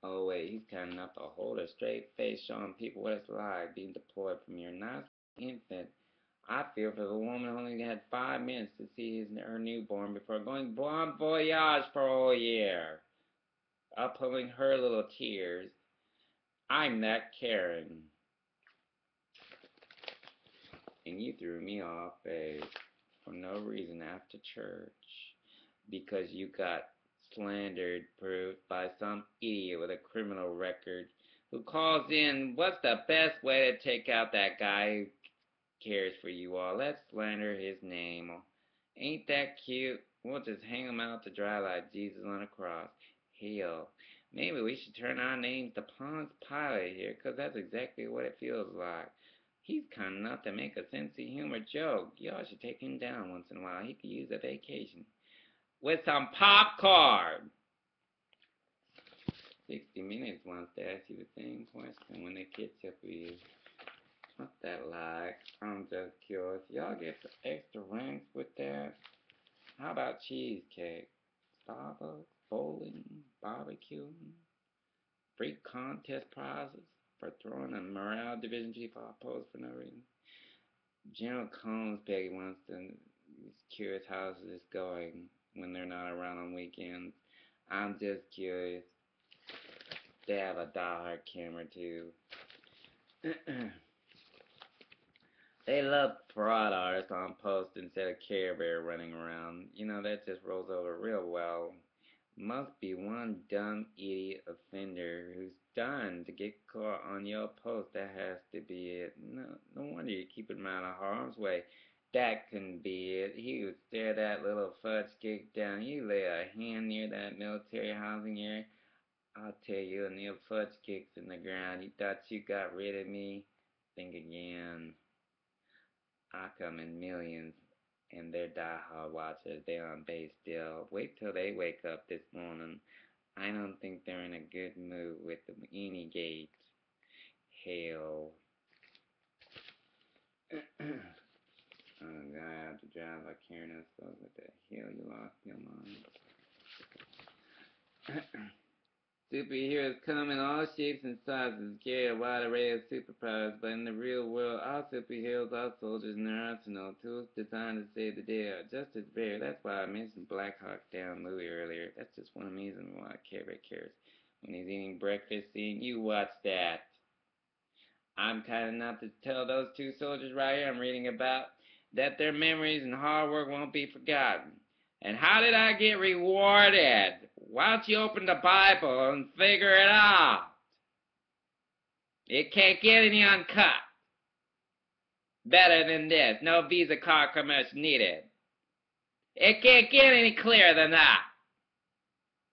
Oh wait, he's kind enough to hold a straight face, showing people what it's like being deployed from your nice infant. I feel for the woman who only had 5 minutes to see her newborn before going bon voyage for a whole year, upholding her little tears. I'm that caring. And you threw me off base for no reason after church because you got slandered, proved by some idiot with a criminal record who calls in, what's the best way to take out that guy who cares for you all? Let's slander his name. Ain't that cute? We'll just hang him out to dry like Jesus on a cross. Hell, maybe we should turn our names to Ponce Pilate here, 'cause that's exactly what it feels like. He's kind enough to make a sense of humor joke. Y'all should take him down once in a while. He could use a vacation. With some popcorn! 60 Minutes wants to ask you the same question when they catch up with you. What's that like? I'm just curious. Y'all get extra ranks with that? How about cheesecake? Starbucks? Bowling? Barbecuing? Free contest prizes for throwing a morale division chief off post for no reason? General Combs Peggy wants to is curious how this is going when they're not around on weekends. I'm just curious. They have a diehard camera too. They love fraud artists on post instead of Care Bear running around. You know, that just rolls over real well. Must be one dumb idiot offender who's done to get caught on your post. That has to be it. No wonder you keep him out of harm's way. That couldn't be it. He would stare that little fudge cake down. You lay a hand near that military housing area, I'll tell you, a nail fudge cakes in the ground. You thought you got rid of me? Think again. I come in millions. and they're die-hard watchers. They're on base still. Wait till they wake up this morning. I don't think they're in a good mood with the Eni Gate. Hell. Oh, God, I have to drive like Karen S. What the hell, you lost your mind? Superheroes come in all shapes and sizes, carry a wide array of superpowers, but in the real world, all superheroes are soldiers in their arsenal, tools designed to save the day are just as rare. That's why I mentioned Black Hawk Down movie earlier. That's just one reason why Care Bear cares. When he's eating breakfast, seeing you watch that. I'm kind enough to tell those two soldiers right here I'm reading about that their memories and hard work won't be forgotten. And how did I get rewarded? Why don't you open the Bible and figure it out? It can't get any uncut. Better than this. No Visa card commercial needed. It can't get any clearer than that.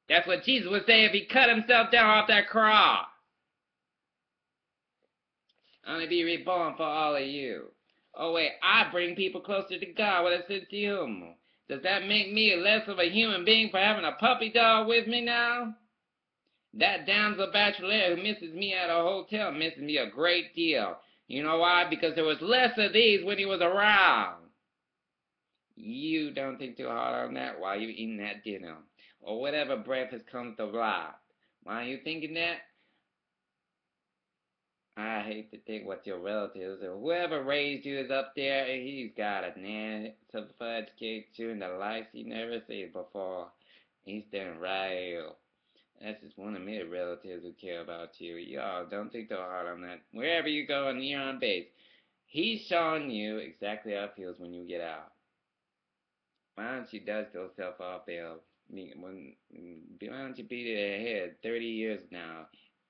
That's what Jesus would say if he cut himself down off that cross. Only be reborn for all of you. Oh wait, I bring people closer to God with a sense of humor. Does that make me less of a human being for having a puppy dog with me now? That damsel bachelor who misses me at a hotel misses me a great deal. You know why? Because there was less of these when he was around. You don't think too hard on that while you're eating that dinner. Or whatever breakfast comes to life. Why are you thinking that? I hate to think what your relatives or whoever raised you is up there. He's got a nan, some fudge cake too, and the likes he never seen before. He's doing right. That's just one of many relatives who care about you. Y'all don't think too hard on that. Wherever you go and you're on base, he's showing you exactly how it feels when you get out. Why don't you dust yourself off there? Why don't you beat it ahead 30 years now?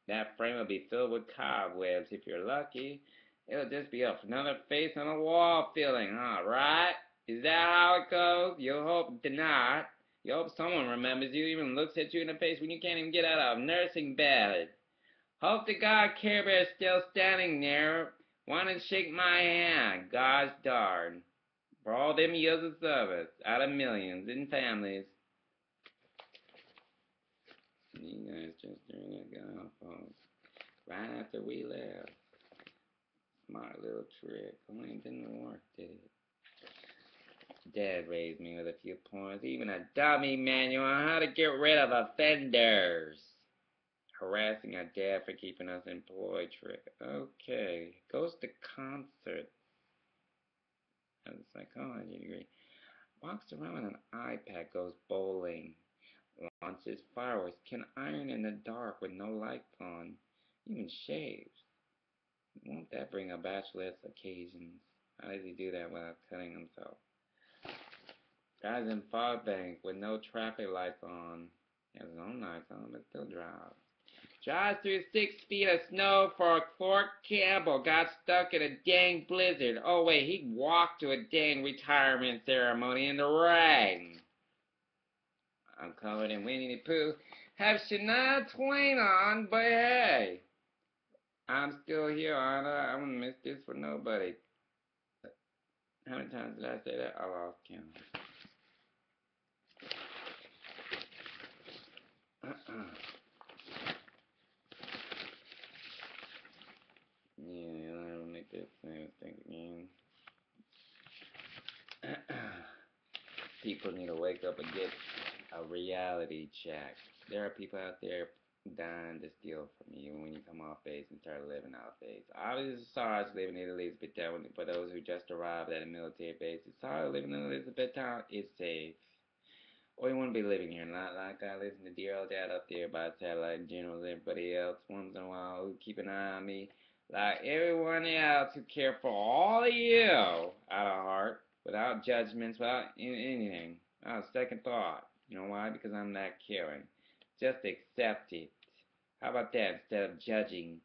That frame will be filled with cobwebs if you're lucky. It'll just be another face on a wall feeling, huh, right? Is that how it goes? You hope not. You hope someone remembers you, even looks at you in the face when you can't even get out of nursing bed. Hope to God Care Bear's still standing there, wanting to shake my hand. Gosh darn. For all them years of service, out of millions in families. You guys just doing it, God, folks. Right after we left. Smart little trick. Only it didn't work, did it? Dad raised me with a few points, even a dummy manual on how to get rid of offenders. Harassing our dad for keeping us employed trick. Okay. Goes to concert. Has a psychology degree. Walks around with an iPad, goes bowling. Launches fireworks, can iron in the dark with no lights on, even shaves. Won't that bring a bachelor's occasions? How does he do that without cutting himself? Drives in fog bank with no traffic lights on. He has his own lights on, but still drives. Drives through 6 feet of snow for Clark Campbell. Got stuck in a dang blizzard. Oh wait, he walked to a dang retirement ceremony in the rain. I'm covered in Winnie the Pooh. Have Shania Twain on, but hey, I'm still here, aren't I? I wouldn't miss this for nobody. How many times did I say that? I lost count. Yeah, I don't make that same thing again. People need to wake up and get a reality check. There are people out there dying to steal from you when you come off base and start living off base. Obviously, it's hard to live in Elizabethtown for those who just arrived at a military base. It's hard living in Elizabethtown. It's safe. Or you wouldn't be living here, not like I listen to dear old dad up there by satellite and generals and everybody else once in a while who keep an eye on me. Like everyone else who care for all of you out of heart, without judgments, without anything, without second thought. You know why? Because I'm that caring. Just accept it. How about that instead of judging?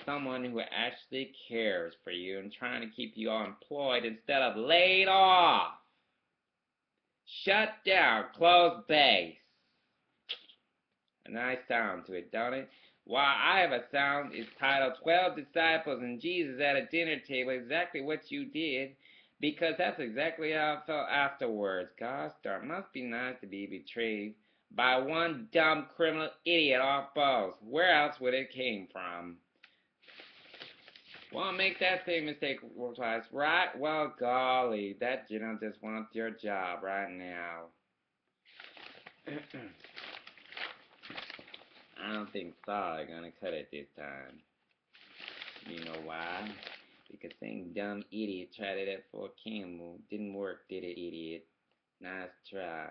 Someone who actually cares for you and trying to keep you all employed instead of laid off. Shut down, close base. A nice sound to it, don't it? Why, I have a sound. It's titled 12 Disciples and Jesus at a Dinner Table. Exactly what you did. Because that's exactly how I felt afterwards. Gosh darn, must be nice to be betrayed by one dumb criminal idiot off both. Where else would it came from? Won't make that same mistake twice, right? Well, golly, that general just wants your job right now. I don't think Saul gonna cut it this time. You know why? Because same dumb idiot tried it at Fort Campbell. Didn't work, did it, idiot? Nice try.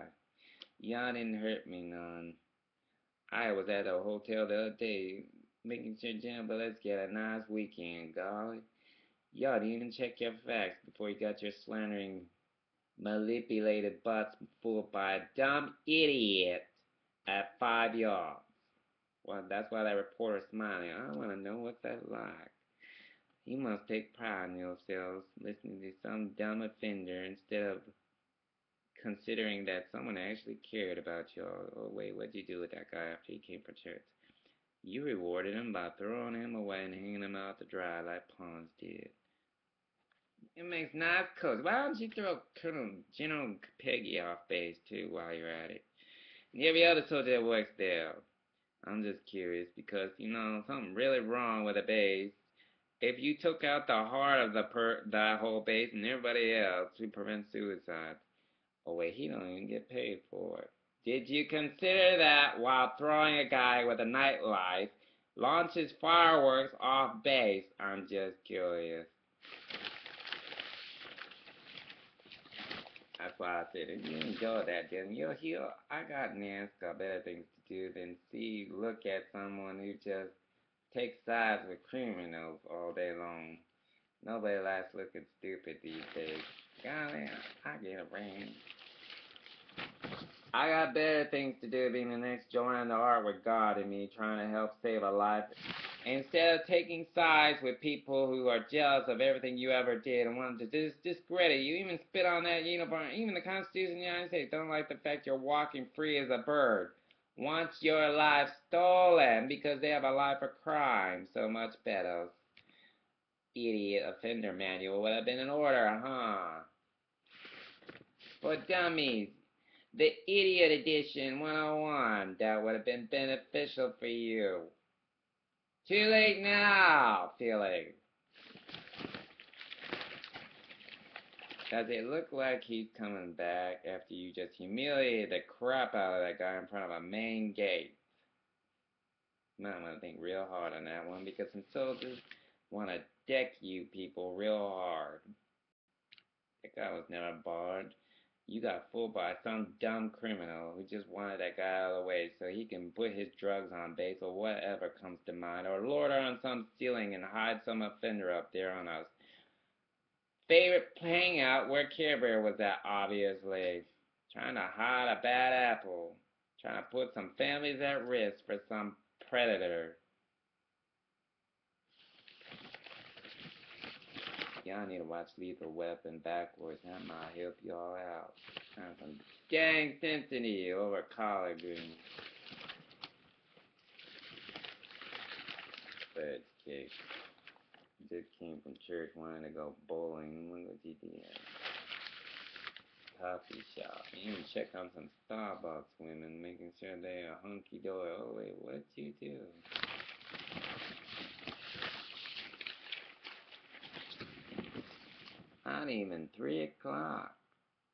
Y'all didn't hurt me none. I was at a hotel the other day, making sure Jim, but let's get a nice weekend, golly. Y'all didn't even check your facts before you got your slandering, manipulated butts fooled by a dumb idiot at 5 yards. Well, that's why that reporter's smiling. I want to know what's that like. You must take pride in yourselves, listening to some dumb offender instead of considering that someone actually cared about y'all. Oh, wait, what'd you do with that guy after he came from church? You rewarded him by throwing him away and hanging him out to dry like pawns did. It makes nice coats. Why don't you throw Colonel General Peggy off base, too, while you're at it? And every other soldier that works there. I'm just curious because, something really wrong with the base. If you took out the heart of that whole base and everybody else to prevent suicide, oh wait, he don't even get paid for it. Did you consider that while throwing a guy with a nightlife launches fireworks off base? I'm just curious. That's why I said, if you enjoy that, then you'll heal. I got NASCAR better things to do than look at someone who just takes sides with criminals all day long. Nobody likes looking stupid these days. Golly, I get a brain. I got better things to do being the next joining the art with God in me, trying to help save a life. Instead of taking sides with people who are jealous of everything you ever did and want to discredit you, even spit on that uniform, even the Constitution of the United States don't like the fact you're walking free as a bird. Wants your life stolen because they have a life of crime. So much better. Idiot offender manual would have been in order, huh? For dummies. The Idiot Edition 101. That would have been beneficial for you. Too late now, feeling. Does it look like he's coming back after you just humiliated the crap out of that guy in front of a main gate? You might want to think real hard on that one because some soldiers want to deck you people real hard. That guy was never barred. You got fooled by some dumb criminal who just wanted that guy out of the way so he can put his drugs on base or whatever comes to mind, or lord on some ceiling and hide some offender up there on us favorite hangout where Care Bear was at, obviously. Trying to hide a bad apple. Trying to put some families at risk for some predator. Y'all need to watch Lethal Weapon backwards. That might help y'all out. Some dang sensitivity over collard greens. Birds kick. Just came from church wanting to go bowling. Look what you did. Coffee shop. Even check on some Starbucks women, making sure they are hunky-dory. Oh, wait, what'd you do? Not even 3 o'clock.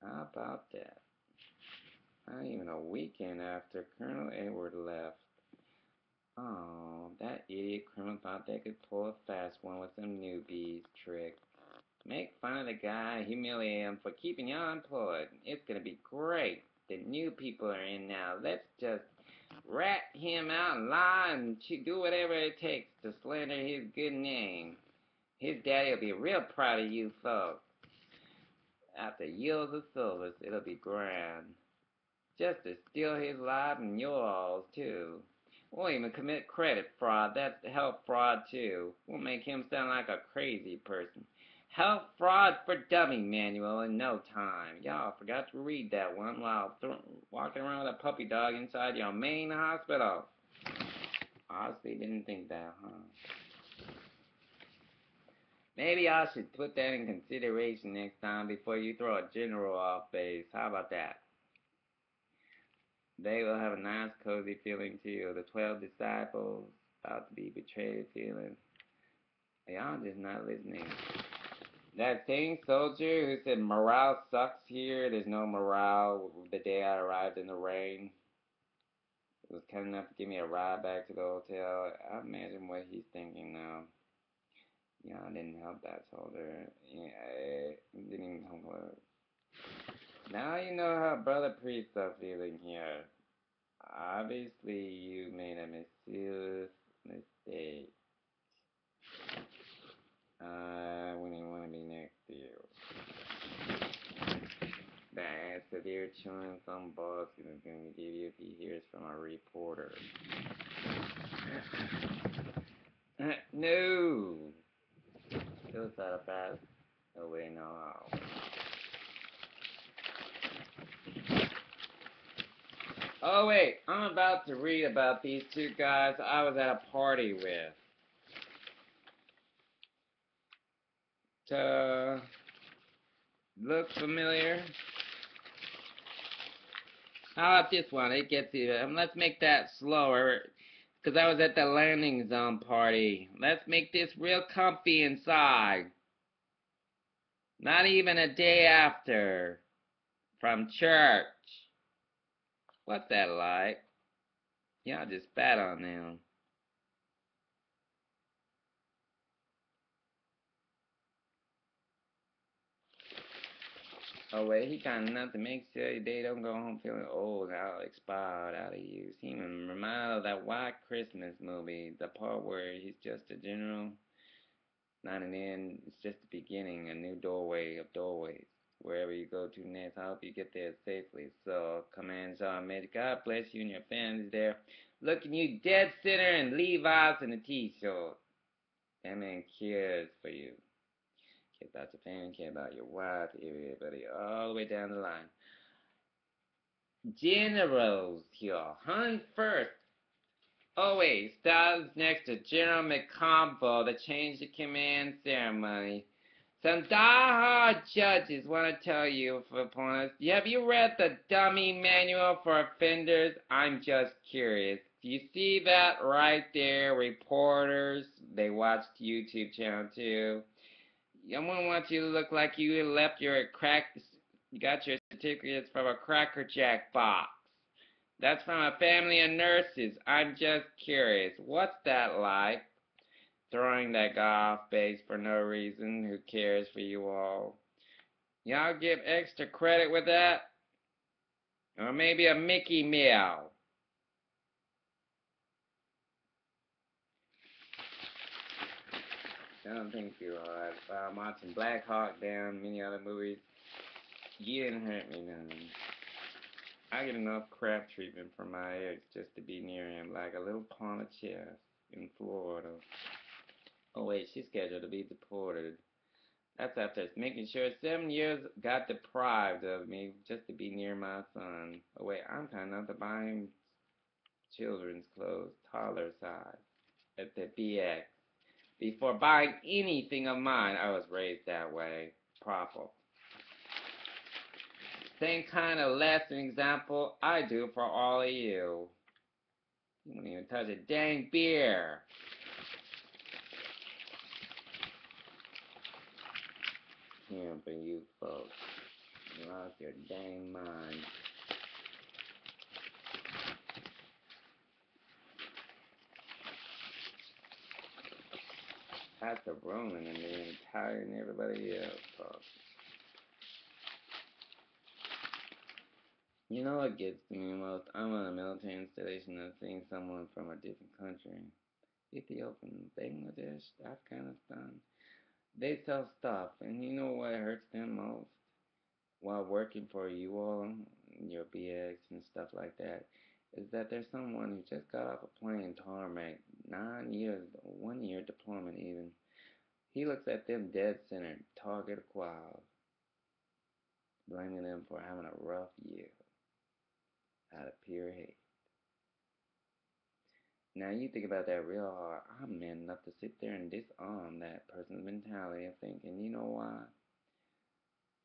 How about that? Not even a weekend after Colonel Edward left. Oh, that idiot criminal thought they could pull a fast one with some newbies trick. Make fun of the guy, humiliate him for keeping you unemployed. It's gonna be great. The new people are in now. Let's just rat him out and lie and do whatever it takes to slander his good name. His daddy will be real proud of you folks. After years of service, it'll be grand. Just to steal his life and yours, too. We'll even commit credit fraud. That's health fraud, too. We'll make him sound like a crazy person. Health fraud for dummy manual in no time. Y'all forgot to read that one while walking around with a puppy dog inside your main hospital. Honestly, didn't think that, huh? Maybe I should put that in consideration next time before you throw a general off base. How about that? They will have a nice, cozy feeling too. The 12 disciples about to be betrayed feeling. Y'all just not listening. That same soldier who said morale sucks here, there's no morale the day I arrived in the rain, was kind enough to give me a ride back to the hotel. I imagine what he's thinking now. Yeah, I didn't help that soldier. Yeah, I didn't even come close. Now you know how brother priests are feeling here. Obviously, you made a serious mistake. I wouldn't want to be next to you. That severe chewing some boss is going to give you if he hears from a reporter. No! Suicide fast. Nobody know how. Oh wait, I'm about to read about these two guys I was at a party with. Look familiar? How about this one? It gets even. Let's make that slower. Because I was at the landing zone party. Let's make this real comfy inside. Not even a day after. From church. What's that like? Y'all just spat on them. Oh wait, he got enough to make sure they don't go home feeling old, out expired, out of use. He even reminded of that White Christmas movie, the part where he's just a general, not an end, it's just the beginning, a new doorway of doorways. Wherever you go to next, I hope you get there safely. So, commands are made. God bless you and your families there. Looking you dead center in Levi's and a t-shirt. That man cares for you. Care about your family, care about your wife, everybody, all the way down the line. Generals here, hunt first. Always starts next to General McConville to change the command ceremony. Some die-hard judges want to tell you for opponents, have you read the dummy manual for offenders? I'm just curious. Do you see that right there? Reporters, they watched YouTube channel too. I wouldn't want you to look like you left your you got your certificates from a Cracker Jack box. That's from a family of nurses. I'm just curious. What's that like? Throwing that guy off base for no reason. Who cares for you all? Y'all give extra credit with that? Or maybe a Mickey meal. I don't think you are. If I'm watching Black Hawk Down, many other movies, you didn't hurt me none. I get enough crap treatment from my ex just to be near him, like a little pawn of chess in Florida. Oh wait, she's scheduled to be deported. That's after making sure 7 years got deprived of me just to be near my son. Oh wait, I'm kind enough to buy him children's clothes, toddler size, at the BX. Before buying anything of mine, I was raised that way. Proper. Same kind of lesson example I do for all of you. You won't even touch a dang beer. Here for you folks. You lost your dang mind. That's the Roman and the entire and everybody else, folks. You know what gets to me most? I'm on a military installation and seeing someone from a different country. Ethiopian, Bangladesh, Afghanistan. They sell stuff, and you know what hurts them most? While working for you all, your BX and stuff like that, is that there's someone who just got off a plane tarmac, 9 years, 1 year deployment even. He looks at them dead center, target acquired, blaming them for having a rough year out of pure hate. Now you think about that real hard. I'm man enough to sit there and disarm that person's mentality of thinking, you know why?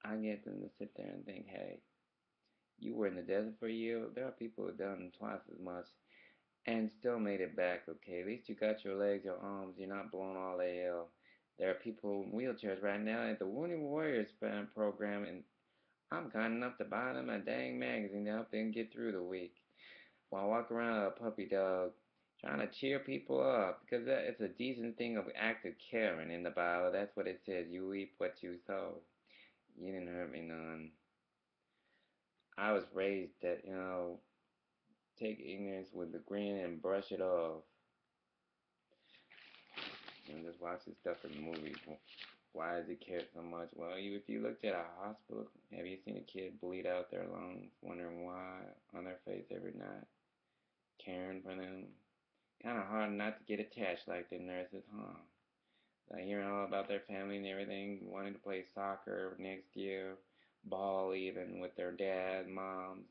I get them to sit there and think, hey, you were in the desert for a year. There are people who've done twice as much and still made it back okay. At least you got your legs, your arms. You're not blown all the hell. There are people in wheelchairs right now at the Wounded Warriors program, and I'm kind enough to buy them a dang magazine to help them get through the week. While I walk around with a puppy dog, trying to cheer people up, because it's a decent thing of act of caring in the Bible. That's what it says. You reap what you sow. You didn't hurt me none. I was raised that, take ignorance with a grin and brush it off. And just watch this stuff in the movies. Why does it care so much? Well, if you looked at a hospital, have you seen a kid bleed out their lungs, wondering why on their face every night, caring for them? Kind of hard not to get attached like the nurses, huh? Like hearing all about their family and everything, wanting to play soccer next year, ball even with their dad, moms,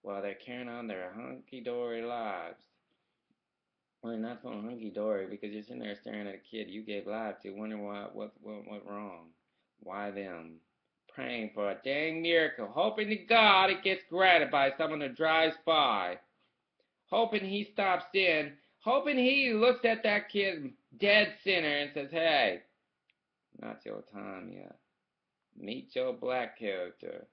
while they're carrying on their hunky-dory lives. Well, not so hunky-dory because you're sitting there staring at a kid you gave life to, wondering what went wrong. Why them? Praying for a dang miracle, hoping to God it gets granted by someone who drives by. Hoping he stops in, hoping he looks at that kid dead sinner and says, hey, not your time yet. Meet your black character.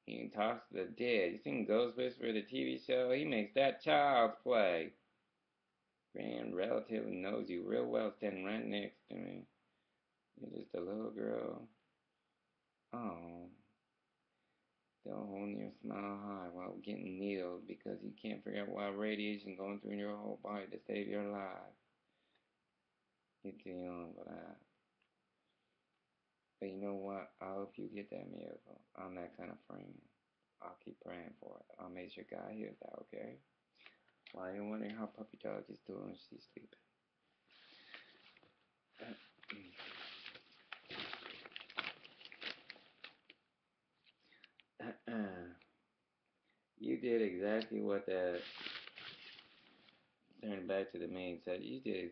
He talks to the dead. You seen Ghost Whisperer, the TV show? He makes that child's play. Grand relative who knows you real well standing right next to me. You're just a little girl. Oh. Still holding your smile high while getting needled because you can't figure out why radiation going through your whole body to save your life. You're too young for that. But you know what? I hope you get that miracle. I'm that kind of friend. I'll keep praying for it. I'll make sure God hears that, okay? While you're wondering how Puppy Dog is doing, she's sleeping. You did exactly what that, turning back to the main subject, you did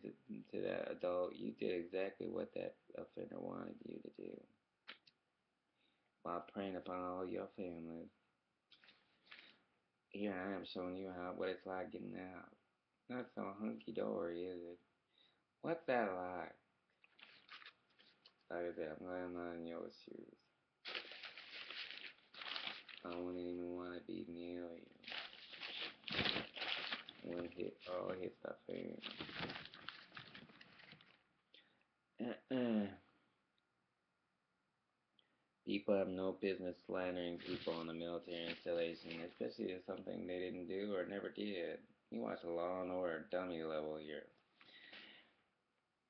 to that adult, you did exactly what that offender wanted you to do. While preying upon all your families. Here I am showing you what it's like getting out. Not so hunky-dory, is it? What's that like? Like I said, I'm glad I'm not in your shoes. I wouldn't even want to be near you. When all hit stuff here. People have no business slandering people in the military installation, especially if something they didn't do or never did. You watch Law and Order dummy level here.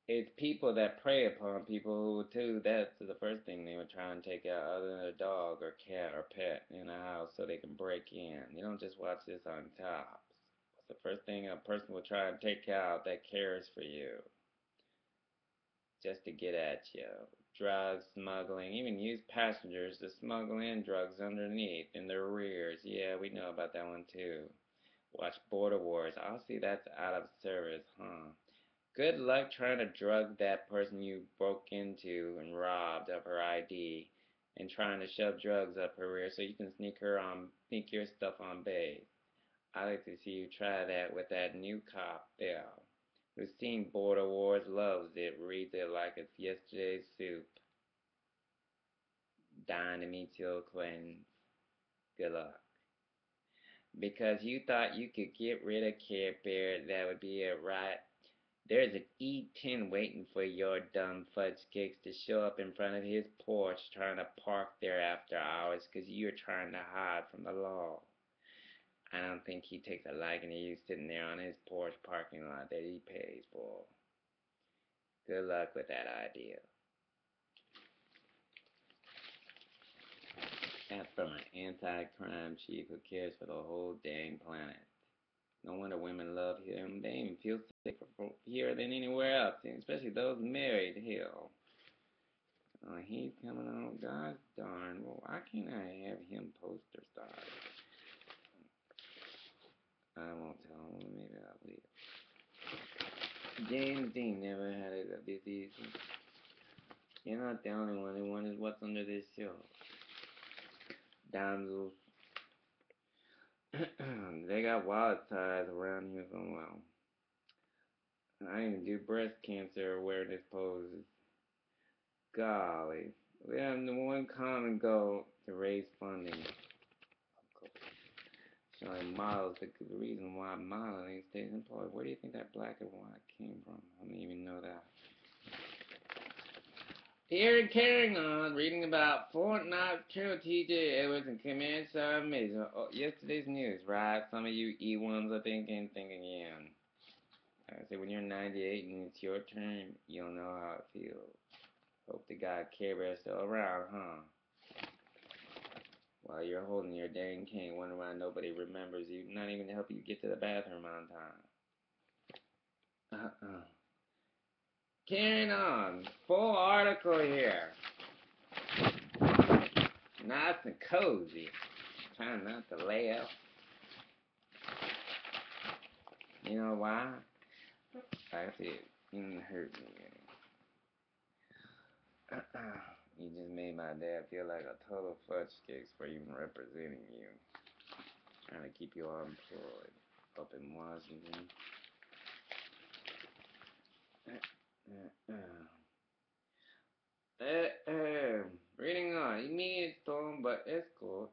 It's people that prey upon people who, too, that's the first thing they would try and take out other than a dog or cat or pet in a house so they can break in. You don't just watch this on top. It's the first thing a person will try and take out that cares for you. Just to get at you. Drugs, smuggling, even use passengers to smuggle in drugs underneath, in their rears. Yeah, we know about that one too. Watch Border Wars. I'll see that's out of service, huh? Good luck trying to drug that person you broke into and robbed of her ID and trying to shove drugs up her rear so you can sneak your stuff on base. I'd like to see you try that with that new cop there who's seen Border Wars, loves it, reads it like it's yesterday's soup. Dying to meet your acquaintance. Good luck. Because you thought you could get rid of Care Bear, that would be it, right? There's an E10 waiting for your dumb fudge cakes to show up in front of his porch trying to park there after hours because you're trying to hide from the law. I don't think he takes a liking to you sitting there on his porch parking lot that he pays for. Good luck with that idea. That's from an anti-crime chief who cares for the whole dang planet. No wonder women love him. They even feel safer here than anywhere else, especially those married. Hell. Oh, he's coming on. Gosh darn. Well, why can't I have him poster started? I won't tell him. Maybe I'll leave. James Dean never had it this easy. You're not the only one who wonders what's under this show. Damsels. They got wild ties around here somewhere. I even do breast cancer awareness poses. Golly. We have the one common goal to raise funding. Showing models the reason why modeling stays employed. Where do you think that black and white came from? I don't even know that. Here, carrying on, reading about Fort Knox, Colonel T.J. Edwards, and Command Sergeant Major. Oh, yesterday's news, right? Some of you E1s are thinking again. I say when you're 98 and it's your turn, you'll know how it feels. Hope to God Care Bear's still around, huh? While you're holding your dang cane, wondering why nobody remembers you, not even to help you get to the bathroom on time. Carrying on. Full article here. Nice and cozy. Trying not to lay up. You know why? I see it didn't hurt me any. You just made my dad feel like a total fudge cakes for even representing you. Trying to keep you employed up in Washington. Reading on. Immediate storm, but escort.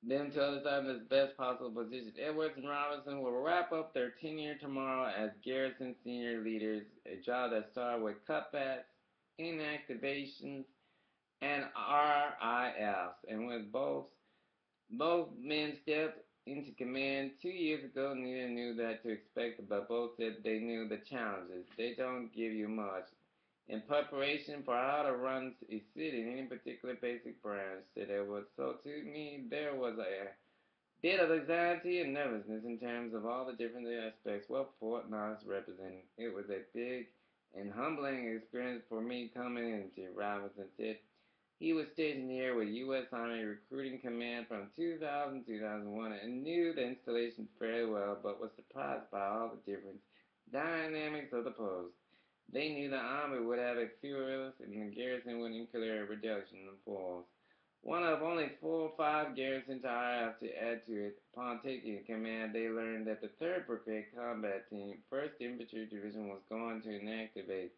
Them to other side in the best possible position. Edwards and Robinson will wrap up their tenure tomorrow as Garrison senior leaders, a job that started with cutbacks, inactivations, and RIFs, and with both men stepped into command 2 years ago. Neither knew that to expect, but both said they knew the challenges. They don't give you much. In preparation for how to run a city in any particular basic branch, said Edwards. So to me, there was a bit of anxiety and nervousness in terms of all the different aspects what Fort Knox represented. It was a big and humbling experience for me coming into, Robinson said. He was stationed here with U.S. Army Recruiting Command from 2000 to 2001 and knew the installation fairly well, but was surprised by all the different dynamics of the post. They knew the Army would have experience and the garrison would include a reduction in force. One of only 4 or 5 garrisons to hire to add to it. Upon taking command, they learned that the 3rd Brigade Combat Team, 1st Infantry Division, was going to inactivate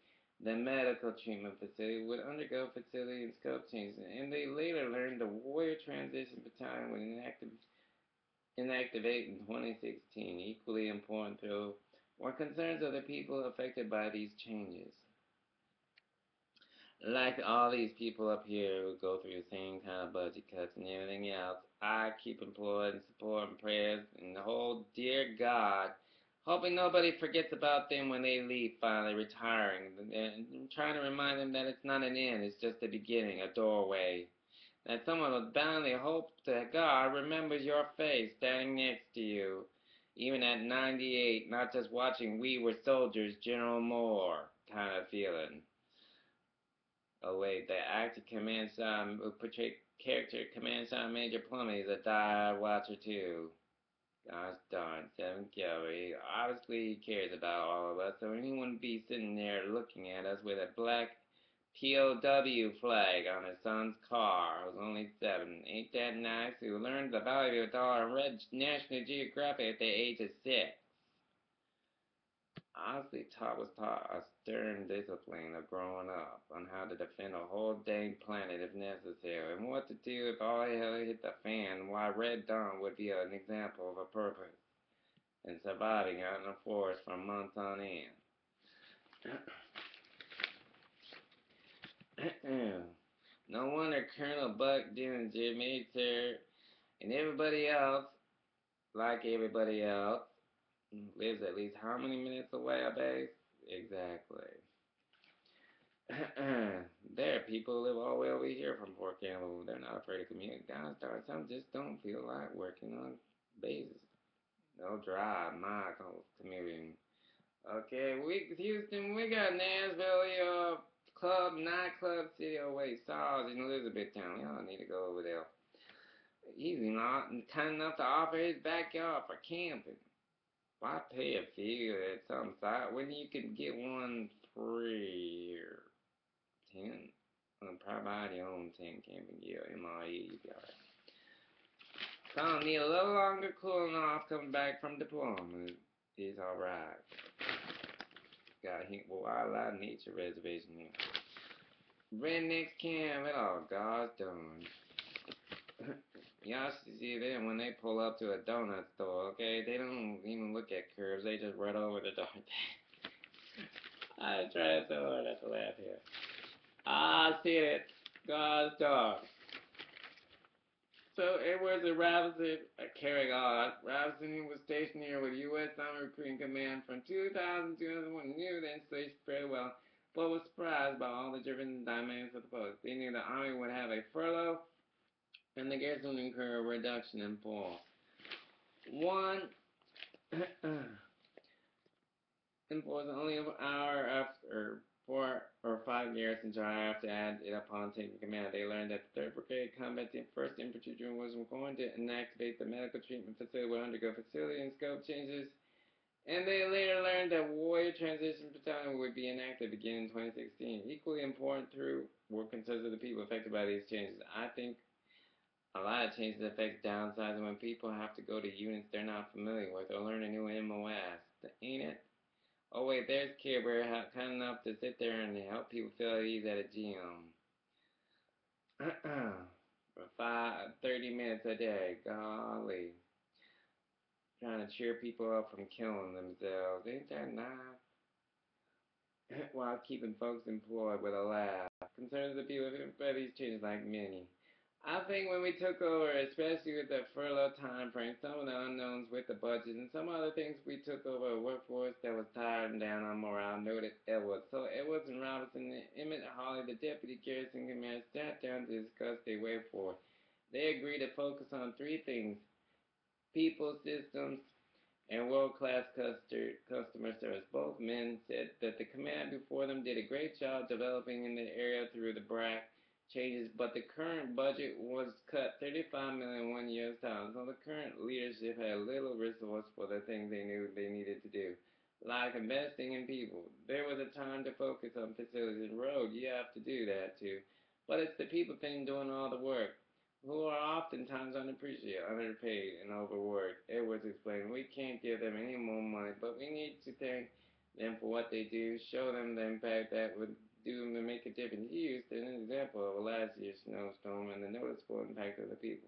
the medical treatment facility, would undergo facility and scope changes, and they later learned the Warrior Transition Battalion would inactivate in 2016. Equally important, though, were concerns of the people affected by these changes. Like all these people up here who go through the same kind of budget cuts and everything else, I keep employed and support and prayers and the whole dear God, hoping nobody forgets about them when they leave, finally retiring, and trying to remind them that it's not an end, it's just a beginning, a doorway. That someone will boundly hope that God remembers your face standing next to you, even at 98, not just watching We Were Soldiers, General Moore kind of feeling. Oh wait, the actor Command Sergeant who portrayed character Command Sergeant Major Plumley is a die-hard watcher too. Gosh darn, 7th Cavalry. Obviously he cares about all of us, so anyone would be sitting there looking at us with a black POW flag on his son's car, who's only 7. Ain't that nice? Who learned the value of a dollar and read National Geographic at the age of 6. Honestly, was taught a stern discipline of growing up on how to defend a whole dang planet if necessary, and what to do if all hell hit the fan, why Red Dawn would be an example of a purpose, and surviving out in the forest for months on end. No wonder Colonel Buck Dillinger, Major, and everybody else, like everybody else, lives at least how many minutes away, I base? Exactly. There are people who live all the way over here from Fort Campbell. They're not afraid to commute. Guys, some just don't feel like working on bases. No drive, miles commuting. Okay, Houston, we got Nashville, nightclub city. Oh wait, Stars in Elizabethtown. Y'all need to go over there. He's not kind enough to offer his backyard for camping. Why pay a fee at some site when you can get one free? Tent? Provide your own tent camping gear, MIE, you'll be alright. Gonna need a little longer cooling off coming back from deployment. It's alright. Got a wildlife nature reservation here. Rednecks can't have it all, God's done. Y'all should see them when they pull up to a donut store, okay? They don't even look at curves, they just run over the door. I tried so hard not to laugh here. Ah, see it. God's dog. So Edwards and Robinson are carrying on. Robinson was stationed here with U.S. Army Recruiting Command from 2000 to 2001. Knew the installation pretty well, but was surprised by all the different dynamics of the post. They knew the Army would have a furlough, and the garrison would incur a reduction in force. One enforced only an hour after 4 or 5 garrisons tried after add it upon taking command. They learned that the 3rd Brigade Combat Team 1st Infantry Unit was going to inactivate the medical treatment facility would undergo facility and scope changes. And they later learned that Warrior Transition Battalion would be enacted beginning in 2016. Equally important through were concerns of the people affected by these changes. I think a lot of changes affect downsizing when people have to go to units they're not familiar with or learn a new MOS. Ain't it? Oh wait, there's Care Bear kind enough to sit there and help people feel at ease at a gym. For 30 minutes a day, golly. Trying to cheer people up from killing themselves. Ain't that nice? While keeping folks employed with a laugh. Concerns of people by these changes like many. I think when we took over, especially with the furlough time frame, some of the unknowns with the budget, and some other things, we took over a workforce that was tired and down on morale, noted Edwards. So Edwards and Robinson and Emmett Hawley, the deputy garrison commander, sat down to discuss their way forward. They agreed to focus on 3 things: people, systems, and world-class customer service. Both men said that the command before them did a great job developing in the area through the BRAC changes, but the current budget was cut $35 million in 1 year's time, so the current leadership had little resource for the things they knew they needed to do, like investing in people. There was a time to focus on facilities and roads. You have to do that too, but it's the people thing doing all the work, who are oftentimes unappreciated, underpaid, and overworked. Edwards explained, we can't give them any more money, but we need to thank them for what they do, show them the impact that would do to make a difference. He used an example of last year's snowstorm and the noticeable impact of the people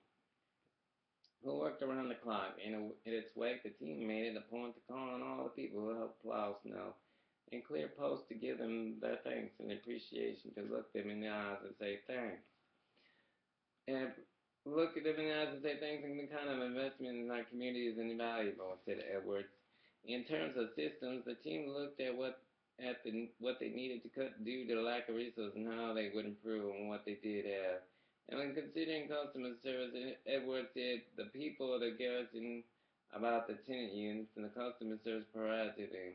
who worked around the clock. In its wake, the team made it a point to call on all the people who helped plow snow and clear posts to give them their thanks and appreciation, to look them in the eyes and say thanks. And look at them in the eyes and say thanks, and the kind of investment in our community is invaluable, said Edwards. In terms of systems, the team looked at what they needed to cut due to the lack of resources and how they would improve on what they did have. And when considering customer service, Edwards said the people of the garrison about the tenant units and the customer service provided to them.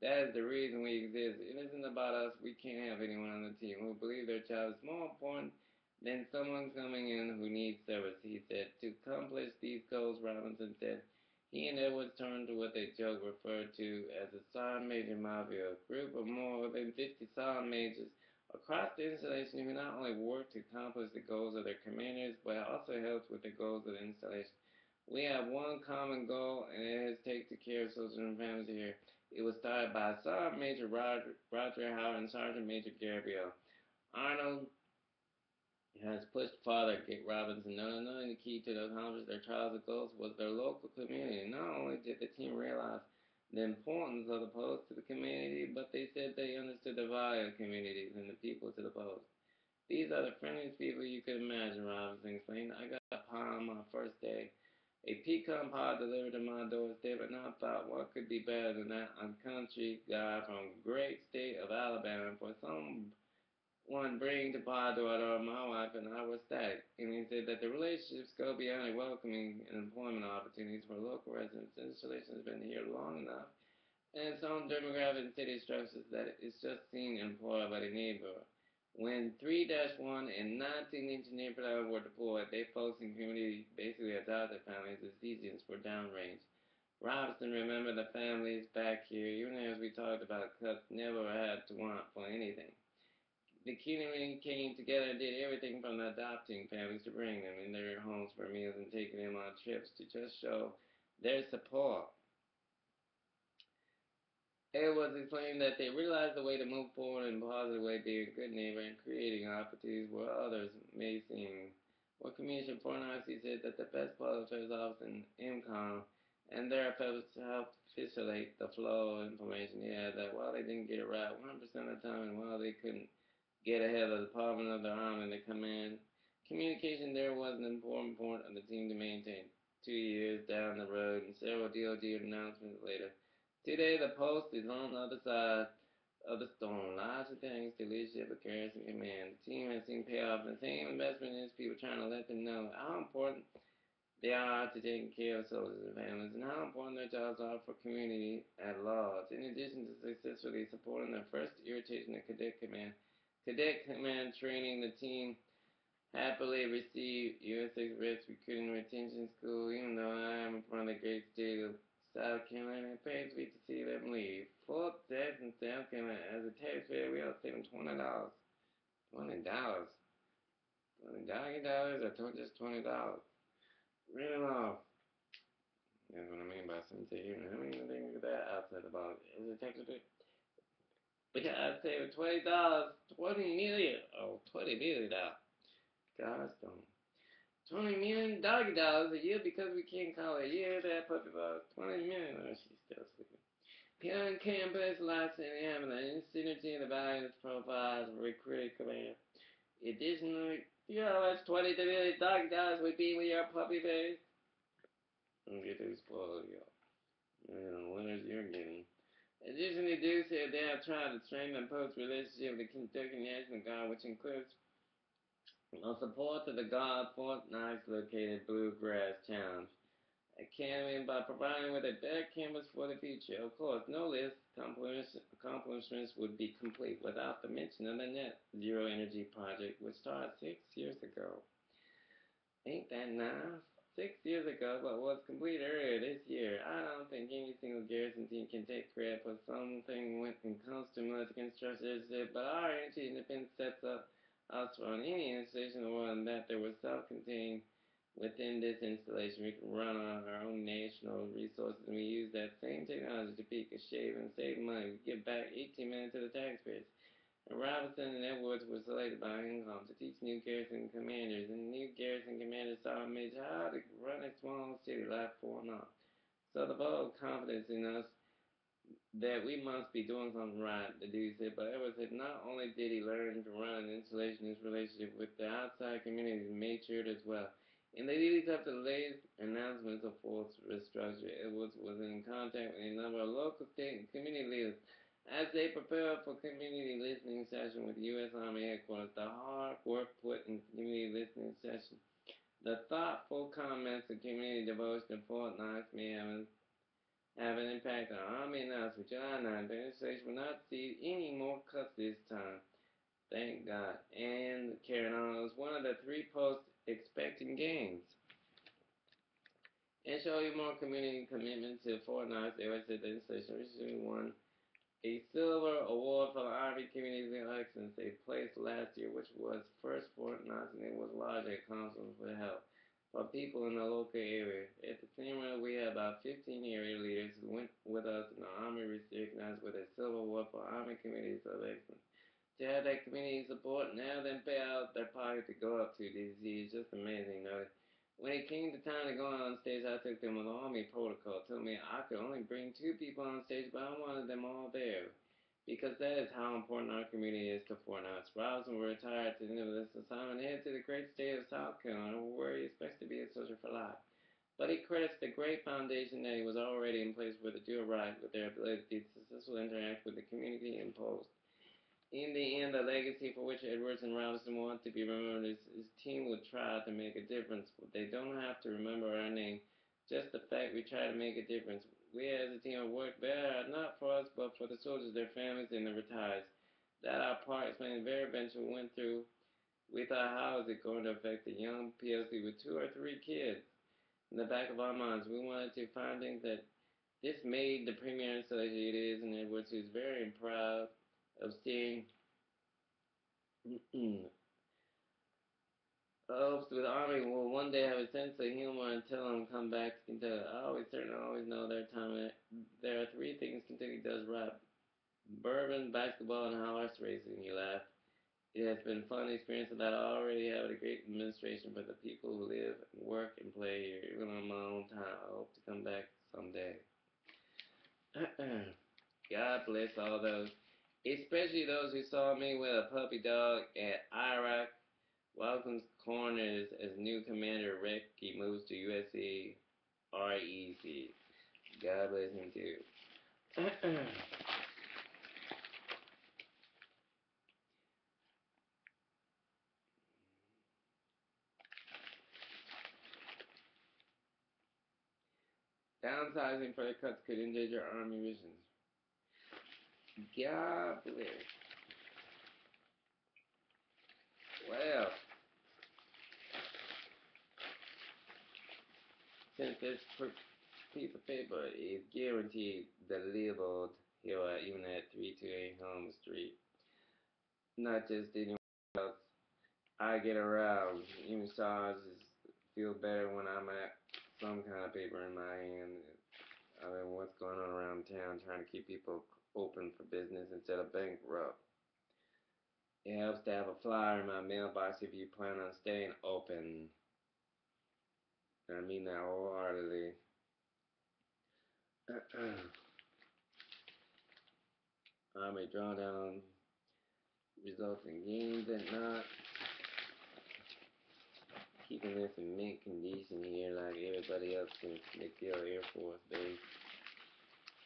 That is the reason we exist. It isn't about us. We can't have anyone on the team who believes their job is more important than someone coming in who needs service, he said. To accomplish these goals, Robinson said, he and Edwards turned to what they joke referred to as the Sergeant Major Mafia, a group of more than 50 Sergeant Majors across the installation who not only work to accomplish the goals of their commanders, but also helps with the goals of the installation. We have one common goal, and it is to take care of children and families here. It was started by Sergeant Major Roger Howard and Sergeant Major Gabriel Arnold has pushed farther, Kate Robinson, knowing the key to accomplish their trials and goals was their local community. Not only did the team realize the importance of the post to the community, but they said they understood the value of communities and the people to the post. These are the friendliest people you could imagine, Robinson explained. I got a pie on my first day. A pecan pie delivered to my doorstep, and I thought, what could be better than that? A country guy from the great state of Alabama for someone bringing to pie door, my wife and I were ecstatic. And he said that the relationships go beyond welcoming and employment opportunities for local residents. Installation has been here long enough, and its own demographic and city structures that it's just seen and employed by the neighbor. When 3-1 and 19 engineer platoons were deployed, they folks in community basically adopted families as seasons for downrange. Robinson remembered the families back here, even as we talked about cuts, never had to want for anything. The community came together and did everything from adopting families to bring them in their homes for meals and taking them on trips to just show their support. It was explained that they realized the way to move forward in a positive way, being a good neighbor and creating opportunities where others may seem. What Commissioner Fornasi said that the best public affairs office in IMCOM and their efforts helped facilitate the flow of information. Yeah, that while they didn't get it right 100% of the time, and while they couldn't get ahead of the Department of the Army and the command, communication there was an important point of the team to maintain. 2 years down the road and several DOD announcements later, today the post is on the other side of the storm. Lots of things to leadership, occurrence, and command. The team has seen payoff in the same investment in people trying to let them know how important they are to taking care of soldiers and families and how important their jobs are for community at large. In addition to successfully supporting their first irritation of Cadet Command training, the team happily received U.S. Express Recruiting Retention School, even though I am from the great state of South Carolina. It pains me to see them leave. Fort Jackson, South Carolina. As a taxpayer, we are saving $20. $20. $20 or just $20. Really off. That's what I mean by sincere. I don't even think of that outside the box. As a taxpayer, because I saved $20, $20 million. Oh, $20 million. Gosh, don't. $20 million dollars a year because we can't call it a year. That puppy about $20 million. Oh, she's still sleeping. Beyond campus licensing having an synergy in the values profiles of recruiting command. Additionally, you know how much $20 million dollars would be with your puppy face? Don't get too spoiled, y'all. You know, winners you're getting. Additionally, Duke said they have tried to strengthen post relationship with the Kentucky National Guard, which includes support to the Guard Fort Knox located Bluegrass Challenge Academy by providing with a better canvas for the future. Of course, no list accomplishments would be complete without the mention of the Net Zero Energy Project, which started 6 years ago. Ain't that nice? 6 years ago, but was completed earlier this year. I don't think any single garrison team can take credit for something when it comes to military construction, but our energy independence sets up us for any installation in the world, and that there was self-contained within this installation. We can run on our own national resources, and we use that same technology to peak a shave and save money. We give back 18 million to the taxpayers. And Robinson and Edwards were selected by Incom to teach new garrison commanders, and new garrison commanders saw Mitch how to run a small city like Fort Knox. So the vote of confidence in us that we must be doing something right, the dude said. But Edwards said not only did he learn to run an installation, his relationship with the outside communities matured as well. In the lead up to the latest announcements of force restructure, Edwards was in contact with a number of local, state, and community leaders as they prepared for community listening session with the U.S. Army headquarters. The hard work put in community listening session, the thoughtful comments of community devotion to Fort Knox may have an impact on Army announcement. July 9th, the administration will not see any more cuts this time. Thank God. And carrying on, it was one of the 3 posts expecting gains. And show you more community commitment to Fort Knox. They always said the installation recently won a silver award for the Army Community Excellence they placed last year, which was first Fort Knox, and it was largely a council for help for people in the local area. At the same time, we had about 15 area leaders who went with us, and the Army recognized with a silver award for Army Communities of Excellence. To have that community support, now then pay out their pocket to go up to DC is just amazing. When it came to time to go on stage, I took them with Army protocol. Told me I could only bring 2 people on stage, but I wanted them all there. Because that is how important our community is to Fort Knox. Robinson will retire at the end of this assignment and head to the great state of South Carolina, where he expects to be a soldier for life. But he credits the great foundation that he was already in place for the do right with their ability to successfully interact with the community and post. In the end, the legacy for which Edwards and Robinson want to be remembered is his team would try to make a difference. They don't have to remember our name, just the fact we try to make a difference. We as a team have worked very hard, not for us, but for the soldiers, their families, and the retirees. That our part explains the very bench we went through. We thought, how is it going to affect a young PLC with 2 or 3 kids? In the back of our minds, we wanted to find things that This made the premier Saint Jude and Edwards, who's very proud of seeing hopes with Army will one day have a sense of humor and tell him come back to Kentucky. I always know their time. There are three things Kentucky does right: bourbon, basketball, and horse racing. He laughed. It has been a fun experience that I already have a great administration for the people who live, work, and play here, even on my own time. I hope to come back someday. God bless all those, especially those who saw me with a puppy dog at Iraq. Welcomes Corners as new commander Rick. He moves to USC REC. God bless him too. Downsizing for the cuts could endanger Army missions. God bless. Well, since this piece of paper is guaranteed delivered here even at 328 Home Street, not just anywhere else, I get around. Even SARS feel better when I'm at some kind of paper in my hand. I mean, what's going on around town, trying to keep people open for business instead of bankrupt. It helps to have a flyer in my mailbox if you plan on staying open. I mean that wholeheartedly. I may draw down results in gains and not keeping this in mint condition here like everybody else since McGill Air Force Base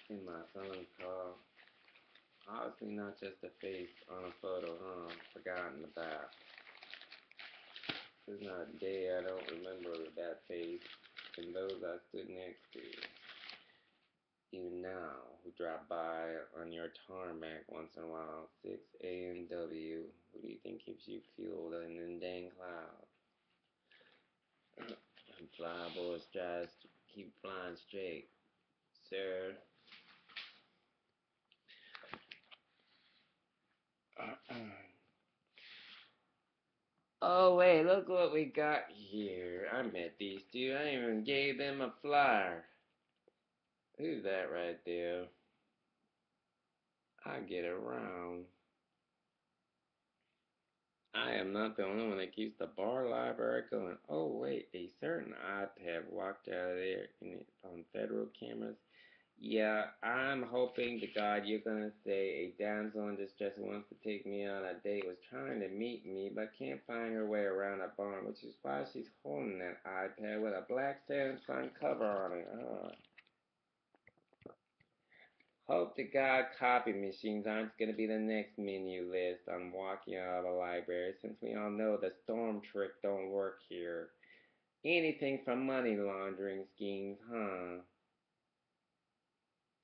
in my son's car. Obviously not just a face on a photo, huh? Forgotten about. There's not a day I don't remember that face and those I stood next to. Even now, who drop by on your tarmac once in a while. 6 AMW. Who do you think keeps you fueled in the dang clouds? Fly boys tries to keep flying straight, sir. Oh wait, look what we got here. I met these two. I even gave them a flyer. Who's that right there? I get around. I am not the only one that keeps the bar library going. Oh wait, a certain iPad walked out of there on federal cameras. Yeah, I'm hoping to God you're gonna say a damsel in distress who wants to take me on a date was trying to meet me but can't find her way around a barn, which is why she's holding that iPad with a black Samsung cover on it. Oh. Hope to God copy machines aren't going to be the next menu list on walking out of a library, since we all know the storm trick don't work here. Anything from money laundering schemes, huh?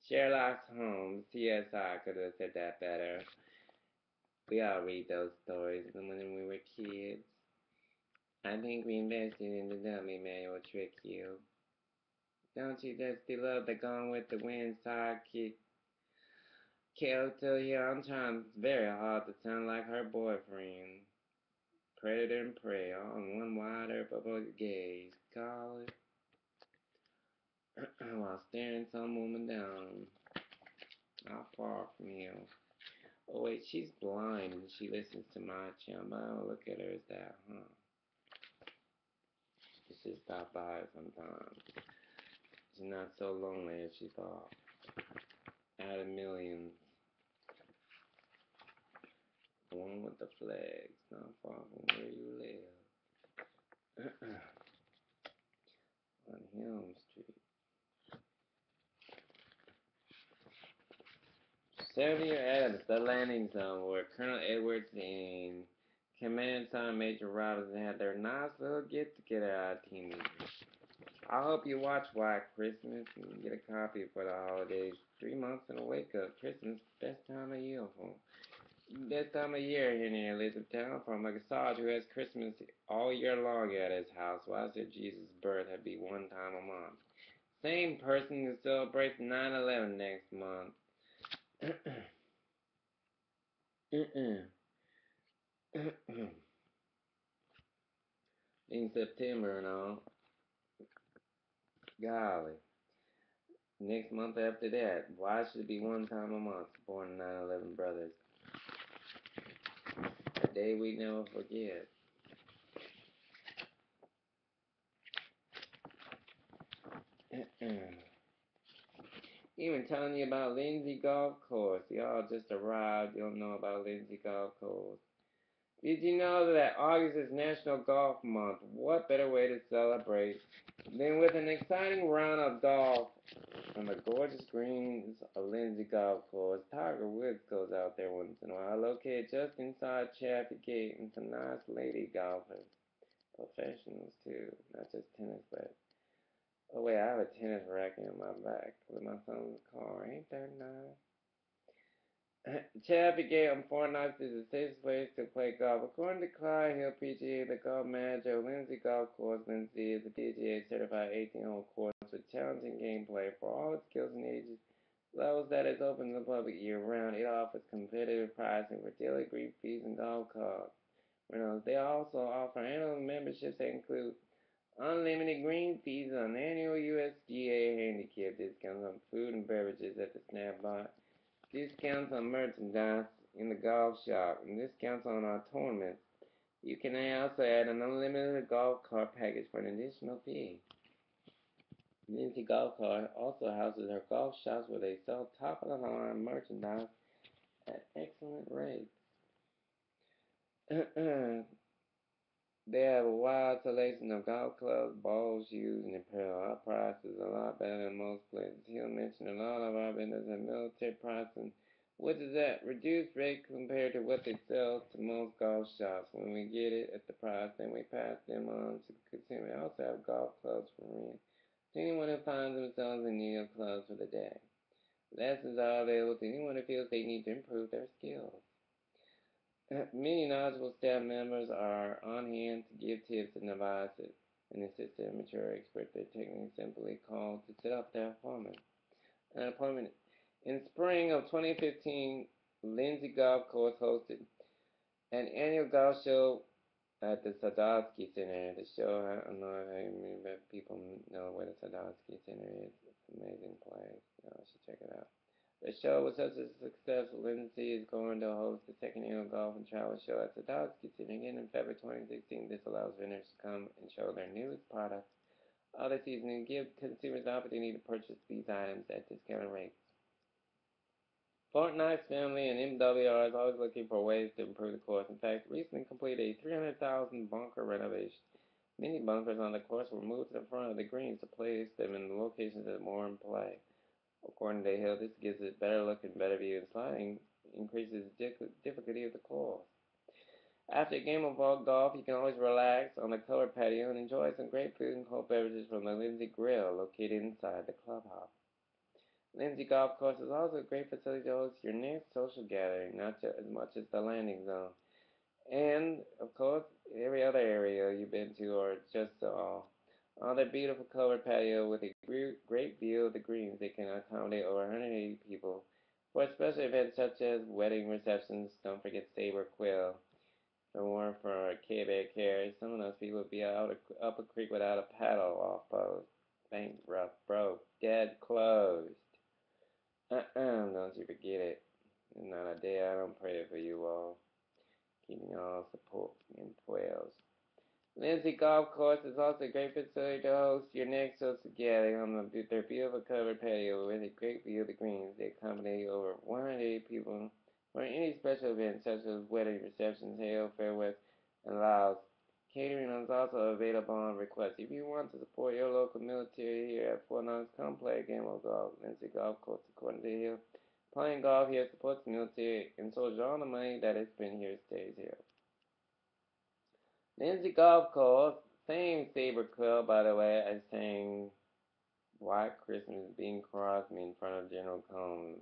Sherlock Holmes, CSI could have said that better. We all read those stories when we were kids. I think we invested in the dummy man will trick you. Don't you just love the Gone with the Wind sidekick? Kyoto, yeah, I'm trying very hard to sound like her boyfriend. Predator and prey, all in one wide public gaze. Call it. While staring some woman down. Not far from you. Oh wait, she's blind and she listens to my channel. Oh, look at her as that, huh? She should stop by sometimes. She's not so lonely as she thought. Out of millions. The one with the flags, not far from where you live. On Helm Street. 70 Adams, the landing zone where Colonel Edwards and Command Sergeant Major Robinson had their nice little get-together itinerary. I hope you watch White Christmas and get a copy for the holidays. 3 months in a wake-up. Christmas, best time of year. Best time of year here in Elizabethtown. From like a Sarge who has Christmas all year long at his house. Why should Jesus' birth have be one time a month? Same person who celebrates 9/11 next month. In September and all. Golly. Next month after that. Why should it be one time a month supporting 9/11 brothers? A day we never forget. Even telling you about Lindsay Golf Course. Y'all just arrived. You don't know about Lindsay Golf Course. Did you know that August is National Golf Month? What better way to celebrate than with an exciting round of golf on the gorgeous greens of Lindsay Golf Course? Tiger Woods goes out there once in a while, located just inside Chaffee Gate, and some nice lady golfers. Professionals too, not just tennis, but oh wait, I have a tennis racket in my back with my son's car. Ain't that nice? Chappie Gate on 4 nights is the safest place to play golf. According to Clyde Hill PGA, the golf manager, Lindsay Golf Course, Lindsay is a PGA certified 18-hole course with challenging gameplay for all its skills and ages levels that is open to the public year-round. It offers competitive pricing for daily green fees and golf carts. They also offer annual memberships that include unlimited green fees on annual USGA handicap discounts on food and beverages at the Snap Bar, discounts on merchandise in the golf shop, and discounts on our tournaments. You can also add an unlimited golf cart package for an additional fee. Lindsay Golf Cart also houses her golf shops where they sell top-of-the-line merchandise at excellent rates. They have a wide selection of golf clubs, balls, shoes, and apparel. Our price is a lot better than most places. He'll mention a lot of our vendors at military pricing, which is at reduced rate compared to what they sell to most golf shops. When we get it at the price, then we pass them on to the consumer. We also have golf clubs for rent to anyone who finds themselves in need of clubs for the day. Lessons are available to anyone who feels they need to improve their skills. Many knowledgeable staff members are on hand to give tips and advice and assist the mature experts. They're technically simply called to set up their appointment. An appointment. In spring of 2015, Lindsay Golf Course hosted an annual golf show at the Sadowski Center. The show, I don't know if people know where the Sadowski Center is. It's an amazing place. Y'all should check it out. The show was such a success, Lindsay is going to host the second annual golf and travel show at Sadowski Center again in February 2016. This allows vendors to come and show their newest products of the season and give consumers the opportunity to purchase these items at discounted rates. Fortnite's family and MWR is always looking for ways to improve the course. In fact, recently completed a $300,000 bunker renovation. Many bunkers on the course were moved to the front of the greens to place them in the locations that are more in play. According to Hill, this gives it better look and better view, and sliding increases the difficulty of the course. After a game of golf, you can always relax on the covered patio and enjoy some great food and cold beverages from the Lindsay Grill located inside the clubhouse. Lindsay Golf Course is also a great facility to host your next social gathering, not just as much as the landing zone. And, of course, every other area you've been to or just saw. On their beautiful covered patio with a great view of the greens, they can accommodate over 180 people. For special events such as wedding receptions, don't forget Saber Quill. For K-Bear Carry, some of those people would be out up a creek without a paddle off post. Bankrupt, broke, dead, closed. Don't you forget it. It's not a day I don't pray for you all. Keeping all support in prayers. Lindsay Golf Course is also a great facility to host your next social gathering on their beautiful covered patio with a great view of the greens. They accommodate over 180 people for any special events such as wedding receptions, hail, farewells, and laws. Catering is also available on request. If you want to support your local military here at Fort Knox, come play a game of golf. Lindsay Golf Course, according to Hill. Playing golf here supports the military and so all the money that has been here stays here. Lindsay Golf Course, same Saber Club, by the way, as saying White Christmas Bing Crosby in front of General Combs.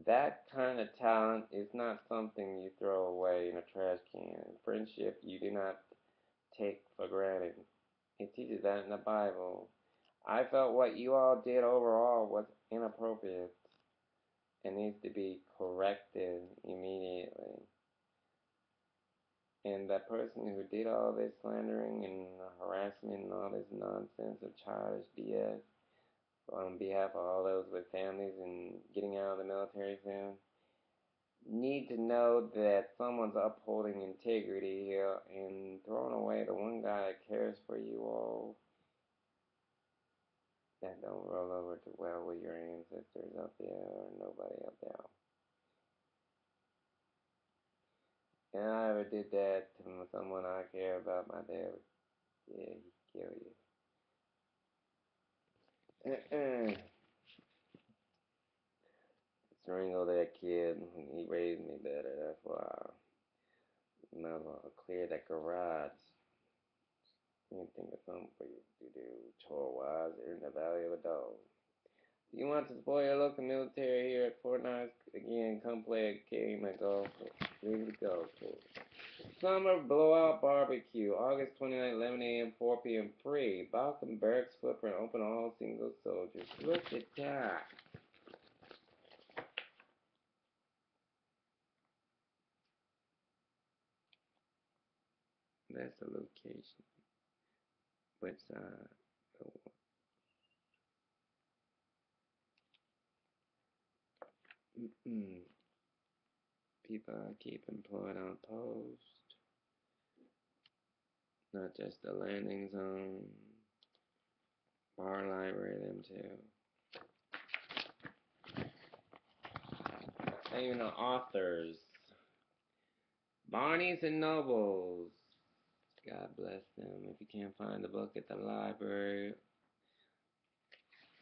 That kind of talent is not something you throw away in a trash can. Friendship you do not take for granted. It teaches that in the Bible. I felt what you all did overall was inappropriate and needs to be corrected immediately. And that person who did all this slandering and harassment and all this nonsense of childish BS on behalf of all those with families and getting out of the military soon, need to know that someone's upholding integrity here and throwing away the one guy that cares for you all. That don't roll over too well with your ancestors up there or nobody up there. And I ever did that to someone I care about, my dad, yeah, he'd kill you. Strangle that kid. He raised me better. That's why I might as well clear that garage. You think of something for you to do chore wise in the Valley of the Dog. If you want to support your local military here at Fort Knox, again, come play a game at golf. Leave the golf course. Summer Blowout Barbecue, August 29, 11 a.m., 4 p.m. free. Balkan Barracks footprint open to all single soldiers. Look at that. That's the location. Which side? People I keep employed on post, not just the landing zone, bar library, them too. Even the authors, Barney's and Nobles. God bless them. If you can't find the book at the library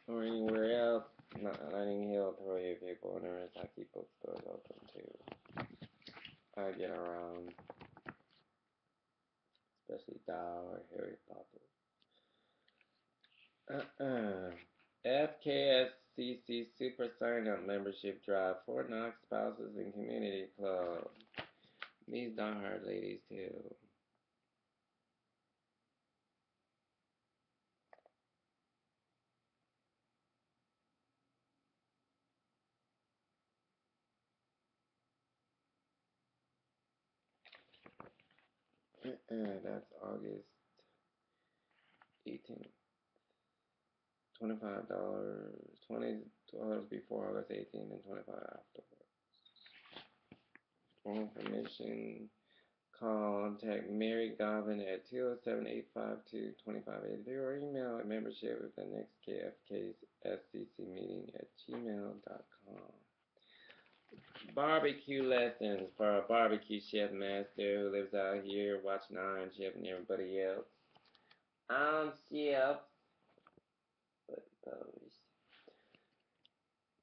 or anywhere else, Notting Hill, throw your people on there. I keep bookstores open too. I get around, especially Dow or Harry Potter. FKSCC Super Sign Up Membership Drive, Fort Knox Spouses and Community Club. These diehard ladies too. That's August 18th. $25. $20 before August 18th and $25 afterwards. For information, contact Mary Garvin at 207-852-2583 or email at membership with the next KFK's SCC meeting at gmail.com. Barbecue lessons for a barbecue chef master who lives out here watching Iron Chef and everybody else. I'm Chef, but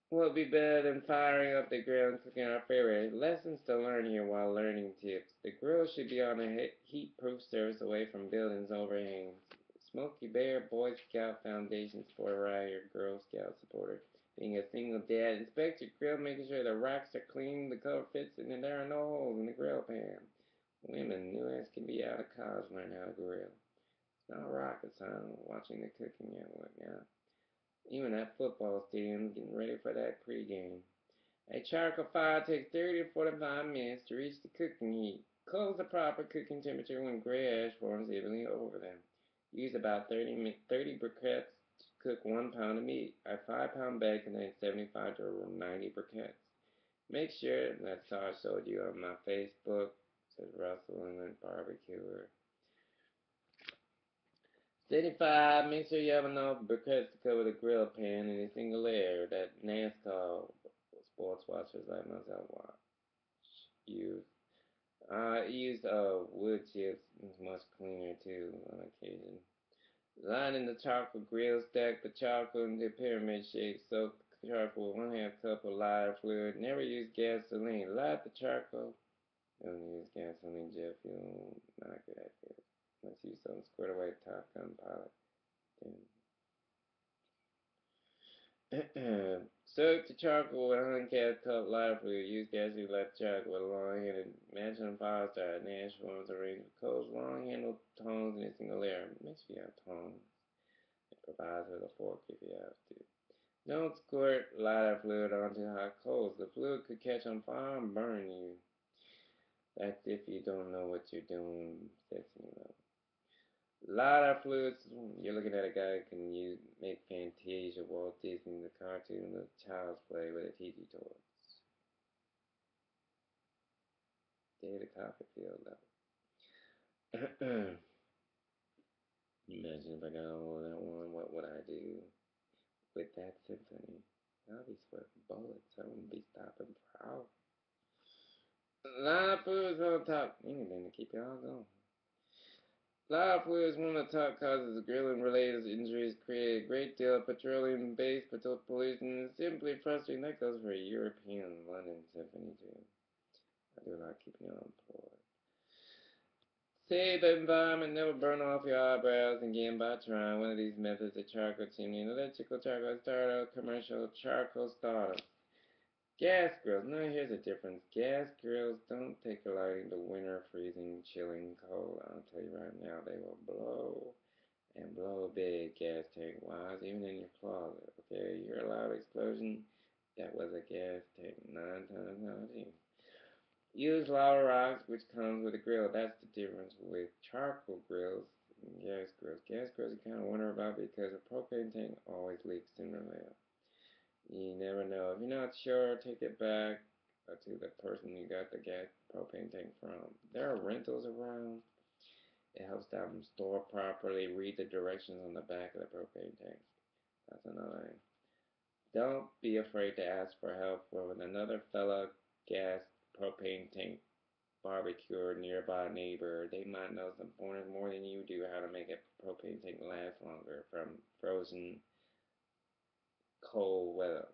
what would be better than firing up the grill and cooking our favorite? Lessons to learn here while learning tips. The grill should be on a heat-proof surface away from buildings overhangs. Smokey Bear Boy Scout Foundation supporter right here, Girl Scout supporter. Being a single dad, inspect your grill, making sure the racks are clean, the cover fits, and there are no holes in the grill pan. Women, new as can be out of college, learn how to grill. It's not rocket science watching the cooking at work now. Even at football stadium, getting ready for that pregame. A charcoal fire takes 30 to 45 minutes to reach the cooking heat. Close the proper cooking temperature when gray ash forms evenly over them. Use about 30 briquettes to cook 1 pound of meat. A 5-pound bag contains 75 to 90 briquettes. Make sure that's how I showed you on my Facebook. Says Russell and Barbecuer. 35, make sure you have enough briquettes to cover the grill pan in a single layer that NASCAR sports watchers like myself use. I used wood chips. It's much cleaner too on occasion. Lining the charcoal grill, stack the charcoal into pyramid shape. Soak the charcoal with 1/2 cup of lighter fluid. Never use gasoline. Light the charcoal. Don't use gasoline jet fuel. Not a good idea. Let's use some squirt away Top Gun pilot. Soak the charcoal with 1/2 cup lighter fluid. Use gasoline light charcoal with a long-handled match on fire start. Nash forms arranged with coals, long-handled tongs in a single layer. Make sure you have tongs. Provide with a fork if you have to. Don't squirt lighter fluid onto hot coals. The fluid could catch on fire and burn you. That's if you don't know what you're doing, sexing them. Lighter fluids. You're looking at a guy who can make Fantasia, Walt Disney, the cartoon, the child's play with a TG toys. David Copperfield level. Imagine if I got all that one, what would I do with that symphony? I'd be sweating bullets. I wouldn't be stopping proud. Live fluids on top. Anything to keep y'all going. Live fluids, one of the top causes of grilling-related injuries, create a great deal of petroleum-based pollution. It's simply frustrating. That goes for a European London symphony too. I do like keeping you on board. Save the environment, never burn off your eyebrows again by trying one of these methods of charcoal chimney. An electrical charcoal starter, commercial charcoal starter. Gas grills. Now here's the difference. Gas grills don't take a lighting to winter, freezing, chilling, cold. I'll tell you right now, they will blow and blow big gas tank wise, even in your closet. Okay, you hear a loud explosion? That was a gas tank 9 times out of 10. Use lava rocks, which comes with a grill. That's the difference with charcoal grills and gas grills. Gas grills you kind of wonder about because a propane tank always leaks sooner or later. You never know. If you're not sure, take it back to the person you got the gas propane tank from. There are rentals around. It helps them store properly. Read the directions on the back of the propane tank. That's another thing. Don't be afraid to ask for help with another fellow gas propane tank barbecue or nearby neighbor. They might know some pointers more than you do how to make a propane tank last longer from frozen cold weather.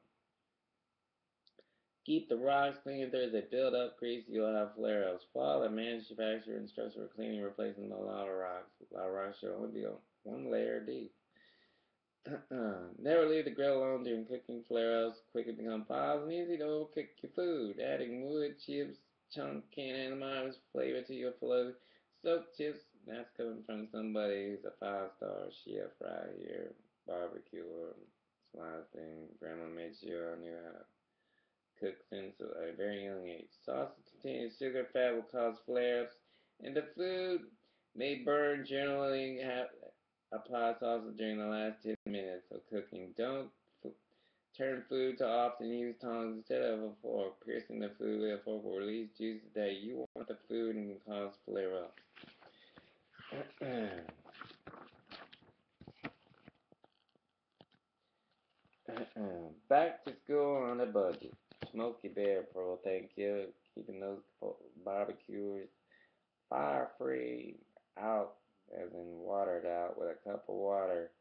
Keep the rocks clean. If there's a build-up grease, you'll have flare-ups. Follow the manufacturer instructions for cleaning and replacing the lava rocks. Lava rocks should only be one layer deep. Never leave the grill alone during cooking. Flare-ups quickly become piles and easy to overcook your food. Adding wood chips, chunk, canned animals, flavor to your food. Soaked chips, that's coming from somebody who's a 5-star chef right here. Barbecue or slice thing. Grandma made sure I knew how to cook since a very young age. Sauces containing sugar, fat will cause flares, and the food may burn. Generally, apply sauces during the last 10 minutes of cooking. Don't turn food to often. Use tongs instead of a fork. Piercing the food with a fork will release juices that you want the food and can cause flare-ups. Back to school on a budget. Smoky Bear Pro, thank you. Keeping those barbecues fire-free out, as in watered out, with a cup of water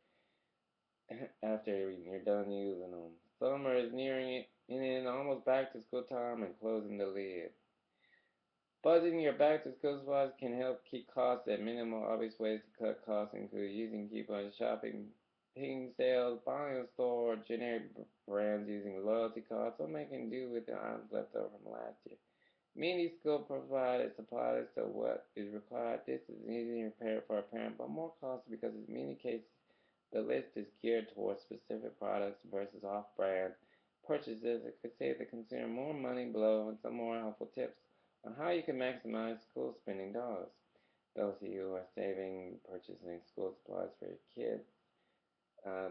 after you're done using them. Summer is nearing it, and almost back to school time and closing the lid. Budgeting your back to school supplies can help keep costs at minimal. Obvious ways to cut costs include using coupons, shopping, picking sales, buying in store, generic brands using loyalty cards, or making do with the items left over from last year. Many schools provide supplies to what is required. This is easier for a parent, but more costly because in many cases the list is geared towards specific products versus off-brand purchases. It could save the consumer more money below and some more helpful tips on how you can maximize school spending dollars. Those of you who are saving purchasing school supplies for your kids,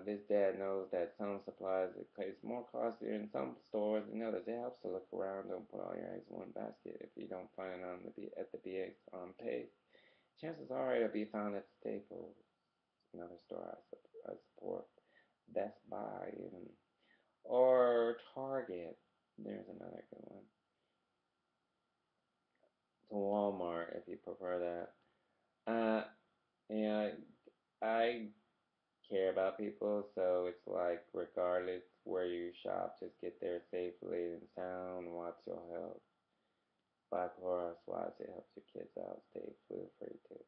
this dad knows that some supplies is more costlier in some stores than others. It helps to look around. Don't put all your eggs in one basket. If you don't find it at the BX on page, chances are it'll be found at Staples, another store I support, Best Buy even, or Target. There's another good one. To Walmart if you prefer that. Yeah, I care about people, so it's like regardless where you shop, just get there safely and sound, watch your health. Buy Clorox Watch, it helps your kids out, stay flu free too.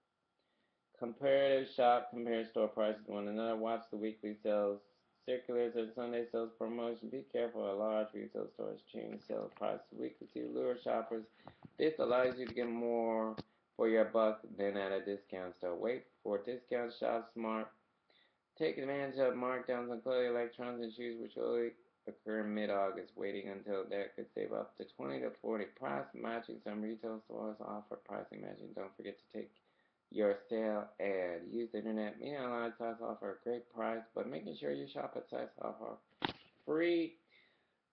Comparative shop, compare store prices to one another, watch the weekly sales circulars or Sunday sales promotion. Be careful, a large retail stores change sales prices weekly to lure shoppers. This allows you to get more for your buck than at a discount store. Wait for discount, shop smart. Take advantage of markdowns on clothing, electronics, and shoes, which will occur in mid-August. Waiting until that could save up to 20 to 40 price matching. Some retail stores offer pricing matching. Don't forget to take your sale ad. Use the internet. Many online sites offer a great price, but making sure you shop at sites offer free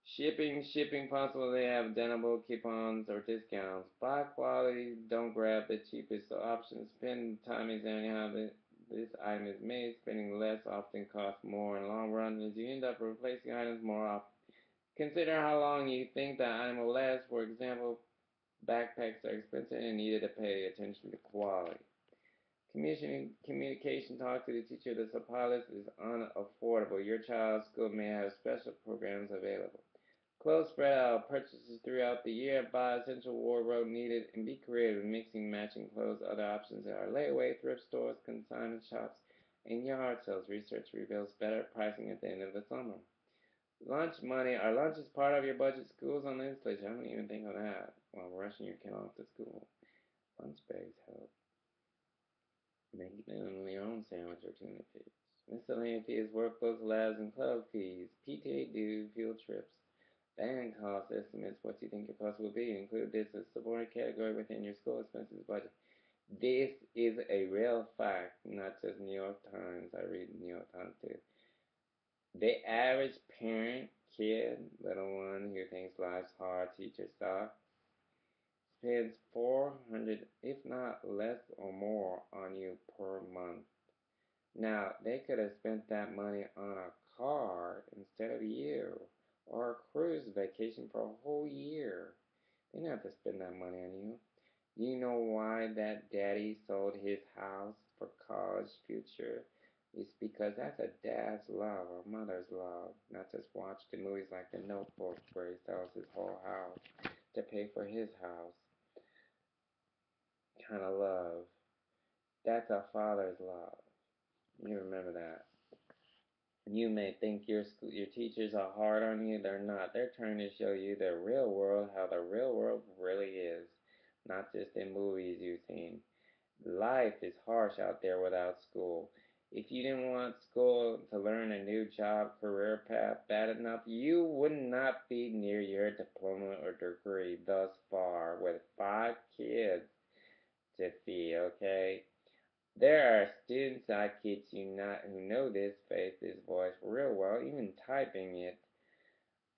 shipping possible. They have identical coupons or discounts. Buy quality, don't grab the cheapest option. Spend time examining how this item is made. Spending less often costs more in the long run as you end up replacing items more often. Consider how long you think the item will last. For example, backpacks are expensive and needed to pay attention to quality. Communication talk to the teacher. The supply list is unaffordable. Your child's school may have special programs available. Clothes spread out purchases throughout the year. Buy essential wardrobe needed and be creative in mixing matching clothes. Other options are layaway, thrift stores, consignment shops, and yard sales. Research reveals better pricing at the end of the summer. Lunch money. Are lunches part of your budget? Schools on the installation. I don't even think of that while rushing your kid off to school. Lunch bags help. Make them your own sandwich or tuna fish. Miscellaneous fees, workbooks, labs, and club fees. PTA due, field trips. Band cost estimates. What you think your cost will be. Include this as a subordinate category within your school expenses budget. This is a real fact, not just New York Times. I read the New York Times too. The average parent, kid, little one who thinks life's hard, teacher sucks, spends 400, if not less or more, on you per month. Now, they could have spent that money on a car instead of you, or a cruise vacation for a whole year. They didn't have to spend that money on you. You know why that daddy sold his house for college future? It's because that's a dad's love or mother's love, not just watch the movies like The Notebook where he sells his whole house to pay for his house. Kind of love. That's a father's love. You remember that. You may think your teachers are hard on you. They're not. They're trying to show you the real world, how the real world really is, not just in movies you've seen. Life is harsh out there without school. If you didn't want school to learn a new job, career path bad enough, you would not be near your diploma or degree thus far with 5 kids to feed, okay? There are students, I kid you not, who know this face, this voice real well, even typing it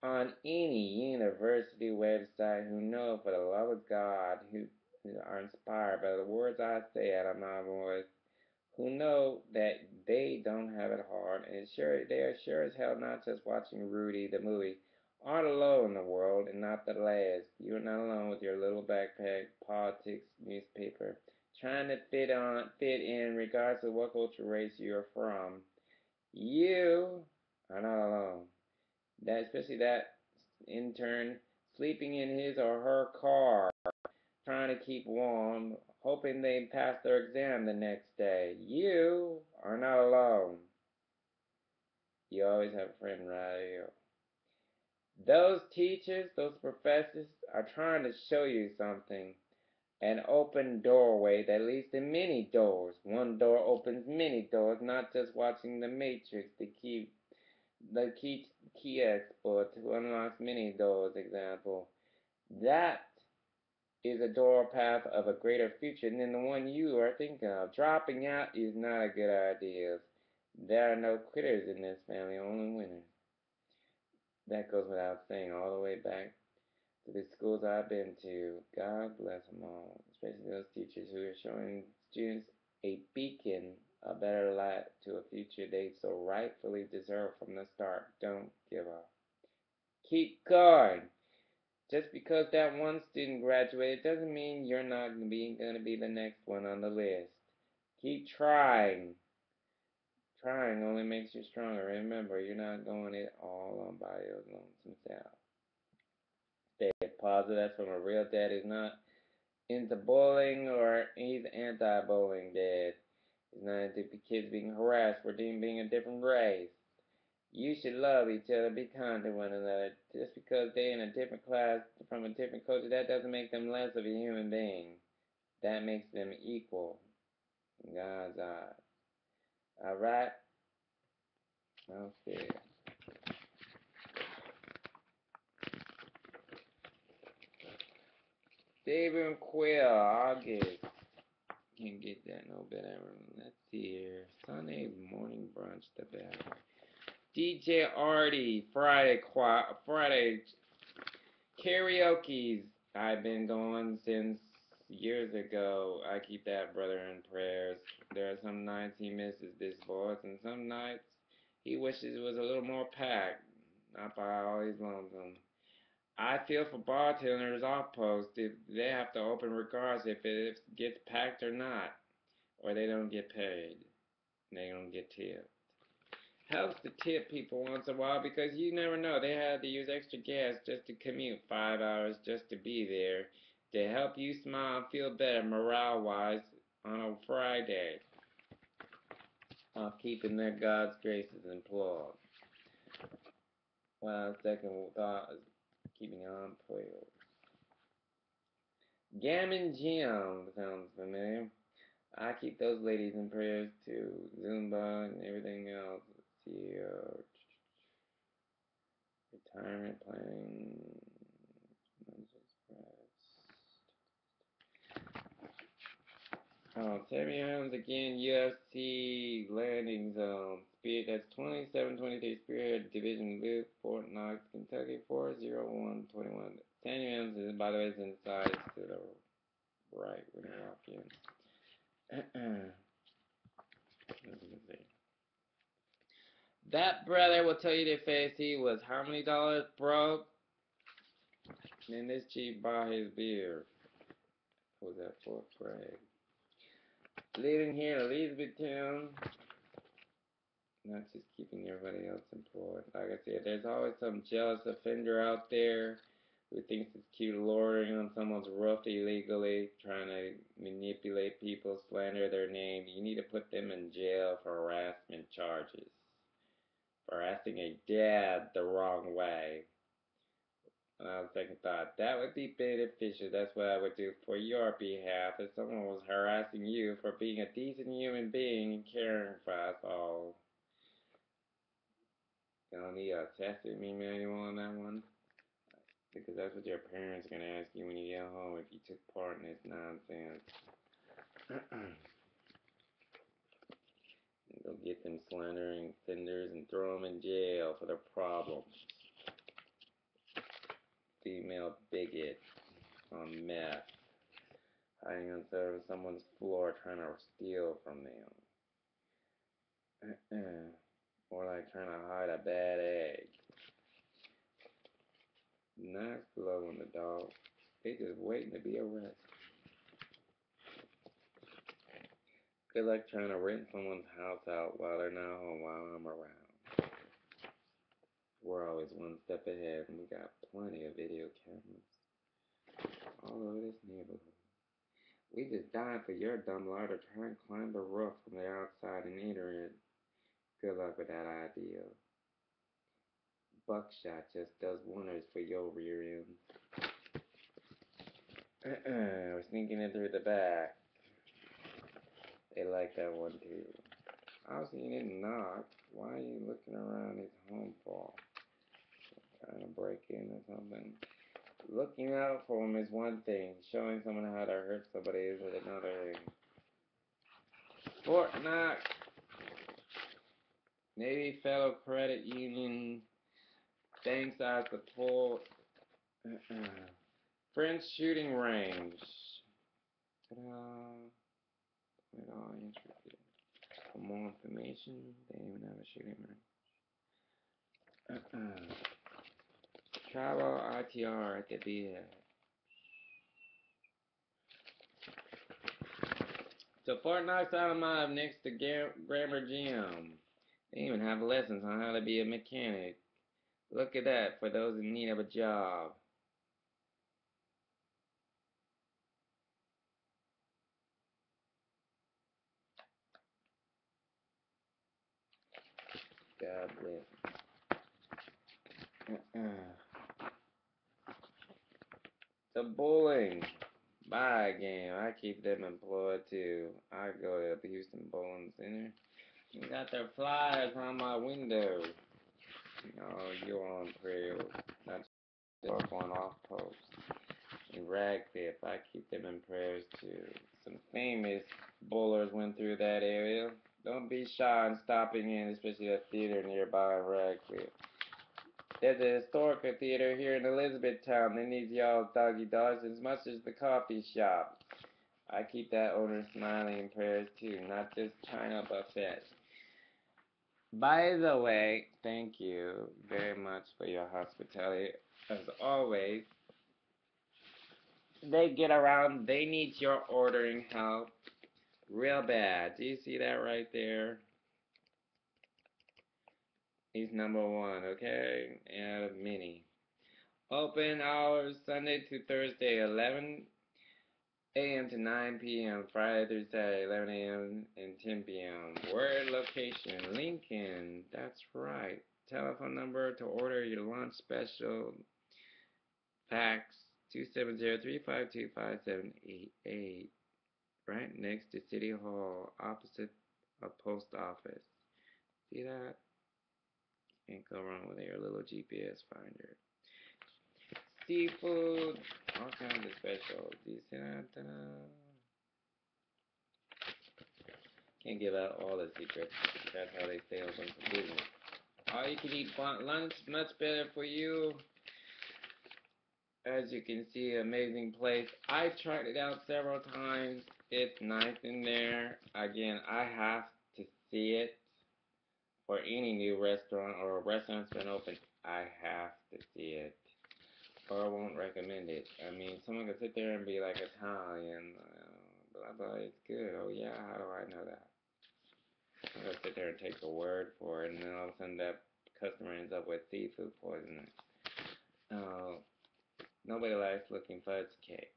on any university website, who know for the love of God, who are inspired by the words I say out of my voice, who know that they don't have it hard, and they are sure as hell not just watching Rudy the movie, aren't alone in the world and not the last. You're not alone with your little backpack, politics, newspaper, trying to fit in regardless of what culture race you're from. You are not alone. Especially that intern sleeping in his or her car, trying to keep warm, hoping they pass their exam the next day. You are not alone. You always have a friend right here. Those teachers, those professors are trying to show you something. An open doorway that leads to many doors. One door opens many doors, not just watching The Matrix, the key expert who unlocks many doors example. That is a door path of a greater future than the one you are thinking of. Dropping out is not a good idea. There are no quitters in this family, only winners. That goes without saying, all the way back to the schools I've been to. God bless them all, especially those teachers who are showing students a beacon, a better light to a future they so rightfully deserve from the start. Don't give up. Keep going. Just because that one student graduated doesn't mean you're not going to be the next one on the list. Keep trying. Trying only makes you stronger. Remember, you're not going it all on by your lonesome self. Stay positive. That's from a real dad who's not into bullying, or he's anti-bullying dad. He's not into kids being harassed for being a different race. You should love each other, be kind to one another. Just because they're in a different class from a different culture, that doesn't make them less of a human being. That makes them equal in God's eyes. Alright? Okay. David and Quill, August. Can't get that no better. Let's see here. Sunday morning brunch, the best. DJ Artie, Friday karaoke's. I've been going since years ago. I keep that brother in prayers. There are some nights he misses this voice, and some nights he wishes it was a little more packed. Not by always lonesome. I feel for bartenders off post if they have to open regardless if it gets packed or not, or they don't get paid. They don't get tipped. Helps to tip people once in a while because you never know. They had to use extra gas just to commute 5 hours just to be there to help you smile and feel better morale-wise on a Friday of keeping their God's graces employed. Well, second thought is keeping on point. Gammon Gym sounds familiar. I keep those ladies in prayers too. Zumba and everything else. Let's see, retirement planning. Oh, Sammy Adams again, UFC landing zone. Speed, that's 2723 Spearhead Division Loop, Fort Knox, Kentucky, 40121. Sammy Adams is, by the way, is inside to the right when you walk in. That brother will tell you the face he was how many dollars broke? Then this chief bought his beer. What was that for? Craig. Living here in Elizabethtown. Not just keeping everybody else employed. Like I said, there's always some jealous offender out there who thinks it's cute lording on someone's roof illegally, trying to manipulate people, slander their name. You need to put them in jail for harassment charges. For asking a dad the wrong way. And I was second thought, that would be beneficial. That's what I would do for your behalf if someone was harassing you for being a decent human being and caring for us all. Gonna need a testimony manual on that one. Because that's what your parents are gonna ask you when you get home if you took part in this nonsense. Go get them slandering offenders and throw them in jail for their problems. Female bigot on meth. Hiding on someone's floor trying to steal from them. More like trying to hide a bad egg. Nice glove on the dog. They just waiting to be arrested. Good luck trying to rent someone's house out while they're not home while I'm around. We're always one step ahead and we got plenty of video cameras all over this neighborhood. We just died for your dumb lie to try and climb the roof from the outside and enter it. Good luck with that idea. Buckshot just does wonders for your rear end. We're sneaking in through the back. They like that one too. Obviously you didn't knock. Why are you looking around his home for? Trying to break in or something. Looking out for him is one thing. Showing someone how to hurt somebody is another thing. Fort Knox. Navy Federal Credit Union. Banks I support. French shooting range. Ta-da. At all interested. For more information, they even have a shooting range. Travel ITR at the beach. So Fort Knox Automotive next to Grammar Gym. They even have lessons on how to be a mechanic. Look at that for those in need of a job. God bless. So bowling. Bye game. I keep them employed too. I go to the Houston Bowling Center. You got their flyers on my window. No, you're on trail. Not just on off post. In Radcliffe, I keep them in prayers too. Some famous bowlers went through that area. Don't be shy in stopping in, especially a theater nearby in Radcliffe. There's a historical theater here in Elizabethtown that needs y'all's doggy dogs as much as the coffee shop. I keep that owner smiling in prayers too, not just China buffet. By the way, thank you very much for your hospitality. As always, they get around, they need your ordering help real bad. Do you see that right there? He's number one, okay? And mini. Open hours Sunday to Thursday, 11 a.m. to 9 p.m. Friday through Saturday, 11 a.m. and 10 p.m. Word location, Lincoln. That's right. Telephone number to order your lunch special. Fax 270-352-5788. Right next to City Hall, opposite a post office. See that? Can't go wrong with your little GPS finder. Seafood, all kinds of specials. Do you see that? Can't give out all the secrets. That's how they stay open for business. All you can eat lunch, much better for you. As you can see, amazing place. I've tried it out several times. It's nice in there. Again, I have to see it for any new restaurant or a restaurant's been open. I have to see it, or I won't recommend it. I mean, someone could sit there and be like Italian, blah blah. It's good. Oh yeah, how do I know that? I'm gonna sit there and take the word for it, and then all of a sudden that customer ends up with seafood poisoning. Uh, Nobody likes looking fudge cake.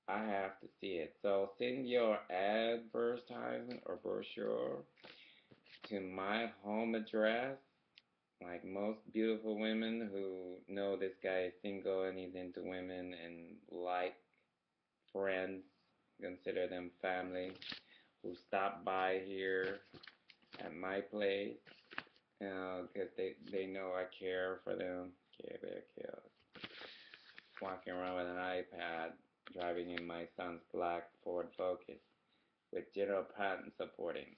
I have to see it. So send your advertisement or brochure to my home address. Like most beautiful women who know this guy is single and he's into women and like friends, consider them family, who stop by here at my place, because they know I care for them. Care Bear Kills. Walking around with an iPad, driving in my son's black Ford Focus with General Patton supporting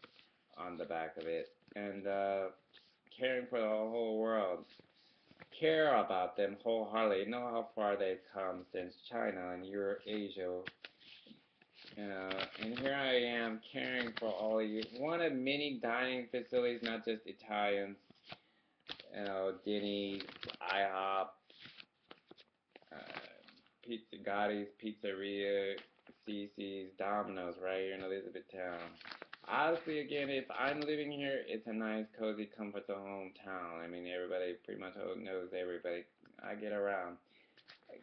on the back of it, and caring for the whole world. Care about them wholeheartedly. Know how far they've come since China and Eurasia. And here I am caring for all of you. One of many dining facilities, not just Italians. Denny's, IHOP, Pizza Gotti's, Pizzeria, CC's, Domino's right here in Elizabethtown. Honestly, again, if I'm living here, it's a nice, cozy, comfort to hometown. I mean, everybody pretty much knows everybody. I get around.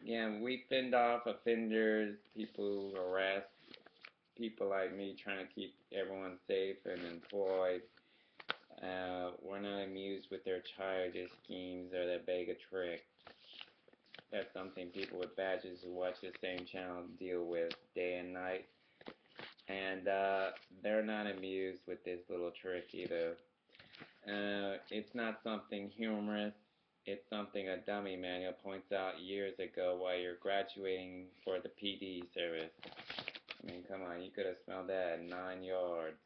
Again, we fend off offenders, people who harass people like me, trying to keep everyone safe and employed. We're not amused with their childish schemes or their bag of tricks. That's something people with badges who watch the same channel deal with day and night. And they're not amused with this little trick either. It's not something humorous. It's something a dummy manual points out years ago while you're graduating for the PD service. I mean, come on, you could have smelled that at 9 yards.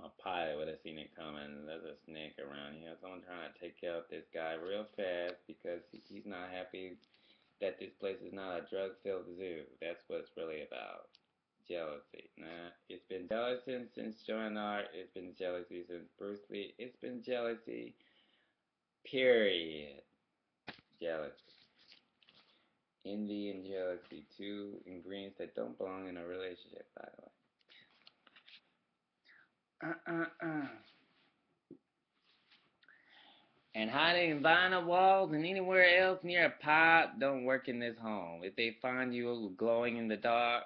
A pilot would have seen it coming. There's a snake around here. Someone trying to take care of this guy real fast because he's not happy that this place is not a drug-filled zoo. That's what it's really about. Jealousy. Nah, it's been jealousy since Joan Art. It's been jealousy since Bruce Lee. It's been jealousy. Period. Jealousy. Envy and jealousy. Two ingredients that don't belong in a relationship, by the way. And hiding vinyl walls and anywhere else near a pipe don't work in this home. If they find you glowing in the dark,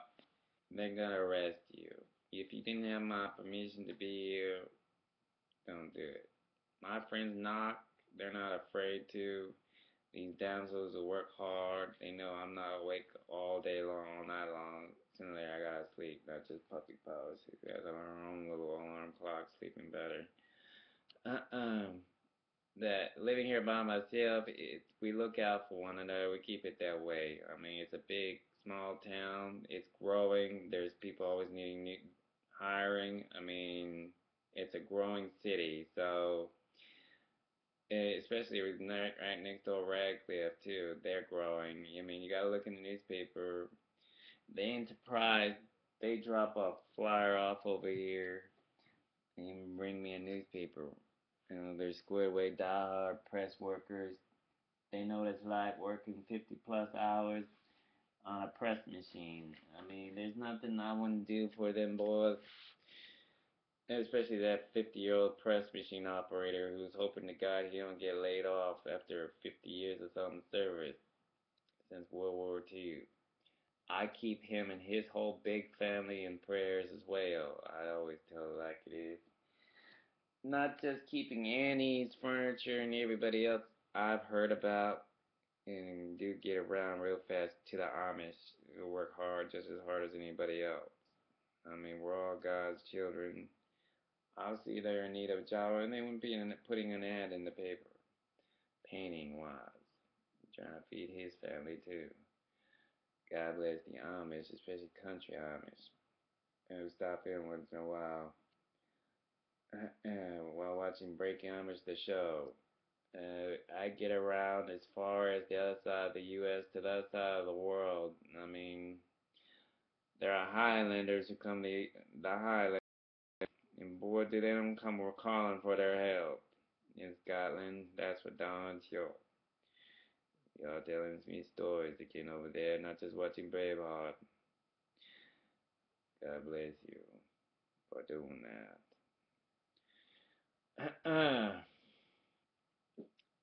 they're gonna arrest you. If you didn't have my permission to be here, don't do it. My friends knock, they're not afraid to. These damsels who work hard, they know I'm not awake all day long, all night long. Sooner or later, I gotta sleep, not just puppy paws. She has her own little alarm clock, sleeping better. Uh-uh. That living here by myself, we look out for one another. We keep it that way. I mean, it's a big, small town. It's growing. There's people always needing hiring. I mean, it's a growing city. So, especially with right next door Radcliffe too, they're growing. I mean, you gotta look in the newspaper. The Enterprise, they drop a flyer off over here and bring me a newspaper. You know, they're squared away diehard press workers. They know what it's like working 50 plus hours on a press machine. I mean, there's nothing I wouldn't do for them boys, especially that 50-year-old press machine operator who's hoping to God he don't get laid off after 50 years of some service since World War II. I keep him and his whole big family in prayers as well. I always tell it like it is. Not just keeping Annie's furniture and everybody else I've heard about and do get around real fast to the Amish who work hard just as hard as anybody else. I mean, we're all God's children. I'll see they're in need of a job and they wouldn't be putting an ad in the paper. Painting wise. Trying to feed his family too. God bless the Amish, especially country Amish. And stop in once in a while. While watching Breaking Amish the show. I get around as far as the other side of the U.S. to the other side of the world. I mean, there are Highlanders who come to the Highlands, and boy, do they don't come calling for their help. In Scotland, that's what Don's your. Y'all telling me stories again over there, not just watching Braveheart. God bless you for doing that.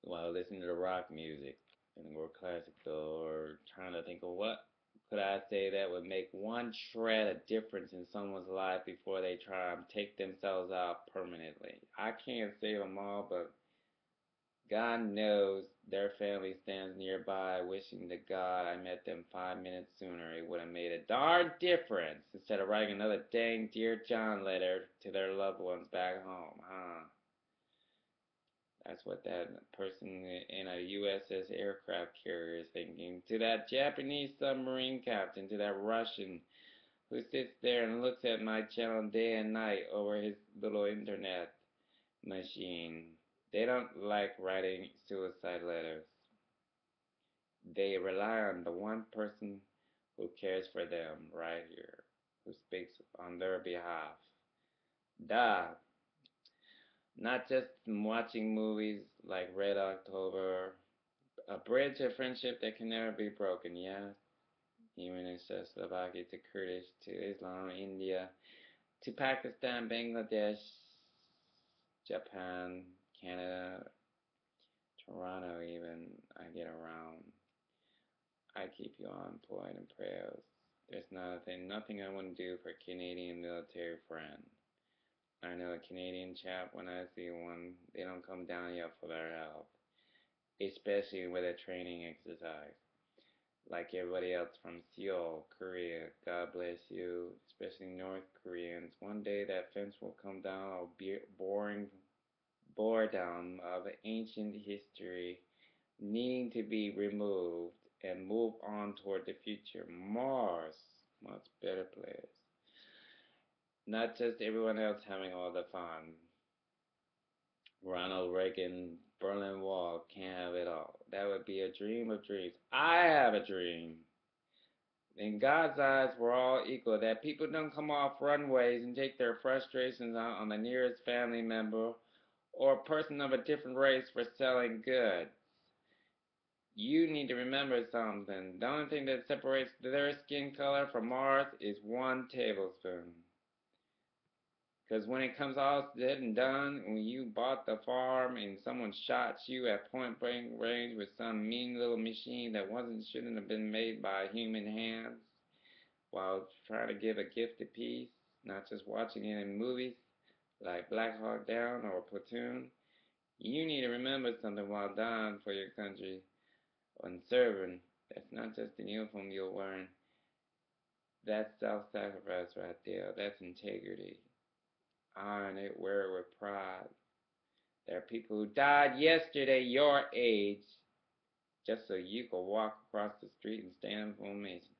While listening to the rock music and more classical, or trying to think of what could I say that would make one shred of difference in someone's life before they try and take themselves out permanently. I can't save them all, but God knows their family stands nearby wishing to God I met them 5 minutes sooner. It would have made a darn difference instead of writing another dang Dear John letter to their loved ones back home, huh? That's what that person in a USS aircraft carrier is thinking. To that Japanese submarine captain, to that Russian who sits there and looks at my channel day and night over his little internet machine. They don't like writing suicide letters. They rely on the one person who cares for them right here, who speaks on their behalf. Duh. Not just watching movies like Red October. A bridge of friendship that can never be broken, yeah? Even in Czechoslovakia to Kurdish to Islam, India, to Pakistan, Bangladesh, Japan, Canada, Toronto even, I get around. I keep you all employed in prayers. There's nothing I wouldn't do for a Canadian military friend. I know a Canadian chap, when I see one, they don't come down here for their help, especially with a training exercise. Like everybody else from Seoul, Korea, God bless you, especially North Koreans. One day that fence will come down, a boring boredom of ancient history needing to be removed and move on toward the future. Mars, much better place. Not just everyone else having all the fun. Ronald Reagan, Berlin Wall, can't have it all. That would be a dream of dreams. I have a dream. In God's eyes, we're all equal. That people don't come off runways and take their frustrations out on the nearest family member or a person of a different race for selling goods. You need to remember something. The only thing that separates their skin color from ours is 1 tablespoon. Because when it comes all said and done, when you bought the farm and someone shot you at point blank range with some mean little machine that shouldn't have been made by human hands, while trying to give a gift of peace, not just watching it in movies like Black Hawk Down or Platoon, you need to remember something while dying for your country and serving. That's not just the uniform you're wearing. That's self-sacrifice right there. That's integrity. Iron it, wear it with pride. There are people who died yesterday your age just so you could walk across the street and stand in formation.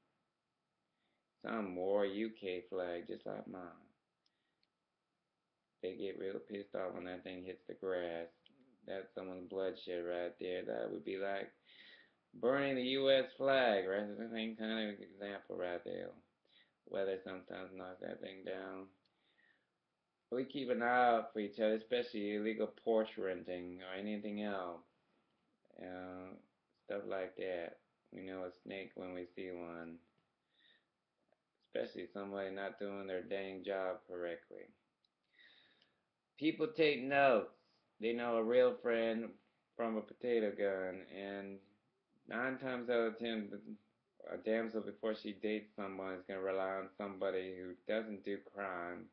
Some wore a UK flag just like mine. They get real pissed off when that thing hits the grass. That's someone's bloodshed right there. That would be like burning the U.S. flag, right? It's the same kind of example right there. Weather sometimes knocks that thing down. We keep an eye out for each other, especially illegal porch renting or anything else. Uh, Stuff like that. We know a snake when we see one, especially somebody not doing their dang job correctly. People take notes. They know a real friend from a potato gun, and 9 times out of 10, a damsel before she dates someone is going to rely on somebody who doesn't do crime,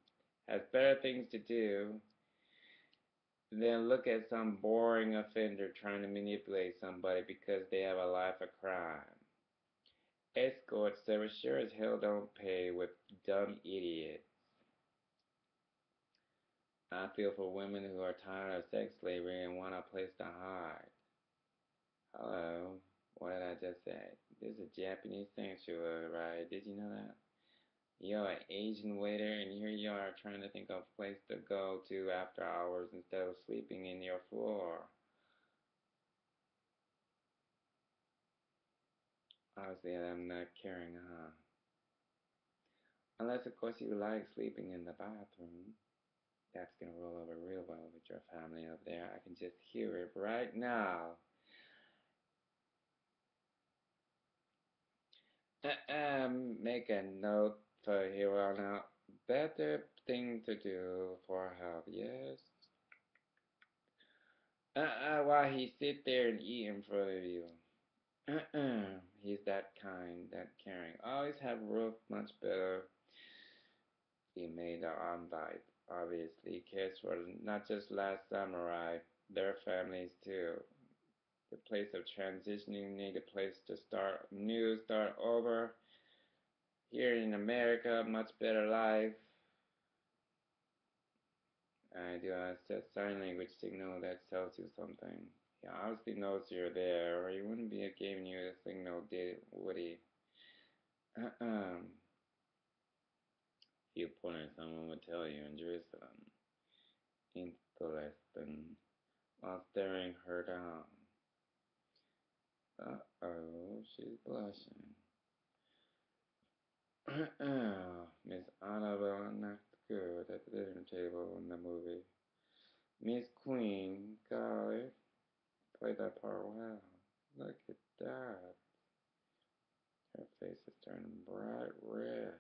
has better things to do than look at some boring offender trying to manipulate somebody because they have a life of crime. Escort service sure as hell don't pay with dumb idiots. I feel for women who are tired of sex slavery and want a place to hide. Hello, what did I just say? This is a Japanese sanctuary, right? Did you know that? You're an Asian waiter, and here you are trying to think of a place to go to after hours instead of sleeping in your floor. Obviously, I'm not caring, huh? Unless, of course, you like sleeping in the bathroom. That's gonna roll over real well with your family up there. I can just hear it right now. Make a note for here on out. Better thing to do for help, yes? Why he sit there and eat in front of you? He's that kind, that caring. Always have roof much better. He made the invite. Obviously, cares for not just last samurai, their families too. The place of transitioning, need a place to start new, start over. Here in America, much better life. I do a sign language signal that tells you something. He obviously knows you're there, or he wouldn't be giving you a signal, would he? Few pointers someone would tell you in Jerusalem. Interesting. While staring her down. Uh-oh, she's blushing. Miss Annabelle not good at the dinner table in the movie. Miss Queen, golly, played that part well. Look at that. Her face is turning bright red.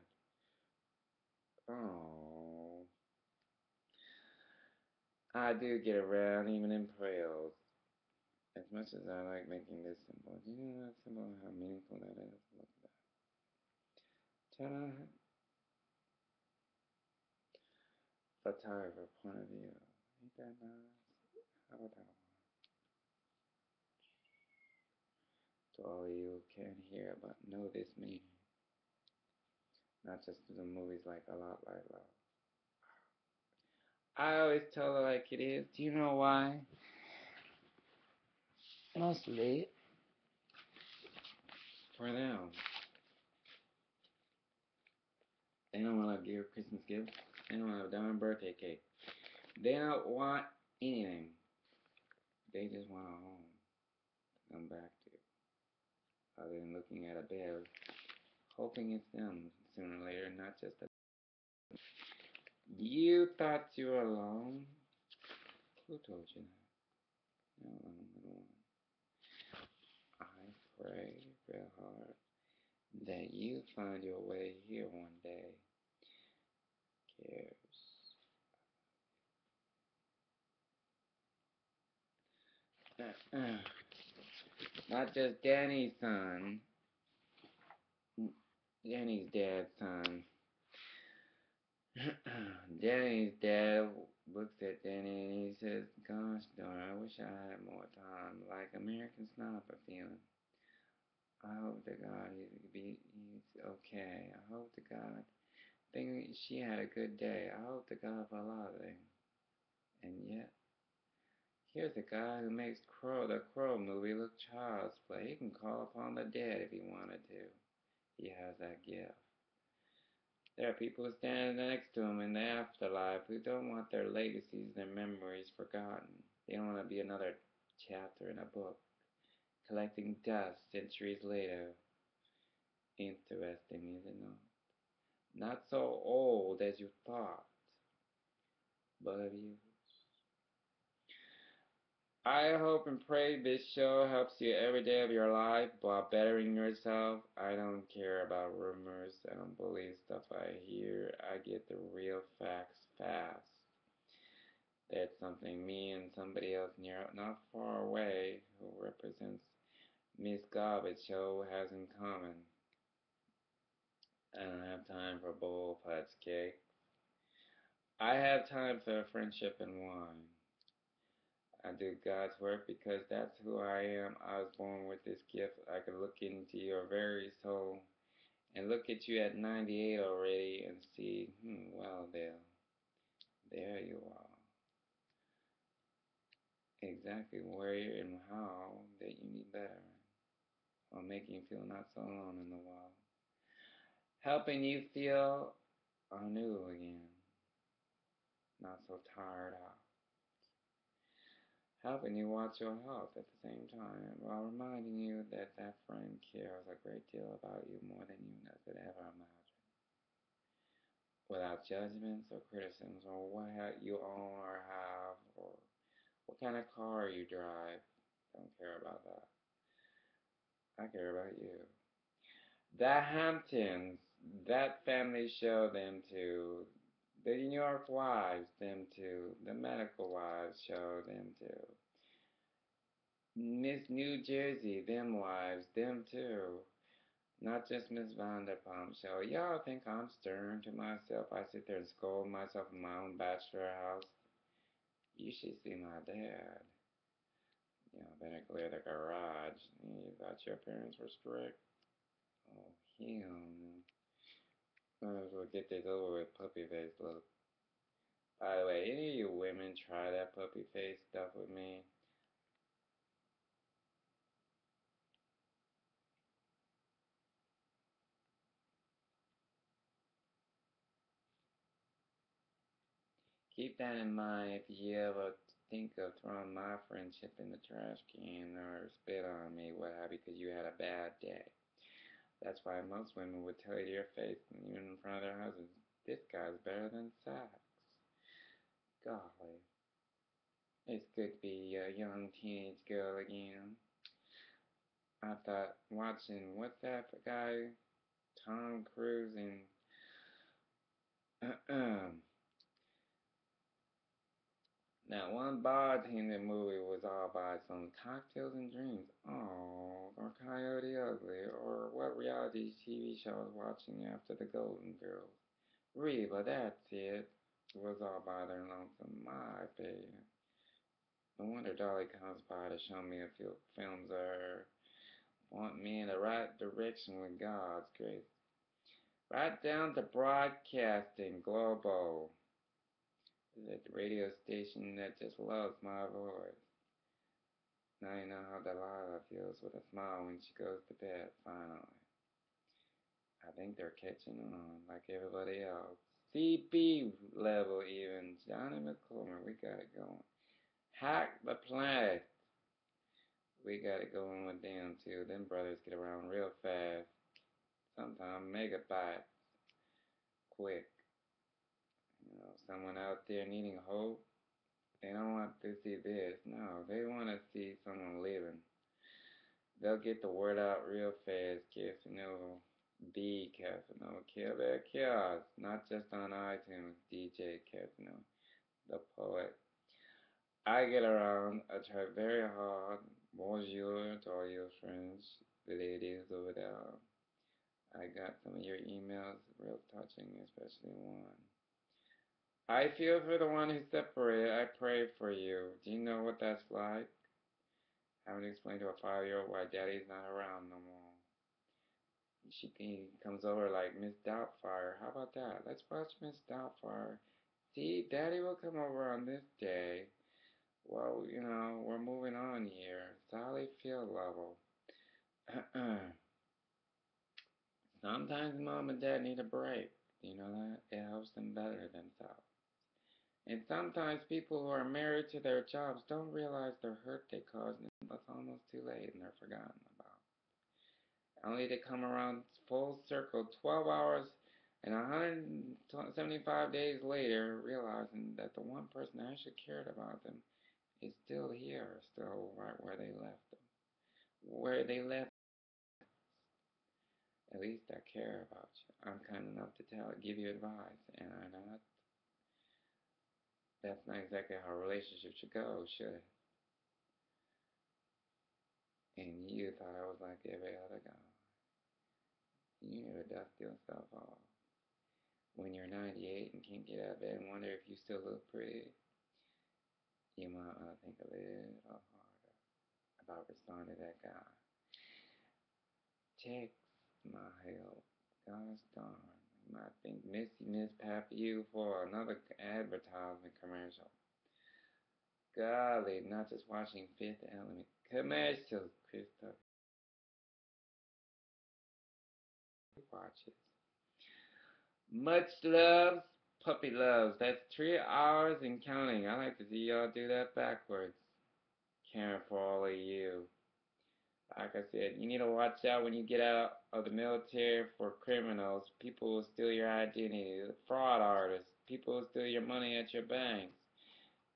Oh, I do get around even in prayers. As much as I like making this symbol, do you know that symbol, how meaningful that is? Look at that. Ta-da! Photographer point of view. Ain't that nice? How about that one? To all of you who can't hear but know this meaning. Not just the movies like A Lot Like Love. I always tell her like it is. Do you know why? Mostly for them. They don't want to give Christmas gifts. They don't want a darn birthday cake. They don't want anything. They just want a home to come back to. Other than looking at a bed, hoping it's them sooner or later, not just a. You thought you were alone? Who told you that? You're alone, little one. I pray real hard that you find your way here one day. Cares. Not just Danny's son. Danny's dad's son. Danny's dad looks at Danny and he says, "Gosh darn, I wish I had more time, like American Sniper feeling." I hope to God he's okay. I hope to God she had a good day. I hope to God for a lot of things. And yet, here's a guy who makes the Crow movie look child's play. He can call upon the dead if he wanted to. He has that gift. There are people standing next to him in the afterlife who don't want their legacies, their memories forgotten. They don't want to be another chapter in a book, collecting dust centuries later. Interesting, is it not? Not so old as you thought, but of you. I hope and pray this show helps you every day of your life while bettering yourself. I don't care about rumors. I don't believe stuff I hear. I get the real facts fast. That's something me and somebody else near, not far away, who represents Miss Garbage Show has in common. I don't have time for bowl putz cake. I have time for friendship and wine. I do God's work because that's who I am. I was born with this gift. I can look into your very soul and look at you at 98 already and see, well, there you are. Exactly where and how that you need better. Or making you feel not so alone in the world. Helping you feel anew again. Not so tired out. Helping you watch your health at the same time while reminding you that that friend cares a great deal about you more than you could ever imagine. Without judgments or criticisms or what you own or have or what kind of car you drive. Don't care about that. I care about you. The Hamptons, that family show, them too. The New York wives, them too. The medical wives show, them too. Miss New Jersey, them wives, them too. Not just Miss Vanderpump show. Y'all think I'm stern to myself. I sit there and scold myself in my own bachelor house. You should see my dad. Better clear the garage. You thought your parents were strict? Oh, hell no. Might as well get this over with, puppy face look. By the way, any of you women try that puppy face stuff with me? Keep that in mind if you ever think of throwing my friendship in the trash can or spit on me, what have you, because you had a bad day. That's why most women would tell you to your face, even in front of their husbands, this guy's better than sex. Golly. It's good to be a young teenage girl again. I thought watching, what's that guy? Tom Cruise and that one bartender movie was all about some cocktails and dreams. Oh, or Coyote Ugly, or what reality TV show I was watching after the Golden Girls. Reba, that's it. It was all by their lonesome, my baby. No wonder Dolly comes by to show me a few films of her. Want me in the right direction with God's grace. Right down to broadcasting, Global. The radio station that just loves my voice. Now you know how Delilah feels with a smile when she goes to bed, finally. I think they're catching on, like everybody else. CP level even. Johnny McCormick, we got it going. Hack the planet. We got it going with them too. Them brothers get around real fast. Sometimes megabytes. Quick. Someone out there needing hope. They don't want to see this. No, they want to see someone living. They'll get the word out real fast. Casanova, the Casanova, Kill Their Chaos. Not just on iTunes, DJ Casanova, the poet. I get around. I try very hard. Bonjour to all your friends, the ladies over there. I got some of your emails, real touching, especially one. I feel for the one who's separated. I pray for you. Do you know what that's like? Having to explain to a 5-year-old why daddy's not around no more. He comes over like Miss Doubtfire. How about that? Let's watch Miss Doubtfire. See, Daddy will come over on this day. Well, we're moving on here. Solid field level. Sometimes Mom and Dad need a break. You know that? It helps them better themselves. And sometimes people who are married to their jobs don't realize the hurt they caused them, but it's almost too late and they're forgotten about. Only to come around full circle 12 hours and 175 days later, realizing that the one person that actually cared about them is still here, still right where they left them. Where they left, at least I care about you. I'm kind enough to give you advice, and I know that's not exactly how a relationship should go, should it? And you thought I was like every other guy. You need to dust yourself off. When you're 98 and can't get out of bed and wonder if you still look pretty, you might want to think a little harder about responding to that guy. Text my help. Gosh darn. You might think Missy Miss Pappy you for another advertisement commercial. Golly, not just watching Fifth Element commercials, Christopher watches. Much loves, puppy loves. That's 3 hours and counting. I like to see y'all do that backwards. Caring for all of you. Like I said, you need to watch out when you get out of the military for criminals. People will steal your identity. Fraud artists. People will steal your money at your banks.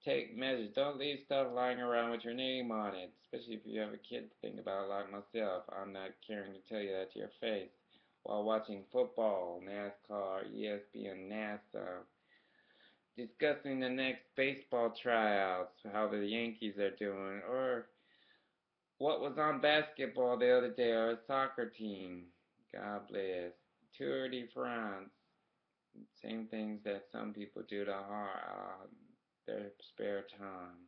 Take measures. Don't leave stuff lying around with your name on it, especially if you have a kid to think about like myself. I'm not caring to tell you that to your face. While watching football, NASCAR, ESPN, NASA, discussing the next baseball tryouts, how the Yankees are doing, or what was on basketball the other day, or a soccer team. God bless. Tour de France. Same things that some people do to their spare time.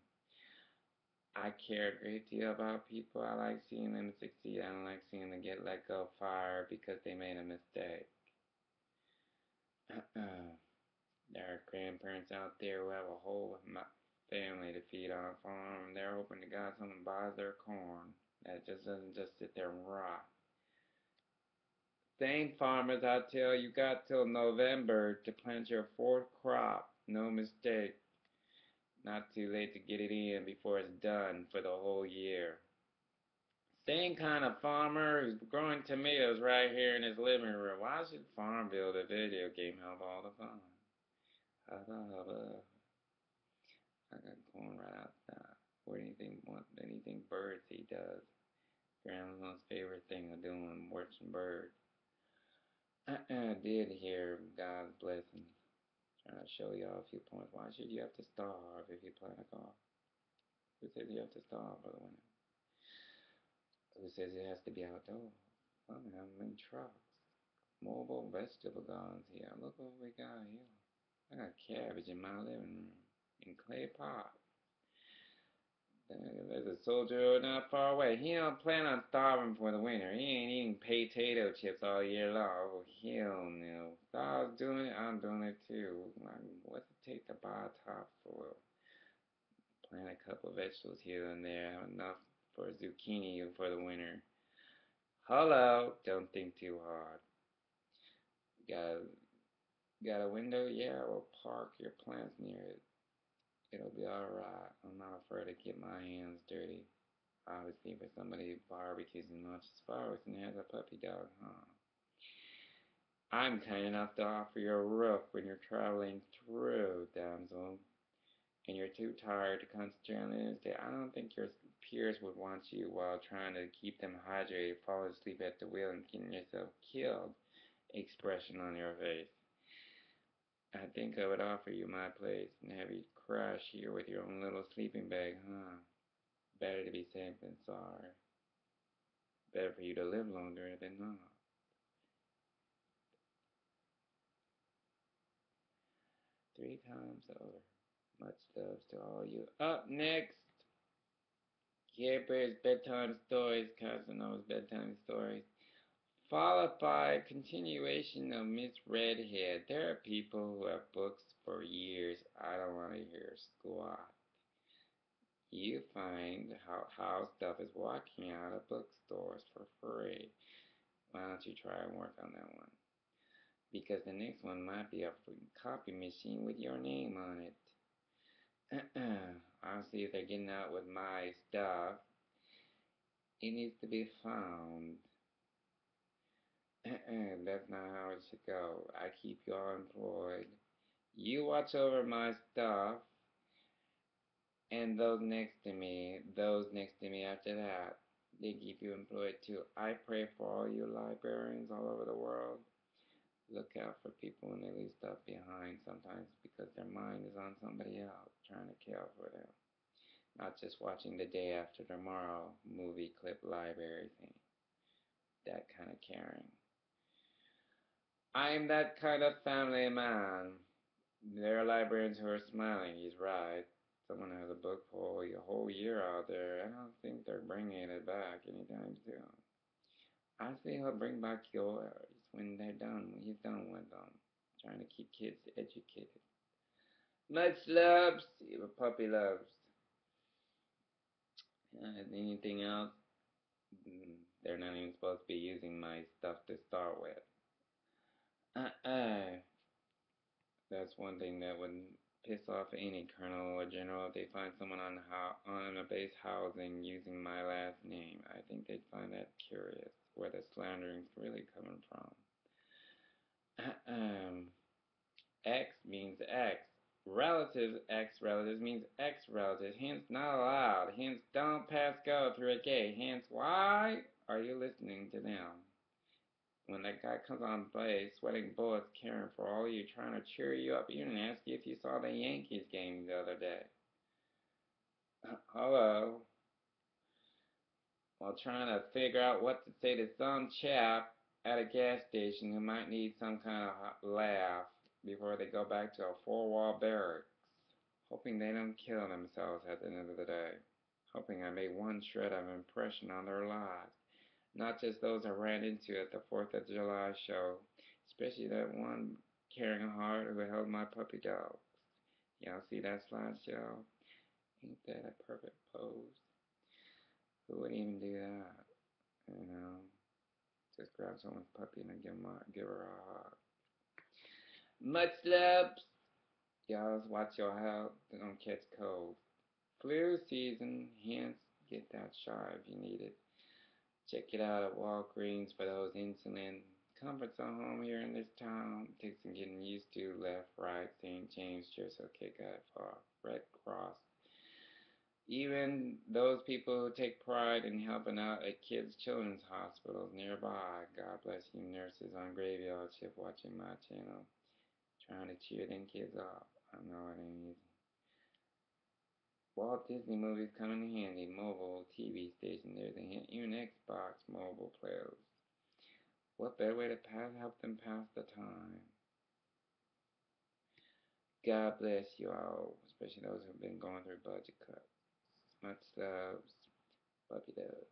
I care a great deal about people. I like seeing them succeed. I don't like seeing them get let go, fired because they made a mistake. There are grandparents out there who have a whole family to feed on a farm. They're hoping to God someone buys their corn. That just doesn't just sit there and rot. Same farmers, I tell you, got till November to plant your fourth crop. No mistake. Not too late to get it in before it's done for the whole year. Same kind of farmer who's growing tomatoes right here in his living room. Why should Farmville, the video game, have all the fun? Hubba hubba. I got corn right outside. What anything birdsy does. Grandma's favorite thing of doing, watching birds. I did hear God's blessing. Trying to show y'all a few points. Why should you have to starve if you play golf? Who says you have to starve for the winter? Who says it has to be outdoors? Some of them in trucks. Mobile vegetable gardens here. Look what we got here. I got cabbage in my living room. In clay pot. There's a soldier not far away. He don't plan on starving for the winter. He ain't eating potato chips all year long. Oh, hell no. If I was doing it, I'm doing it too. Like, what's it take to buy topsoil? Plant a couple of vegetables here and there. Have enough for zucchini for the winter. Hello. Don't think too hard. Got a window? Yeah, well, park your plants near it. It'll be alright. I'm not afraid to get my hands dirty. Obviously, for somebody who barbecues and munches flowers and has a puppy dog, huh? I'm kind enough to offer you a roof when you're traveling through, damsel, and you're too tired to concentrate on the interstate. I don't think your peers would want you while trying to keep them hydrated, falling asleep at the wheel and getting yourself killed expression on your face. I think I would offer you my place and have you crash here with your own little sleeping bag, huh? Better to be safe than sorry. Better for you to live longer than not. Three times over. Much love to all you. Up next, Care Bear's bedtime stories, Casanova's bedtime stories. followed by a continuation of Miss Redhead. There are people who have books for years. I don't want to hear squat. You find how stuff is walking out of bookstores for free. Why don't you try and work on that one? Because the next one might be a copy machine with your name on it. I'll see if they're getting out with my stuff. It needs to be found. That's not how it should go. I keep you all employed. You watch over my stuff, and those next to me after that, they keep you employed too. I pray for all you librarians all over the world. Look out for people when they leave stuff behind sometimes because their mind is on somebody else trying to care for them. Not just watching the day after tomorrow movie clip library thing. That kind of caring. I'm that kind of family man. There are librarians who are smiling. He's right. Someone has a book for a whole year out there. I don't think they're bringing it back anytime soon. I think he'll bring back yours when they're done. When he's done with them. Trying to keep kids educated. Much loves. Puppy loves. Anything else? They're not even supposed to be using my stuff to start with. That's one thing that would piss off any colonel or general if they find someone on a base housing using my last name. I think they'd find that curious, where the slandering's really coming from. X means X. Relatives, X-relatives means X-relatives. Hence not allowed. Hence don't pass go through a gate. Hence why are you listening to them? When that guy comes on base, sweating bullets, caring for all you, trying to cheer you up, even ask you if you saw the Yankees game the other day. Hello. While trying to figure out what to say to some chap at a gas station who might need some kind of laugh before they go back to a four-wall barracks. Hoping they don't kill themselves at the end of the day. Hoping I made one shred of impression on their lives. Not just those I ran into at the 4th of July show, especially that one caring heart who held my puppy dog. Y'all see that slideshow? Ain't that a perfect pose? Who would even do that? You know, just grab someone's puppy and give her a hug. Much love. Y'all watch your health. Don't catch cold. Flu season, hence get that shot if you need it. Check it out at Walgreens for those insulin. Comforts at home here in this town. Takes some getting used to. Left, right, St. James, just okay, got it far. Red Cross. Even those people who take pride in helping out at kids' children's hospitals nearby. God bless you nurses on graveyard shift watching my channel. Trying to cheer them kids up. I know it ain't easy. Walt Disney movies come in handy. Mobile TV station. There's a hint. Even Xbox mobile players. What better way to help them pass the time? God bless you all, especially those who've been going through budget cuts. Much love. Puppy love.